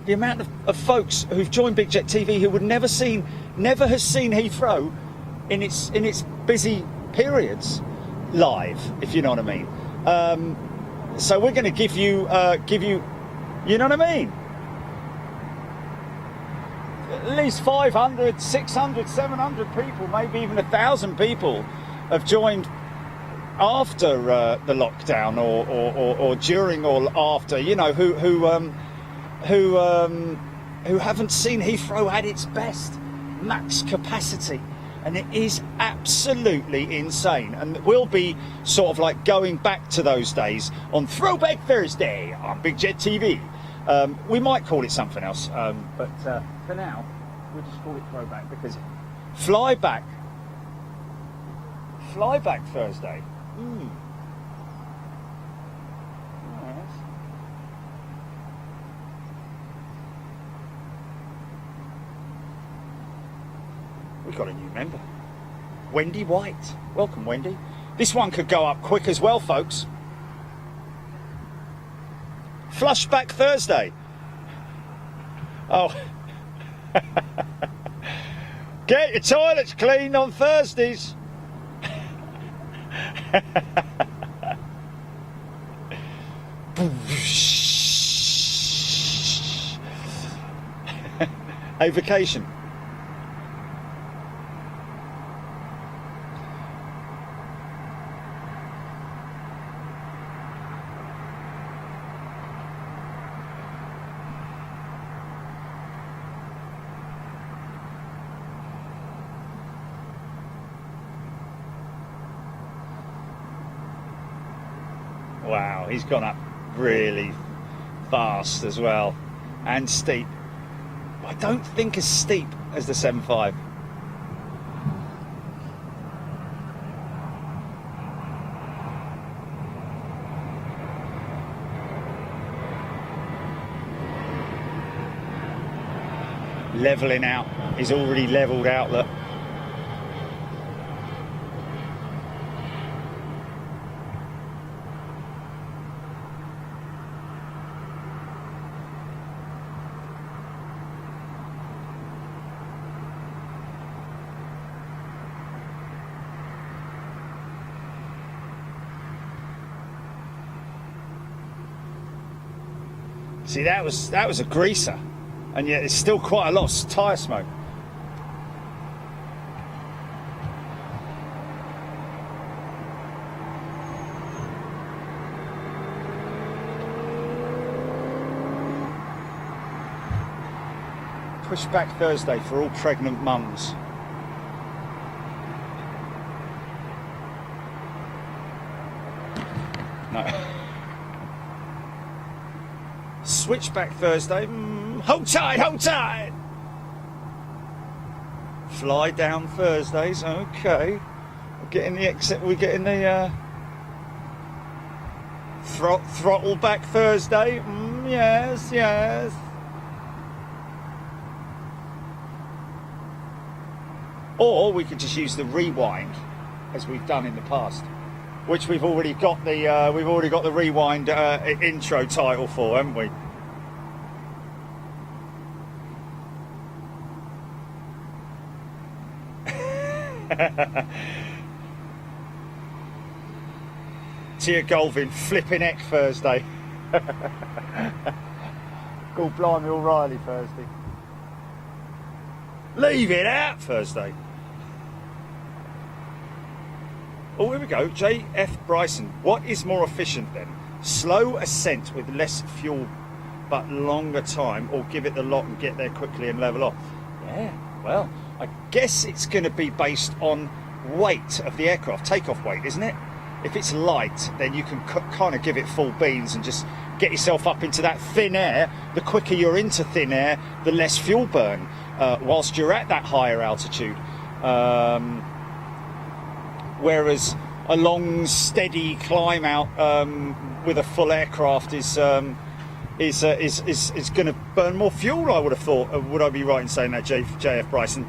the amount of folks who've joined Big Jet TV who would never has seen Heathrow in its busy periods live, if you know what I mean. So we're going to give you, you know what I mean? At least 500, 600, 700 people, maybe even 1,000 people have joined after the lockdown or during or after, you know, who haven't seen Heathrow at its best, max capacity. and it is absolutely insane. And we'll be sort of like going back to those days on Throwback Thursday on Big Jet TV. We might call it something else, but for now, we'll just call it Throwback, because Flyback Thursday. Yes. We've got a new member, Wendy White. Welcome, Wendy. This one could go up quick as well, folks. Flushback Thursday. Oh. Get your toilets cleaned on Thursdays. A vacation. Wow, he's gone up really fast as well, and steep. I don't think as steep as the 7.5. Leveling out. He's already leveled out, look. See, that was a greaser, and yet there's still quite a lot of tyre smoke. Pushback Thursday for all pregnant mums. No. Switchback Thursday. Hold tight, hold tight. Fly down Thursdays. Okay. We're getting the exit. We're getting the throttle back Thursday. Yes, yes. Or we could just use the rewind, as we've done in the past, which we've already got the rewind intro title for, haven't we? Tia Golvin, flipping Eck Thursday. God blimey O'Reilly Thursday. Leave it out Thursday. Oh, here we go. J.F. Bryson. What is more efficient then? Slow ascent with less fuel but longer time, or give it the lot and get there quickly and level off? Yeah, well, I guess it's going to be based on weight of the aircraft, takeoff weight, isn't it? If it's light, then you can kind of give it full beans and just get yourself up into that thin air. The quicker you're into thin air, the less fuel burn whilst you're at that higher altitude. Whereas a long, steady climb out with a full aircraft is going to burn more fuel, I would have thought. Would I be right in saying that, JF Bryson?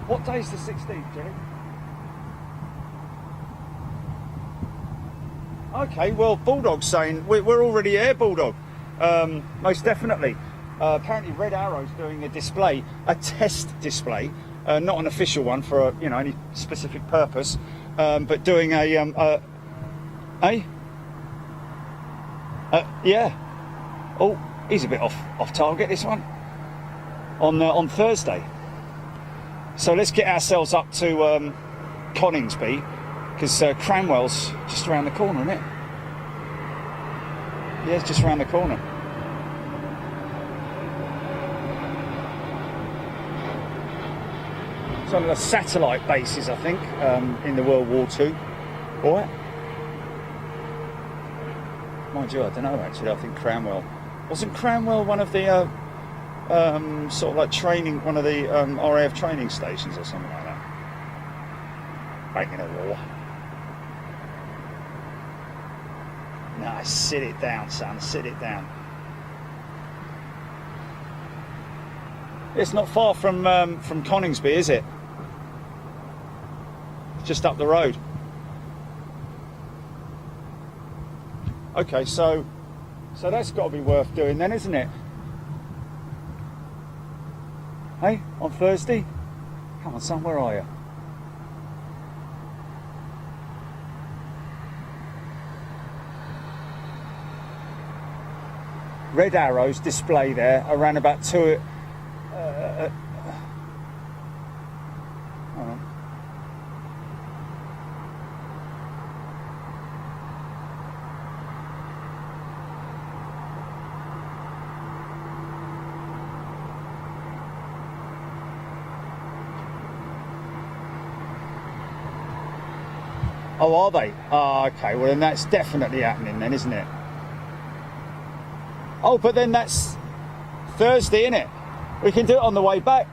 What day is the 16th, Jenny? Okay, well, Bulldog's saying we're already here, Bulldog. Most definitely. Apparently, Red Arrow's doing a display, a test display, not an official one for any specific purpose, but doing yeah. Oh, he's a bit off target, this one. On Thursday. So let's get ourselves up to Coningsby, because Cranwell's just around the corner, isn't it? Yeah, it's just around the corner. It's one of the satellite bases, I think, in the World War II. What? Mind you, I don't know actually. I think Cranwell. Wasn't Cranwell one of the sort of like training, one of the RAF training stations or something like that? Back in the war. No, sit it down, son. Sit it down. It's not far from Coningsby, is it? It's just up the road. Okay, so that's got to be worth doing then, isn't it? Hey, on Thursday? Come on, son, where are you? Red arrows display there around about 2. Hold on. Oh, are they? Oh, okay. Well, then that's definitely happening then, isn't it? Oh, but then that's Thursday, isn't it? We can do it on the way back.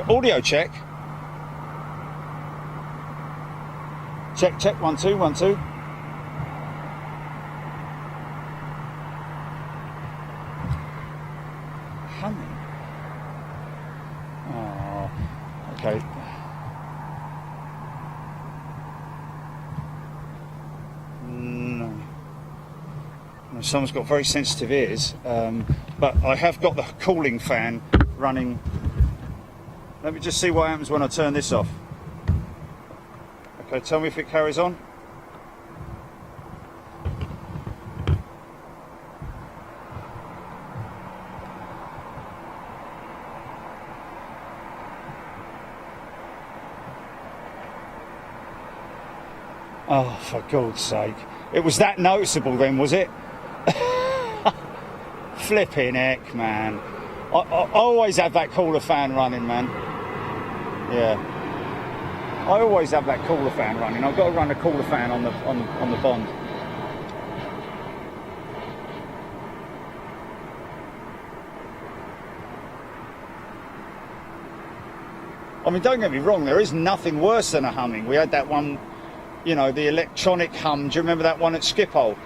Audio check. Check, check. 1 2 1 2. Humming. Oh, okay. Someone's got very sensitive ears, but I have got the cooling fan running. Let me just see what happens when I turn this off. Okay, tell me if it carries on. Oh, for God's sake. It was that noticeable then, was it? Flipping heck, man. I always have that cooler fan running, man. Yeah. I always have that cooler fan running. I've got to run a cooler fan on the Bond. I mean, don't get me wrong, there is nothing worse than a humming. We had that one, you know, the electronic hum. Do you remember that one at Schiphol?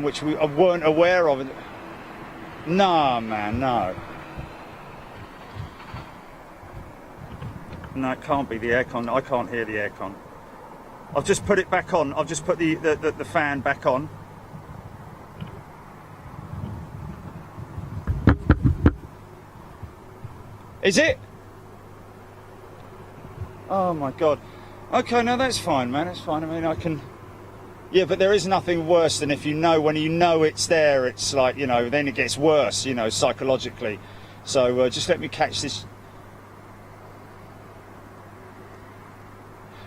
Which we weren't aware of. No, man, no. No, it can't be the aircon. I can't hear the aircon. I've just put it back on. I've just put the fan back on. Is it? Oh my God. Okay, no, that's fine, man. That's fine. I mean, I can. Yeah, but there is nothing worse than if you know, when you know it's there, it's like, you know, then it gets worse, you know, psychologically. So just let me catch this.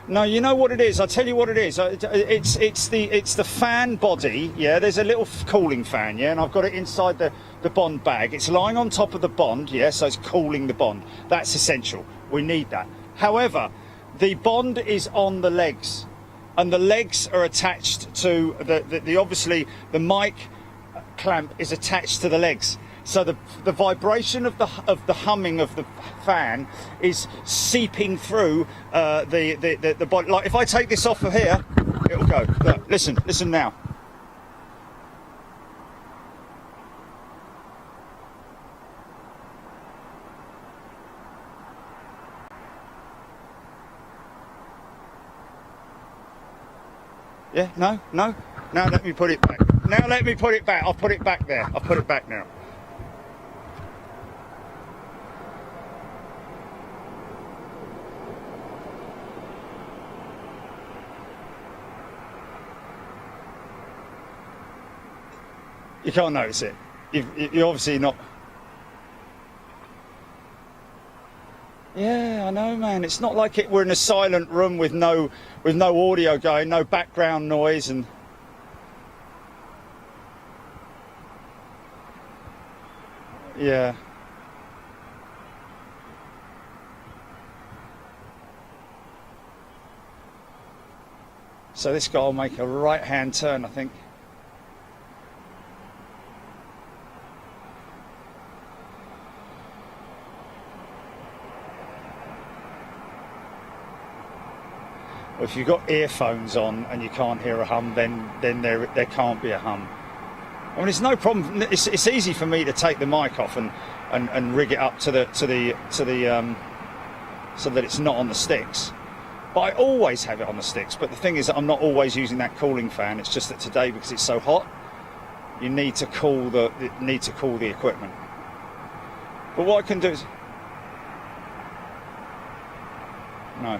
No, you know what it is. I'll tell you what it is. It's the fan body. Yeah, there's a little cooling fan. Yeah, and I've got it inside the Bond bag. It's lying on top of the Bond. Yeah, so it's cooling the Bond. That's essential. We need that. However, the Bond is on the legs. And the legs are attached to the obviously the mic clamp is attached to the legs, so the vibration of the humming of the fan is seeping through the body. Like if I take this off of here, it'll go. Look, listen now. Yeah, no. Now let me put it back. Now let me put it back. I'll put it back there. I'll put it back now. You can't notice it. You're obviously not. Yeah, I know, man. It's not like we're in a silent room with no audio going, no background noise, and yeah. So this guy will make a right-hand turn, I think. Well, if you've got earphones on and you can't hear a hum, then there can't be a hum. I mean, it's no problem. It's easy for me to take the mic off and rig it up to the so that it's not on the sticks. But I always have it on the sticks. But the thing is that I'm not always using that cooling fan. It's just that today, because it's so hot, you need to cool the equipment. But what I can do is no.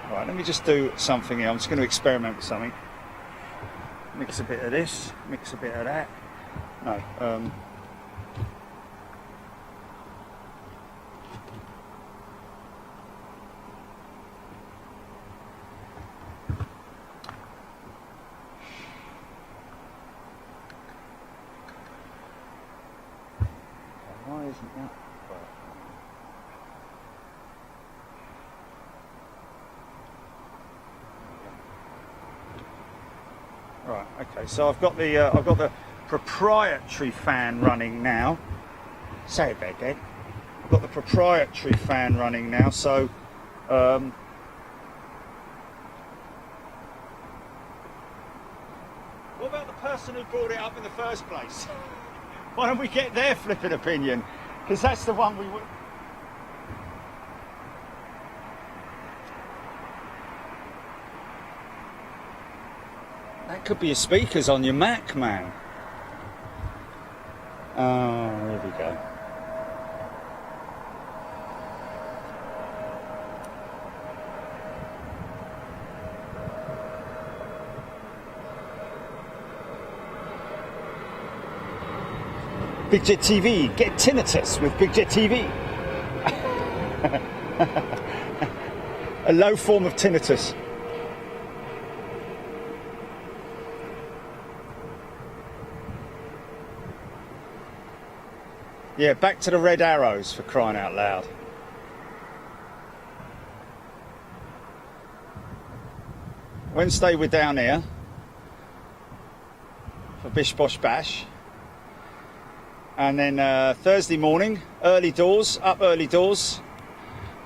Right, let me just do something here. I'm just going to experiment with something. Mix a bit of this, mix a bit of that. No. Why isn't that? Right. Okay. So I've got the proprietary fan running now. Say it back, Dad. I've got the proprietary fan running now. So. What about the person who brought it up in the first place? Why don't we get their flipping opinion? Because that's the one we would. That could be your speakers on your Mac, man. Oh, here we go. Big Jet TV, get tinnitus with Big Jet TV. A low form of tinnitus. Yeah, back to the red arrows, for crying out loud. Wednesday we're down here for Bish Bosh Bash. And then Thursday morning, early doors, up early doors.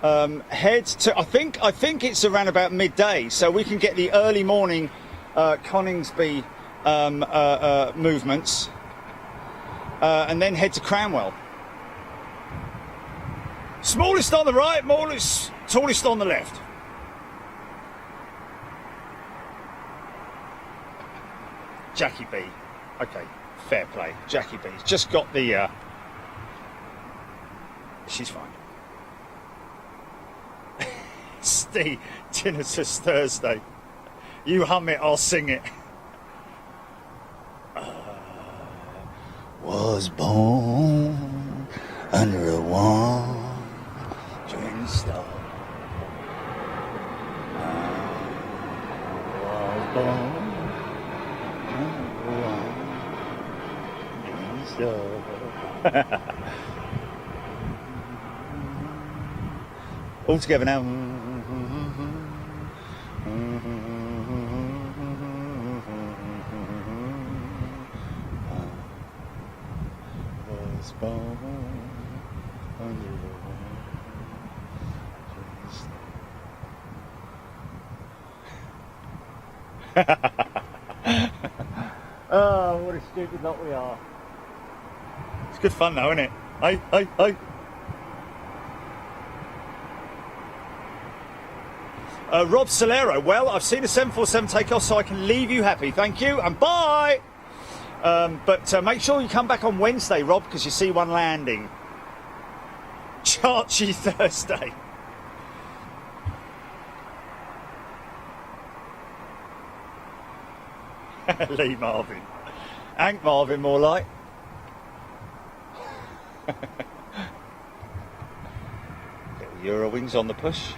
Head to, I think it's around about midday, so we can get the early morning Coningsby movements. And then head to Cranwell. Smallest on the right, tallest on the left. Jackie B. Okay, fair play. Jackie B's just got the... She's fine. Steve, Tinnitus Thursday. You hum it, I'll sing it. Was born under a wandering star. Was born under a wandering star. All together now. Oh, what a stupid lot we are. It's good fun though, isn't it? Hey. Rob Solero, well, I've seen a 747 take off, so I can leave you happy. Thank you, and bye! But make sure you come back on Wednesday, Rob, because you see one landing. Charchy Thursday. Lee Marvin. Hank Marvin, more like. Little Eurowings on the push.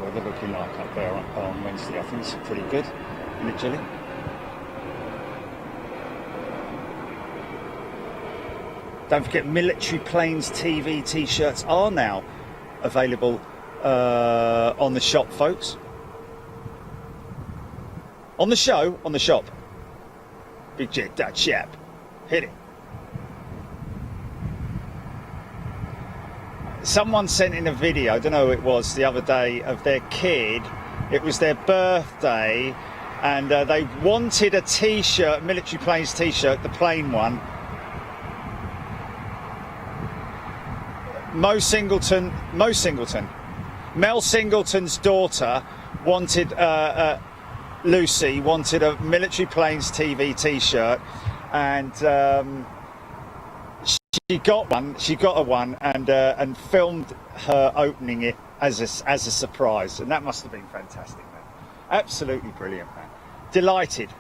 weather looking like up there on Wednesday? I think it's pretty good, isn't it, Jilly? Don't forget, Military Planes TV t-shirts are now available on the shop, folks. On the show, on the shop. Big Jet, that chap. Hit it. Someone sent in a video, I don't know who it was, the other day, of their kid. It was their birthday, and they wanted a t-shirt, Military Planes t-shirt, the plain one. Mel Singleton's daughter wanted, Lucy wanted a Military Planes TV t-shirt, and she got one. She got a one, and filmed her opening it as a surprise, and that must have been fantastic, man. Absolutely brilliant, man. Delighted.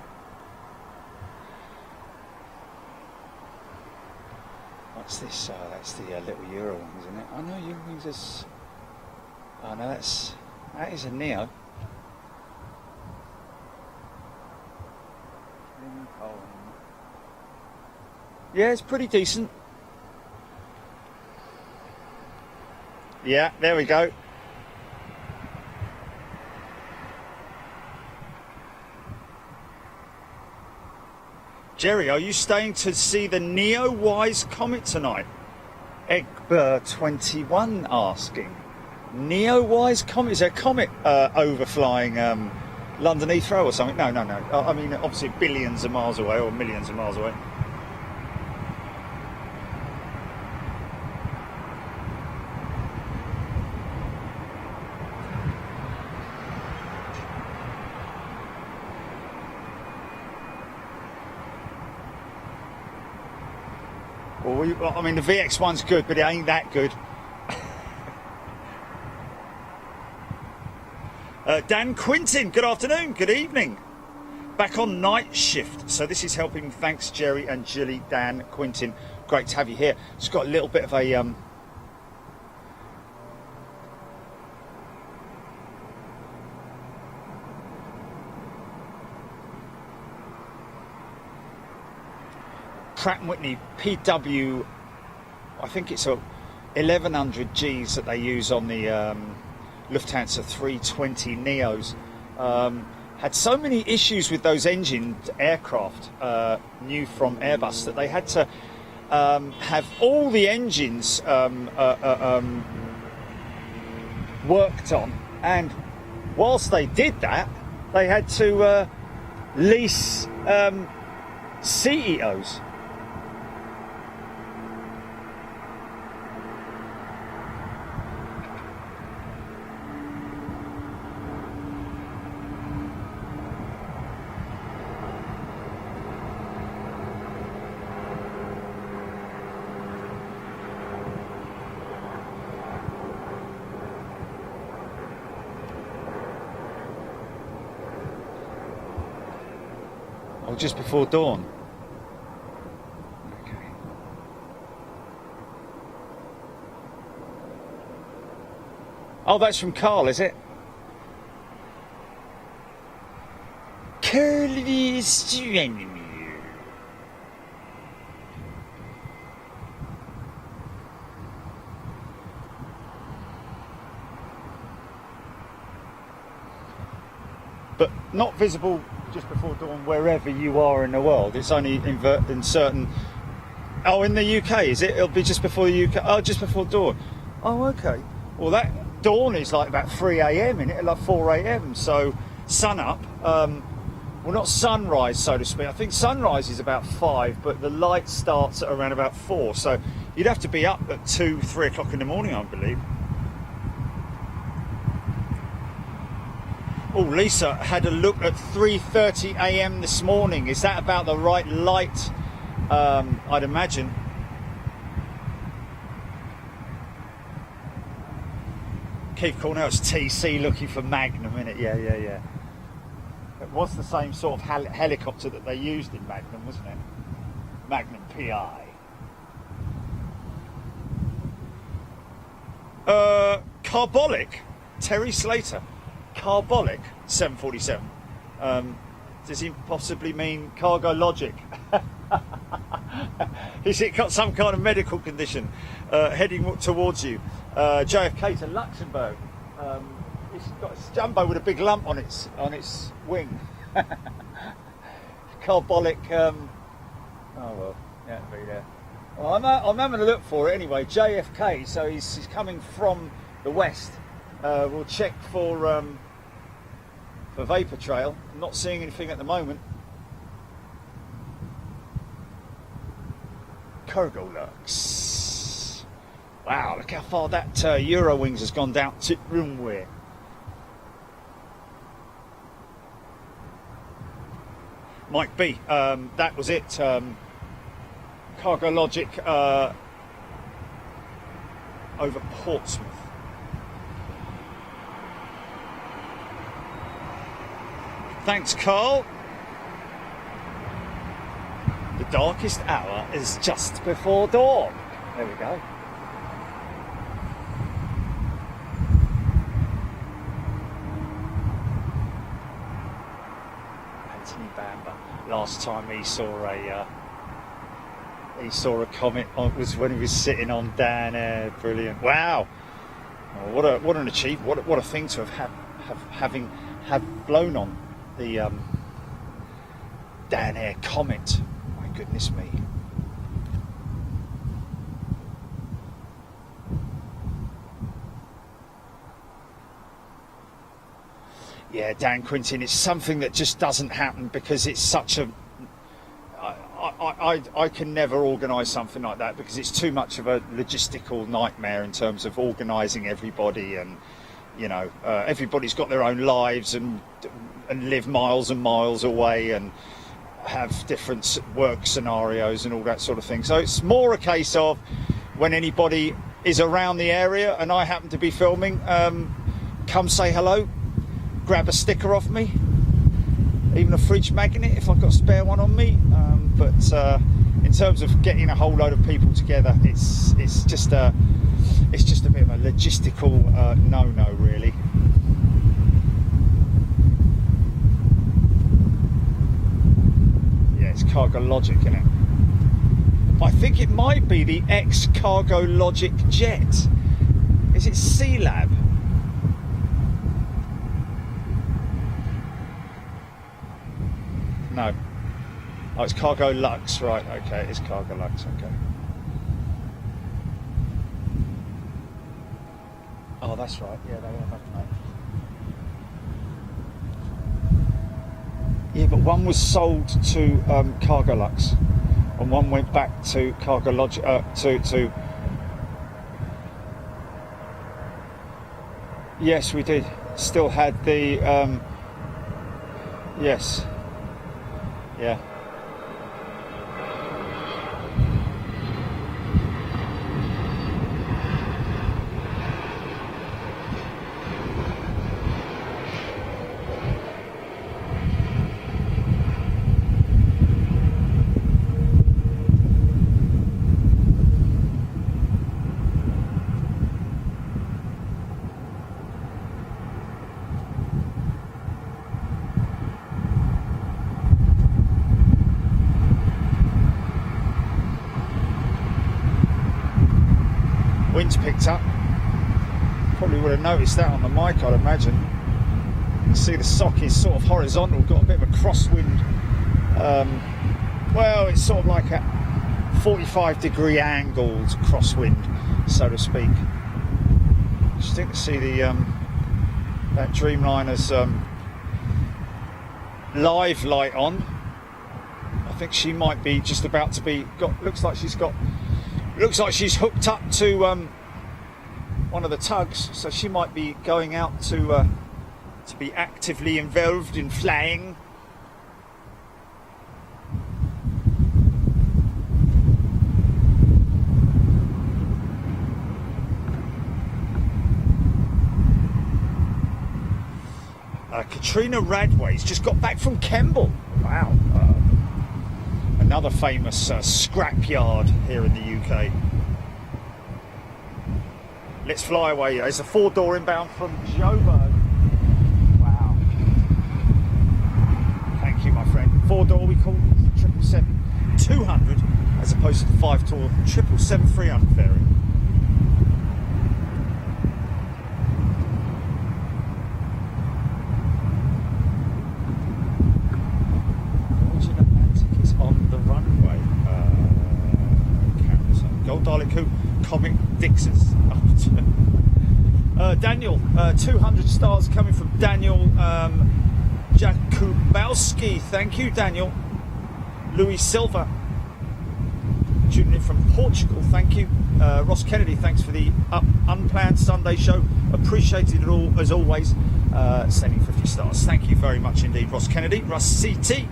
What's this? Oh, that's the little Euro ones, isn't it? Oh no, Euro wings is. Oh no, that is a Neo. Yeah, it's pretty decent. Yeah, there we go. Jerry, are you staying to see the Neo-Wise Comet tonight? Egbert21 asking. Neo-Wise Comet? Is there a comet overflying London Heathrow or something? No. I mean, obviously billions of miles away or millions of miles away. Well, I mean, the VX1's good, but it ain't that good. Dan Quintin, good afternoon, good evening. Back on night shift, so this is helping. Thanks, Jerry and Jilly. Dan Quintin, great to have you here. Just got a little bit of a Pratt & Whitney PW, I think it's a 1100 Gs that they use on the Lufthansa 320 Neos. Had so many issues with those aircraft, new from Airbus, that they had to have all the engines worked on, and whilst they did that, they had to lease CEOs. Just before dawn. Okay. Oh, that's from Carl, is it? Curly string. But not visible just before dawn wherever you are in the world. It's only in certain. Oh, in the UK, is it? It'll be just before the UK. Oh, just before dawn. Oh, okay. Well, that dawn is like about 3 a.m. in it, like 4 a.m. So sun up. Well, not sunrise, so to speak. I think sunrise is about 5, but the light starts at around about 4. So you'd have to be up at 2, 3 o'clock in the morning, I believe. Oh, Lisa had a look at 3:30 a.m. this morning. Is that about the right light? I'd imagine. Keith Cornell's TC looking for Magnum, innit? Yeah. It was the same sort of helicopter that they used in Magnum, wasn't it? Magnum PI. Carbolic? Terry Slater. Carbolic 747. Does he possibly mean cargo logic? Is it got some kind of medical condition heading towards you? JFK to Luxembourg. It's got a jumbo with a big lump on its wing. Carbolic. Oh well, yeah, be there. Well, I'm having a look for it anyway. JFK. So he's coming from the west. We'll check for vapor trail. I'm not seeing anything at the moment. Cargolux. Wow, look how far that Eurowings has gone down to runway. Might be. That was it. Cargo Logic over Portsmouth. Thanks, Carl. The darkest hour is just before dawn. There we go. Anthony Bamber. Last time he saw a comet was when he was sitting on Dan Air. Brilliant! Wow. Oh, what an achievement! What a thing to have blown on the Dan Air comet. My goodness me. Yeah, Dan Quintin, it's something that just doesn't happen because it's such a... I can never organise something like that because it's too much of a logistical nightmare in terms of organising everybody, and you know, everybody's got their own lives and live miles and miles away and have different work scenarios and all that sort of thing. So it's more a case of when anybody is around the area and I happen to be filming, come say hello, grab a sticker off me, even a fridge magnet if I've got a spare one on me. But in terms of getting a whole load of people together, it's just a bit of a logistical no-no, really. Yeah, it's Cargo Logic, isn't it? I think it might be the ex-Cargo Logic jet. Is it C-Lab? No. Oh, it's Cargo Lux, right, okay, it's Cargo Lux, okay. Oh, that's right, yeah, they have that. Yeah, but one was sold to Cargo Lux, and one went back to Cargo Logic, to... Yes, we did. Still had the... Yes. Yeah. Wind's picked up. Probably would have noticed that on the mic, I'd imagine. You can see the sock is sort of horizontal, got a bit of a crosswind. Well, it's sort of like a 45-degree angled crosswind, so to speak. Interesting to see the that Dreamliner's live light on. I think she might be just about to be looks like she's hooked up to one of the tugs, so she might be going out to be actively involved in flying. Katrina Radway's just got back from Kemble. Wow. Another famous scrapyard here in the UK. Let's fly away. It's a 4-door inbound from Joburg. door we call 777-200 as opposed to the 5-door 777-300 variant. Virgin Atlantic is on the runway. Gold Dalek Comic Dixon's Daniel, 200 stars coming from Daniel Jakubowski. Thank you, Daniel. Louis Silva, tuning in from Portugal. Thank you. Ross Kennedy, thanks for the unplanned Sunday show. Appreciated it all as always. Sending 50 stars. Thank you very much indeed, Ross Kennedy. Russ CT.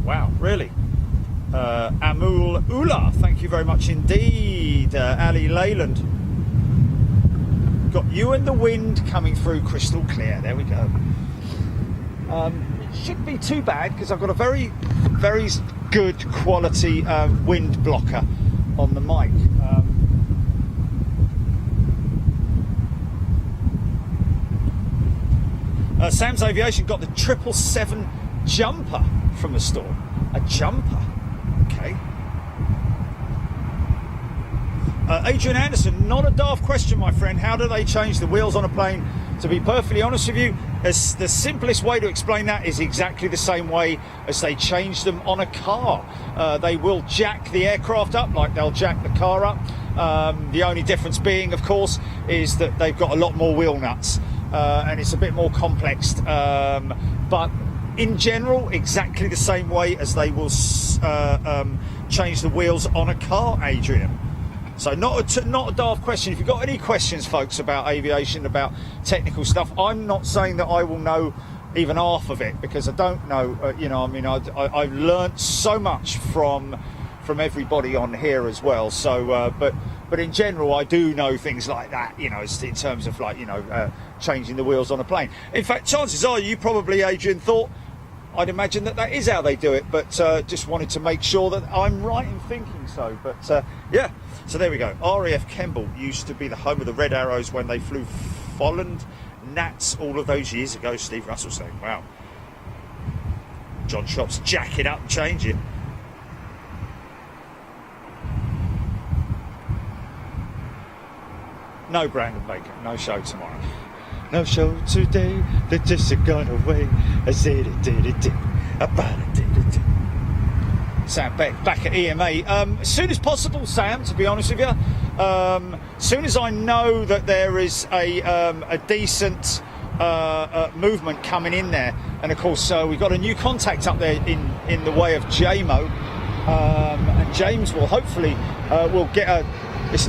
Wow, really? Amul Ula, thank you very much indeed. Ali Leyland. Got you and the wind coming through crystal clear. There we go. It shouldn't be too bad because I've got a very, very good quality wind blocker on the mic. Sam's Aviation got the 777 jumper from the store. A jumper, okay. Adrian Anderson, not a daft question, my friend. How do they change the wheels on a plane? To be perfectly honest with you, the simplest way to explain that is exactly the same way as they change them on a car. They will jack the aircraft up like they'll jack the car up. The only difference being, of course, is that they've got a lot more wheel nuts and it's a bit more complex. But in general, exactly the same way as they will change the wheels on a car, Adrian. So not a daft question. If you've got any questions, folks, about aviation, about technical stuff, I'm not saying that I will know even half of it because I don't know. I've learnt so much from everybody on here as well. So, but in general, I do know things like that. In terms of changing the wheels on a plane. In fact, chances are you probably, Adrian, thought. I'd imagine that is how they do it, but just wanted to make sure that I'm right in thinking so. But yeah, so there we go. RAF Kemble used to be the home of the Red Arrows when they flew Folland Gnats all of those years ago. Steve Russell saying, wow. John Shops, jack it up and change it. No Brandon Baker, no show tomorrow. No show today, they're just gone away. I said it, did it, did it. Sam Beck, back at EMA. As soon as possible, Sam, to be honest with you. As soon as I know that there is a decent movement coming in there. And of course, we've got a new contact up there in the way of JMO. And James will hopefully will get a... It's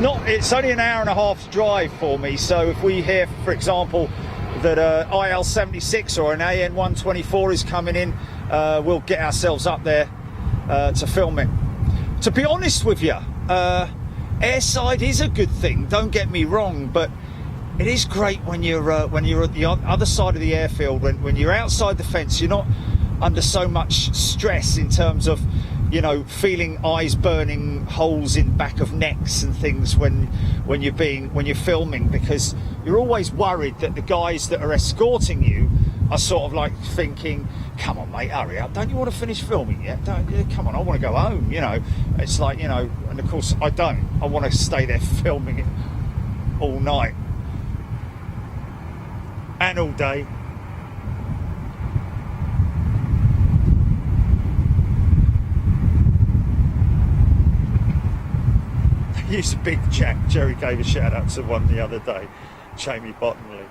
only an hour and a half's drive for me, so if we hear, for example, that IL-76 or an AN-124 is coming in, we'll get ourselves up there to film it. To be honest with you, airside is a good thing, don't get me wrong, but it is great when you're at the other side of the airfield, when you're outside the fence, you're not under so much stress in terms of feeling eyes burning holes in back of necks and things when you're filming, because you're always worried that the guys that are escorting you are sort of like thinking, come on mate, hurry up, don't you want to finish filming yet? Come on, I want to go home, It's like, and of course I don't. I want to stay there filming it all night and all day. Use a big jack. Jerry gave a shout out to one the other day, Jamie Bottomley.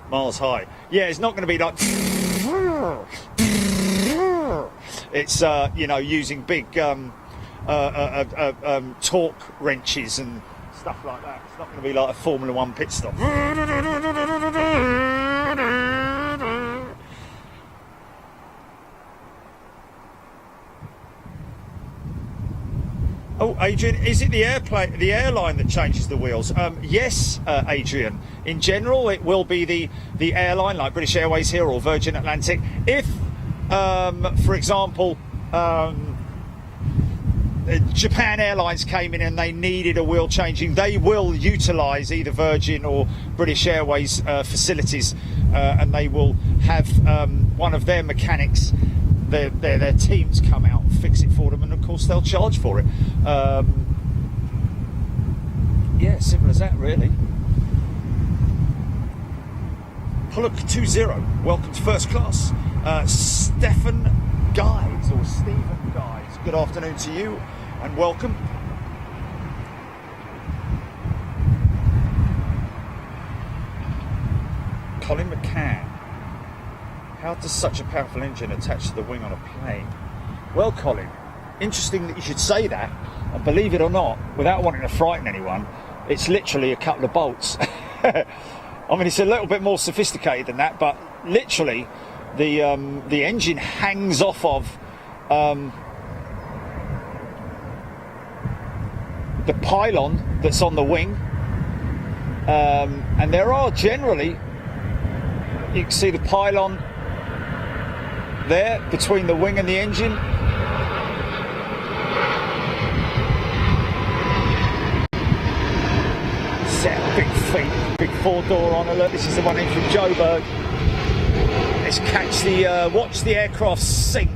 Miles high. Yeah, it's not going to be like. It's using big torque wrenches and stuff like that. It's not going to be like a Formula One pit stop. Oh, Adrian, is it the airline that changes the wheels? Yes, Adrian. In general, it will be the airline, like British Airways here or Virgin Atlantic. If, for example, Japan Airlines came in and they needed a wheel changing, they will utilise either Virgin or British Airways facilities, and they will have one of their mechanics, their teams come out and fix it for them, and of course they'll charge for it. Yeah, simple as that, really. Pollock 20, welcome to first class. Stephen Guides, or Stephen Guides, good afternoon to you and welcome. Colin McCann, how does such a powerful engine attach to the wing on a plane? Well, Colin, interesting that you should say that, and believe it or not, without wanting to frighten anyone, it's literally a couple of bolts. I mean, it's a little bit more sophisticated than that, but literally the engine hangs off of the pylon that's on the wing, and there are generally, you can see the pylon there between the wing and the engine. Set big feet, big 4-door on alert. This is the one in from Joburg. Let's catch the watch the aircraft sink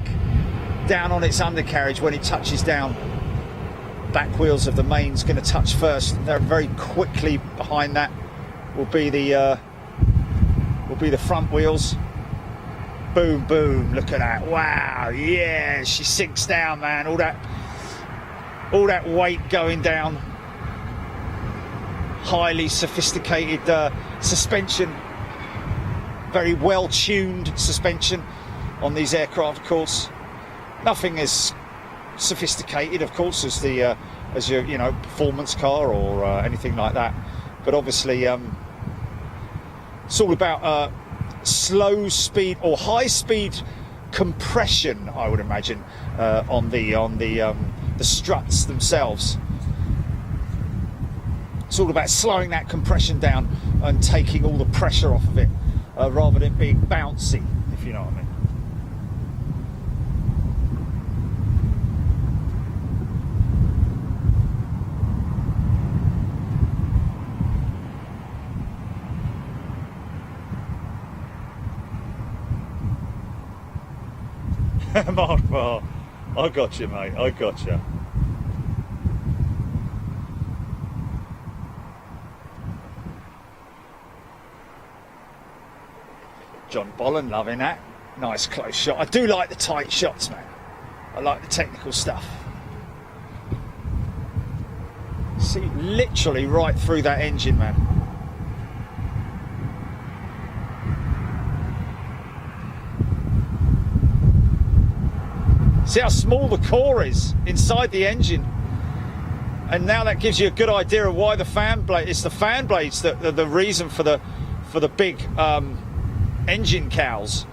down on its undercarriage when it touches down. Back wheels of the main's going to touch first. They're very quickly behind that. Will be the front wheels. Boom, boom! Look at that! Wow! Yeah, she sinks down, man. All that weight going down. Highly sophisticated suspension, very well tuned suspension on these aircraft, of course. Nothing as sophisticated, of course, as the as your performance car or anything like that, but obviously it's all about slow speed or high speed compression, I would imagine, on the struts themselves. It's all about slowing that compression down and taking all the pressure off of it, rather than being bouncy, if you know what I mean. Mark, well, I got you, mate. I got you. John Bolland loving that. Nice close shot. I do like the tight shots, man. I like the technical stuff. See, literally right through that engine, man. See how small the core is inside the engine. And now that gives you a good idea of why the fan blade. It's the fan blades that are the reason for the big engine cowls.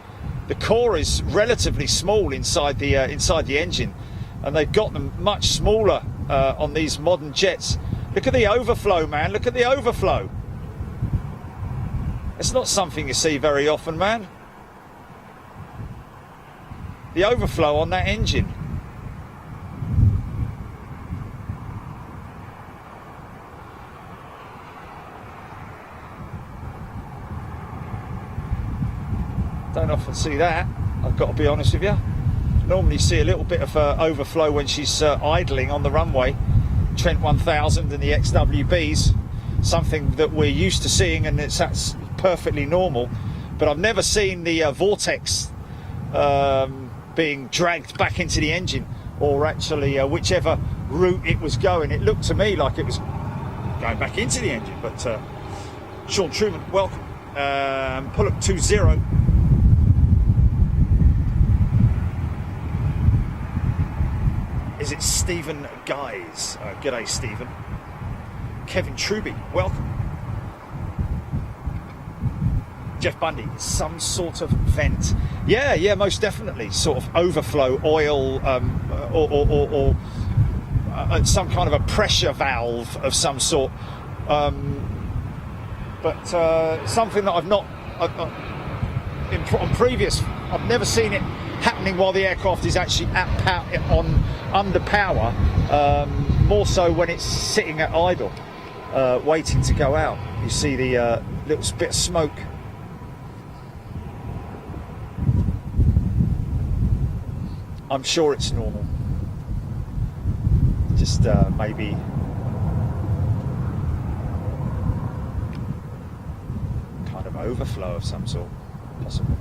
The core is relatively small inside the engine, and they've got them much smaller on these modern jets. Look at the overflow, man. Look at the overflow. It's not something you see very often, man. The overflow on that engine. Don't often see that, I've got to be honest with you. Normally see a little bit of overflow when she's idling on the runway. Trent 1000 and the XWBs, something that we're used to seeing, and that's perfectly normal. But I've never seen the vortex being dragged back into the engine, or actually whichever route it was going. It looked to me like it was going back into the engine. But Sean Truman, welcome. Pollock 20. Is it Stephen Guys? G'day, Stephen. Kevin Truby, welcome. Jeff Bundy, some sort of vent. Yeah, most definitely. Sort of overflow oil, or some kind of a pressure valve of some sort. But something that I've not, on previous, I've never seen it happening while the aircraft is actually on under power, more so when it's sitting at idle, waiting to go out. You see the little bit of smoke. I'm sure it's normal. Just maybe kind of overflow of some sort, possibly.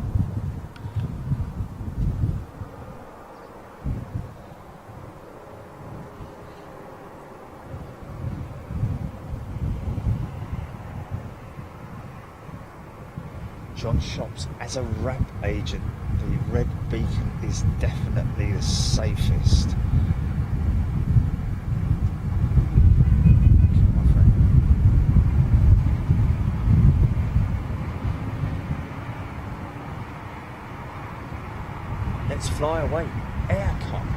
John Shops as a rep agent, the red beacon is definitely the safest. Okay, my friend. Let's fly away. Aircon.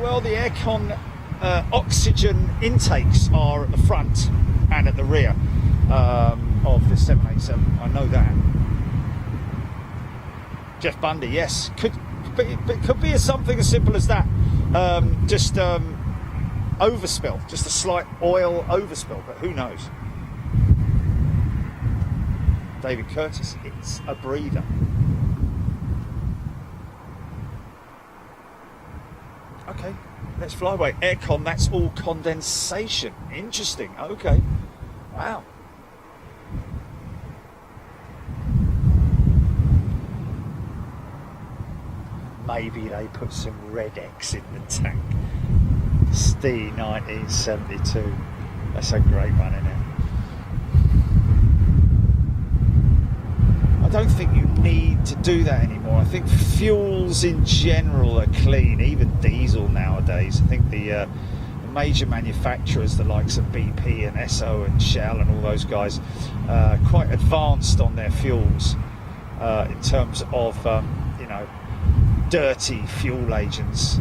Well, the aircon oxygen intakes are at the front and at the rear. Of the 787, I know that. Jeff Bundy, yes, could be something as simple as that. Just overspill, just a slight oil overspill, but who knows? David Curtis, it's a breather. Okay, let's fly away. Aircon, that's all condensation. Interesting. Okay, wow. Maybe they put some Red X in the tank. Stee 1972. That's a great one, isn't it? I don't think you need to do that anymore. I think fuels in general are clean, even diesel nowadays. I think the major manufacturers, the likes of BP and Esso and Shell and all those guys, quite advanced on their fuels in terms of, you know, dirty fuel agents.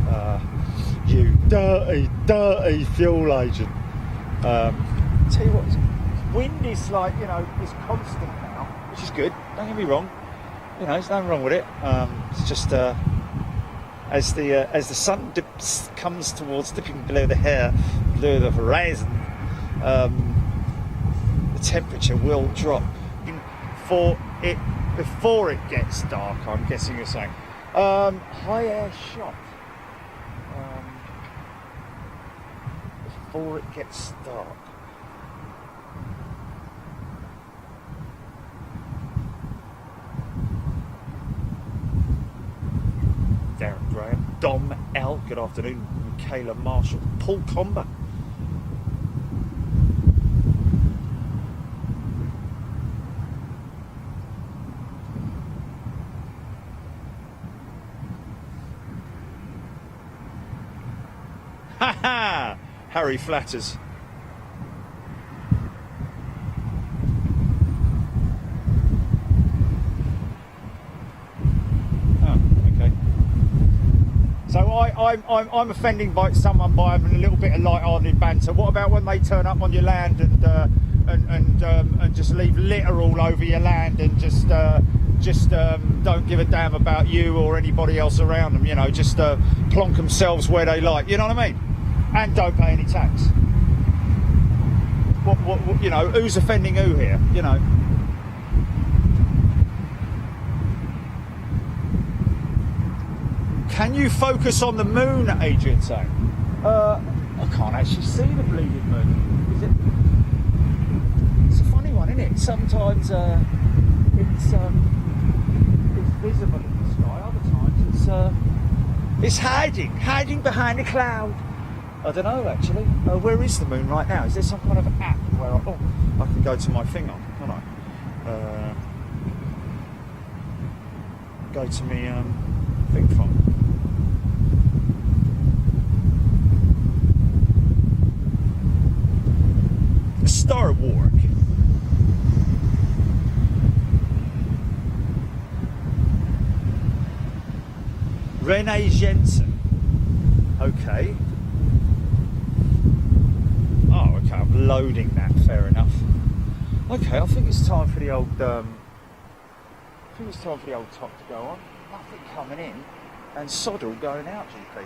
You dirty fuel agent. Tell you what, wind is like, you know, is constant now, which is good. Don't get me wrong. You know, there's nothing wrong with it. It's just as the sun comes towards dipping below the horizon, the temperature will drop before it gets dark. I'm guessing you're saying. High air shot. Before it gets dark. Darren Graham, Dom L, good afternoon. Michaela Marshall, Paul Comber. Ha ha! Harry flatters. So I'm offending by someone by having a little bit of light-hearted banter. What about when they turn up on your land and just leave litter all over your land and just don't give a damn about you or anybody else around them? You know, just plonk themselves where they like. You know what I mean? And don't pay any tax. What you know? Who's offending who here? You know. Can you focus on the moon, Adrian saying? I can't actually see the bleeding moon. Is it? It's a funny one, isn't it? Sometimes it's visible in the sky. Other times it's hiding behind a cloud. I don't know actually. Where is the moon right now? Is there some kind of app where I can go to my thing on? Can't I? Go to me thing from. Star Wars. Renee Jensen. Okay. Oh, okay. I'm loading that. Fair enough. Okay, I think it's time for the old. I think it's time for the old top to go on. Nothing coming in. And sod all going out, GP.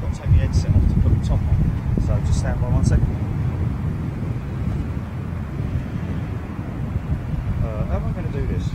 Got to take the headset off to put the top on. So just stand by 1 second. How am I going to do this?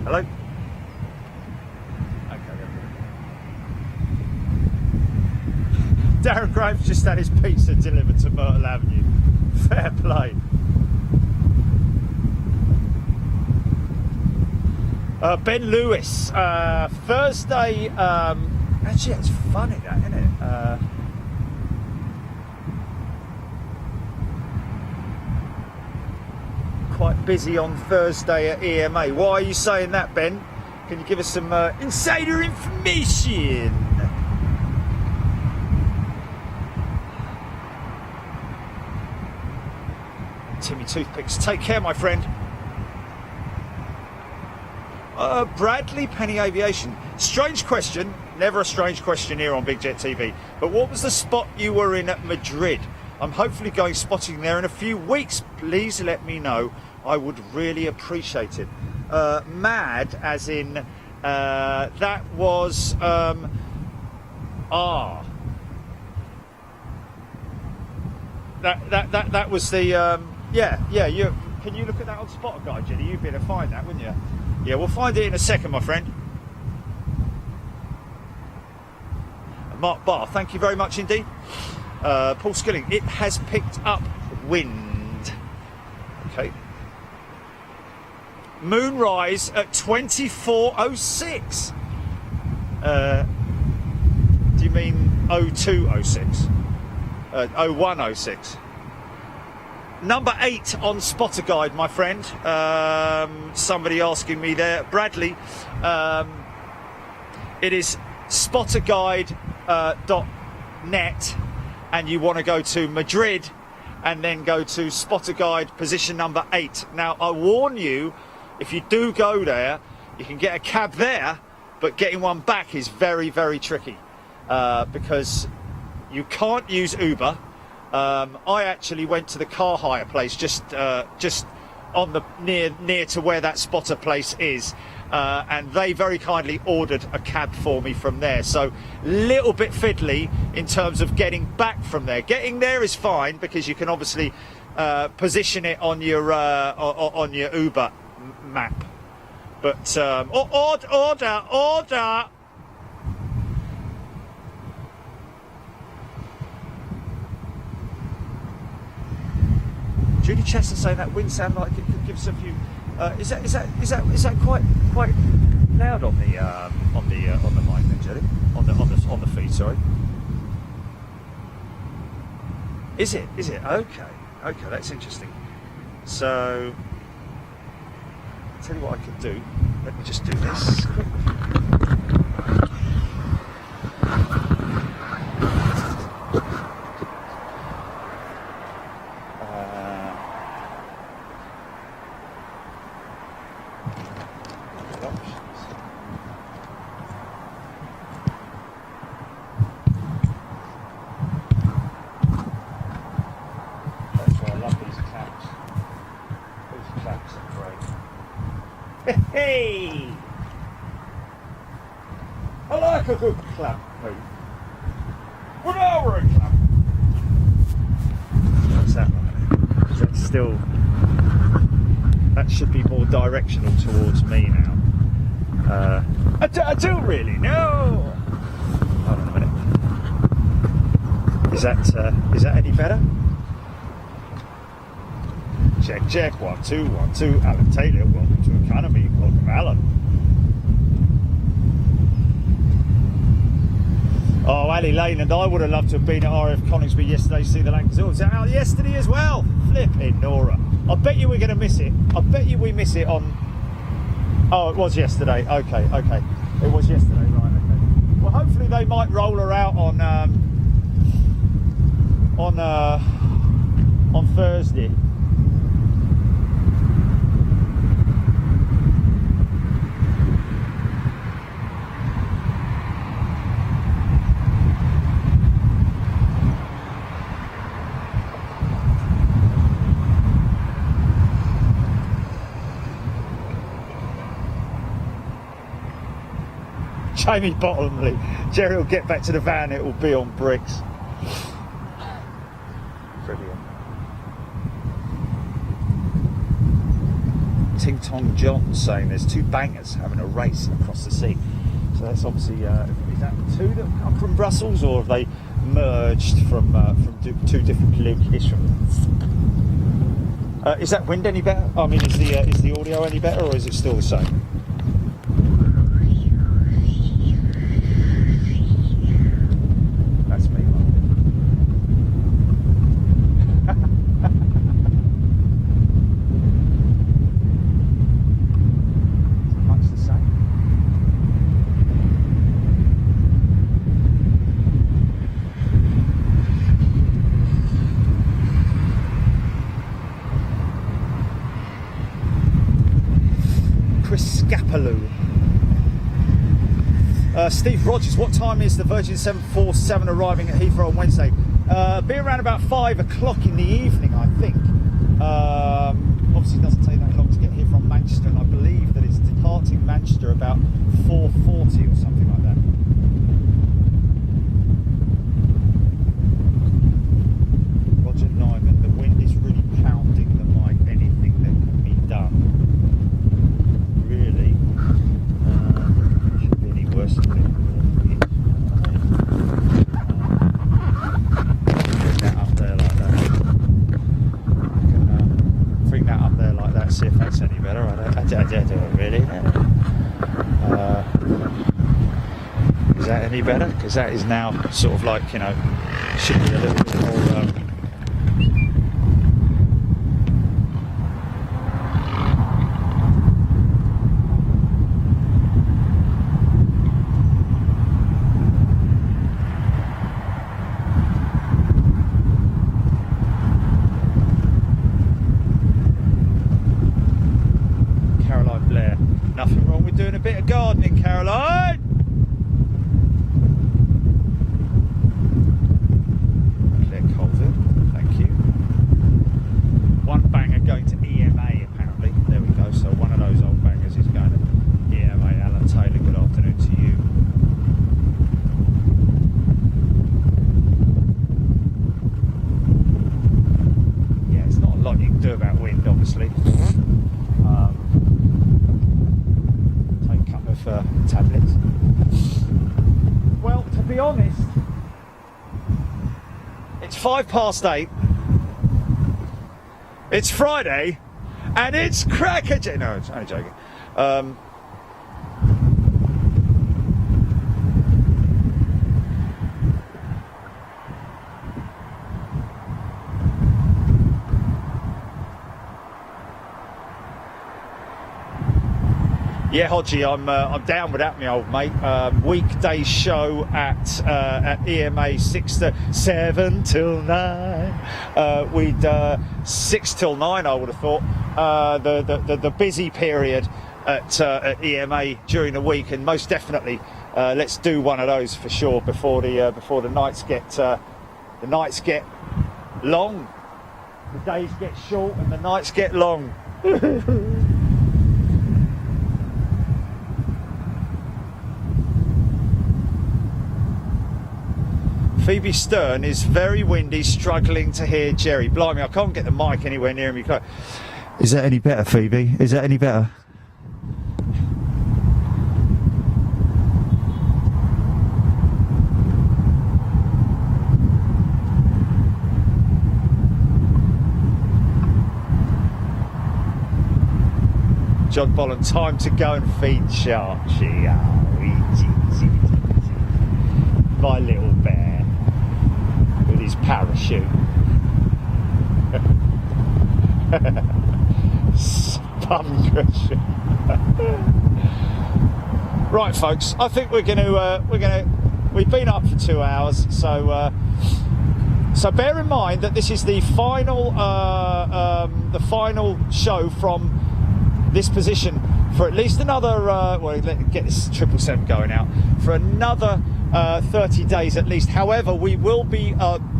Hello? Okay, Darren Graves just had his pizza delivered to Myrtle Avenue. Fair play. Ben Lewis, Thursday, actually it's funny that, isn't it? Quite busy on Thursday at EMA. Why are you saying that, Ben? Can you give us some insider information? Timmy Toothpicks, take care, my friend. Bradley Penny Aviation. Strange question, never a strange question here on Big Jet TV. But what was the spot you were in at Madrid? I'm hopefully going spotting there in a few weeks. Please let me know. I would really appreciate it. Mad, as in that was that was the yeah. You can you look at that on Spotter Guide, Jenny? You'd be able to find that, wouldn't you? Yeah, we'll find it in a second, my friend. Mark Barr, thank you very much indeed. Paul Skilling, it has picked up wind. Okay. Moonrise at 24:06. Do you mean 02:06? 01:06. Number 8 on Spotter Guide, my friend. Somebody asking me there. Bradley, it is spotterguide.net, and you want to go to Madrid and then go to Spotter Guide position number 8. Now, I warn you, if you do go there, you can get a cab there, but getting one back is very, very tricky because you can't use Uber. I actually went to the car hire place just on the near to where that spotter place is, and they very kindly ordered a cab for me from there. So little bit fiddly in terms of getting back from there. Getting there is fine because you can obviously position it on your Uber map. But order. Judy Chester saying that wind sound like it could give us a few. Is that quite loud on the mic then, Judy? On the feed, sorry. Is it? Okay, that's interesting. So, I'll tell you what I could do. Let me just do this. Hey! I like a good clap, mate. What hour a clap? What's that like? Is that still... That should be more directional towards me now. I don't really know. Hold on a minute. Is that any better? Check. 1 2 1 2. Alan Taylor, welcome to Economy. Welcome, Alan. Oh, Ali Lane and I would have loved to have been at RF Coningsby yesterday to see the Lancashire. It was out yesterday as well. Flipping Nora. I bet you we're going to miss it. I bet you we miss it on... Oh, it was yesterday. Okay. It was yesterday, right, okay. Well, hopefully they might roll her out on Thursday. Jamie Bottomley. Jerry will get back to the van, it will be on bricks. Brilliant. Ting Tong John saying there's 2 bangers having a race across the sea. So that's obviously, is that 2 that come from Brussels, or have they merged from 2 different locations? Is that wind any better? I mean, is the audio any better, or is it still the same? Steve Rogers, what time is the Virgin 747 arriving at Heathrow on Wednesday? Be around about 5 o'clock in the evening, I think. Obviously it doesn't take that long to get here from Manchester, and I believe that it's departing Manchester about 4:40 or something like that. Roger Nyman, the wind is really pounding the mic. Anything that can be done. Really? Shouldn't be any worse than it. See if that's any better. I don't really. Is that any better? Because that is now sort of like, you know, should be a little bit more. Nothing wrong with doing a bit of gardening, Caroline. Claire Colvin, thank you. 1 banger going to EMA apparently. There we go. So one of those old bangers is going to EMA. Alan Taylor, good afternoon to you. Yeah, it's not a lot you can do about wind, obviously. Tablets. Well, to be honest, it's 8:05. It's Friday, and it's cracker. No, it's only joking. Yeah, Hodgie, I'm down with that, my old mate. Weekday show at EMA 7 till 9. We'd 6 till 9, I would have thought. The busy period at EMA during the week, and most definitely let's do one of those for sure before the nights get long. The days get short and the nights get long. Phoebe Stern is very windy, struggling to hear Jerry. Blimey, I can't get the mic anywhere near me. Is that any better, Phoebe? Is that any better? John Bolland, time to go and feed Charlie. Oh, easy. My little bear with his parachute. Spun cushion. Right, folks. I think we've been up for 2 hours, so bear in mind that this is the final show from this position for at least another. Let's get this 777 going out for another 30 days at least. However, we will be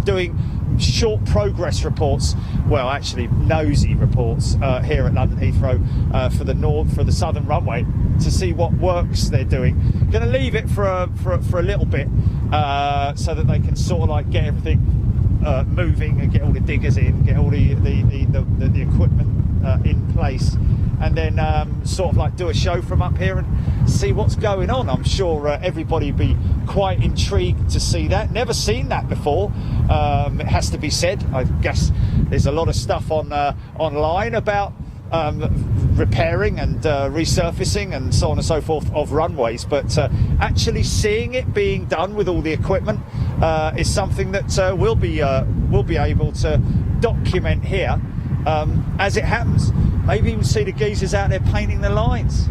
doing short progress reports, well, actually nosy reports here at London Heathrow for the southern runway to see what works they're doing. Going to leave it for a little bit so that they can sort of like get everything moving and get all the diggers in, get all the equipment in place, and then sort of like do a show from up here and see what's going on. I'm sure everybody will be quite intrigued to see that. Never seen that before, it has to be said. I guess there's a lot of stuff on online about repairing and resurfacing and so on and so forth of runways, but actually seeing it being done with all the equipment is something that we'll be able to document here as it happens. Maybe even see the geezers out there painting the lines.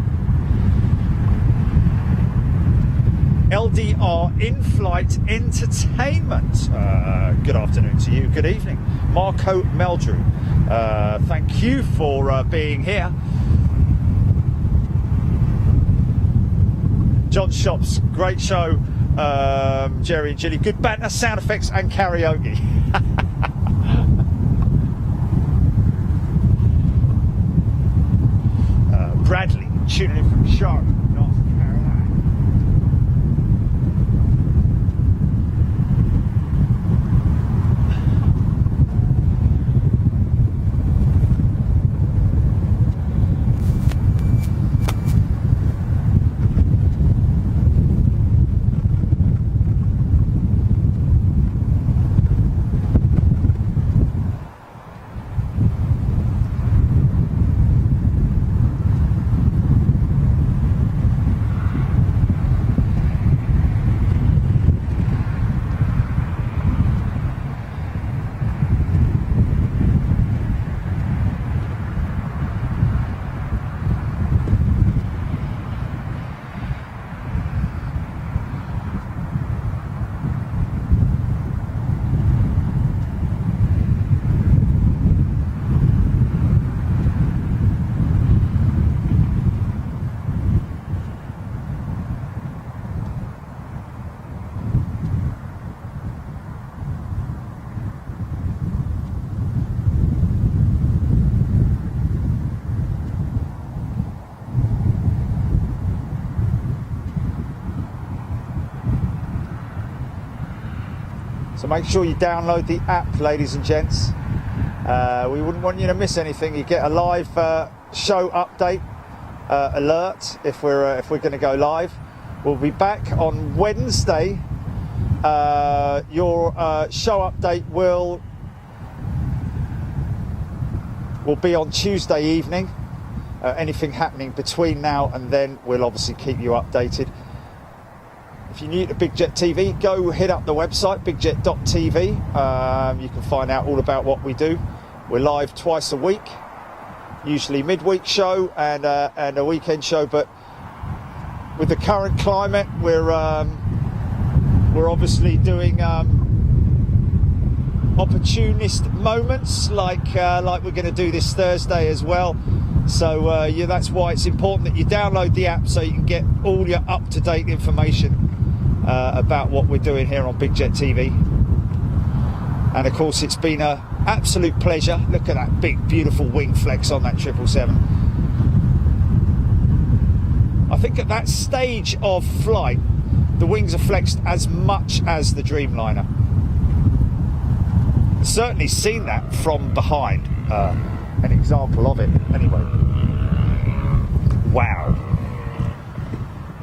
LDR in-flight entertainment. Good afternoon to you. Good evening. Marco Meldrew. Thank you for being here. John Shops, great show. Jerry and Gilly, good banter, sound effects and karaoke. Bradley, tuning in from Charlotte, North Carolina. So make sure you download the app, ladies and gents. We wouldn't want you to miss anything. You get a live show update alert if we're going to go live. We'll be back on Wednesday. Your show update will be on Tuesday evening. Anything happening between now and then, we'll obviously keep you updated. If you're new to Big Jet TV, go hit up the website, bigjet.tv. You can find out all about what we do. We're live twice a week, usually midweek show and a weekend show. But with the current climate, we're obviously doing opportunist moments, like we're going to do this Thursday as well. So yeah, that's why it's important that you download the app so you can get all your up-to-date information about what we're doing here on Big Jet TV. And of course, it's been an absolute pleasure. Look at that big, beautiful wing flex on that 777. I think at that stage of flight, the wings are flexed as much as the Dreamliner. Certainly seen that from behind. An example of it, anyway. Wow.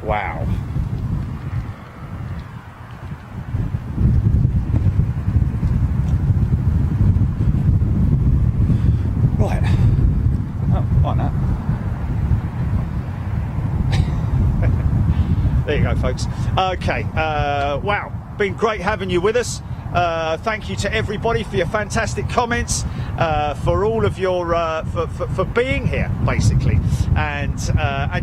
Wow. Right. Oh, like that. you go, folks. Okay, wow, been great having you with us. Thank you to everybody for your fantastic comments, for all of your for being here, basically, and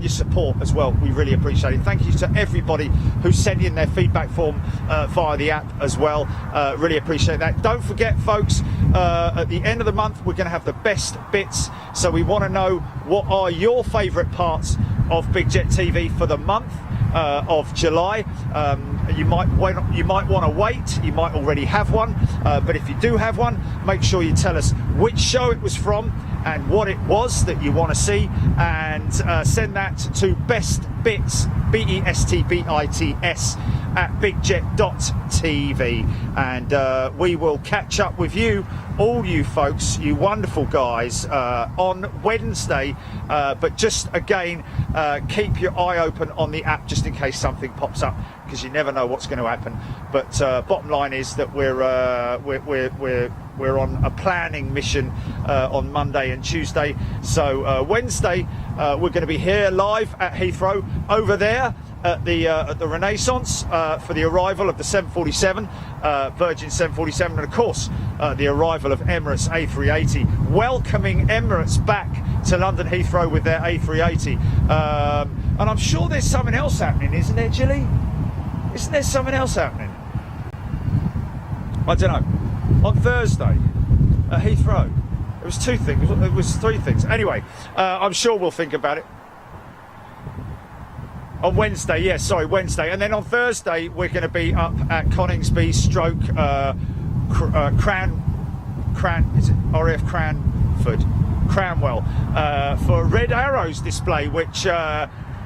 your support as well. We really appreciate it. Thank you to everybody who sent in their feedback form via the app as well. Really appreciate that. Don't forget, folks, at the end of the month we're going to have the best bits. So we want to know what are your favourite parts of Big Jet TV for the month of July. You might want to wait. You might already have one, but if you do have one, make sure you tell us which show it was from and what it was that you want to see, and send that to bestbits, bestbits, at bigjet.tv, and we will catch up with you, all you folks, you wonderful guys, on Wednesday. But just again, keep your eye open on the app just in case something pops up, because you never know what's going to happen. But bottom line is that we're on a planning mission on Monday and Tuesday. So Wednesday we're going to be here live at Heathrow, over there at the Renaissance, for the arrival of the 747, Virgin 747, and of course the arrival of Emirates A380, welcoming Emirates back to London Heathrow with their A380. And I'm sure there's something else happening, isn't there, Gilly? Isn't there something else happening? I don't know. On Thursday at Heathrow, it was two things. It was three things. Anyway, I'm sure we'll think about it. On Wednesday, yes, sorry, Wednesday. And then on Thursday, we're going to be up at Coningsby stroke Cranwell for Red Arrows display, which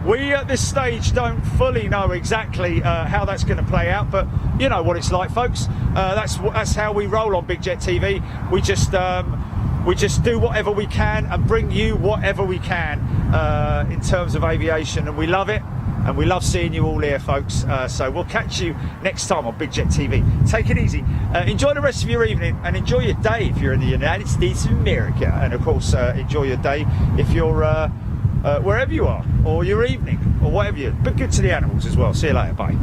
we at this stage don't fully know exactly how that's going to play out, but you know what it's like, folks. That's how we roll on Big Jet TV. We just do whatever we can and bring you whatever we can in terms of aviation, and we love it. And we love seeing you all here, folks. So we'll catch you next time on Big Jet TV. Take it easy. Enjoy the rest of your evening, and enjoy your day if you're in the United States of America. And of course, enjoy your day if you're wherever you are, or your evening, or whatever you. But good to the animals as well. See you later. Bye.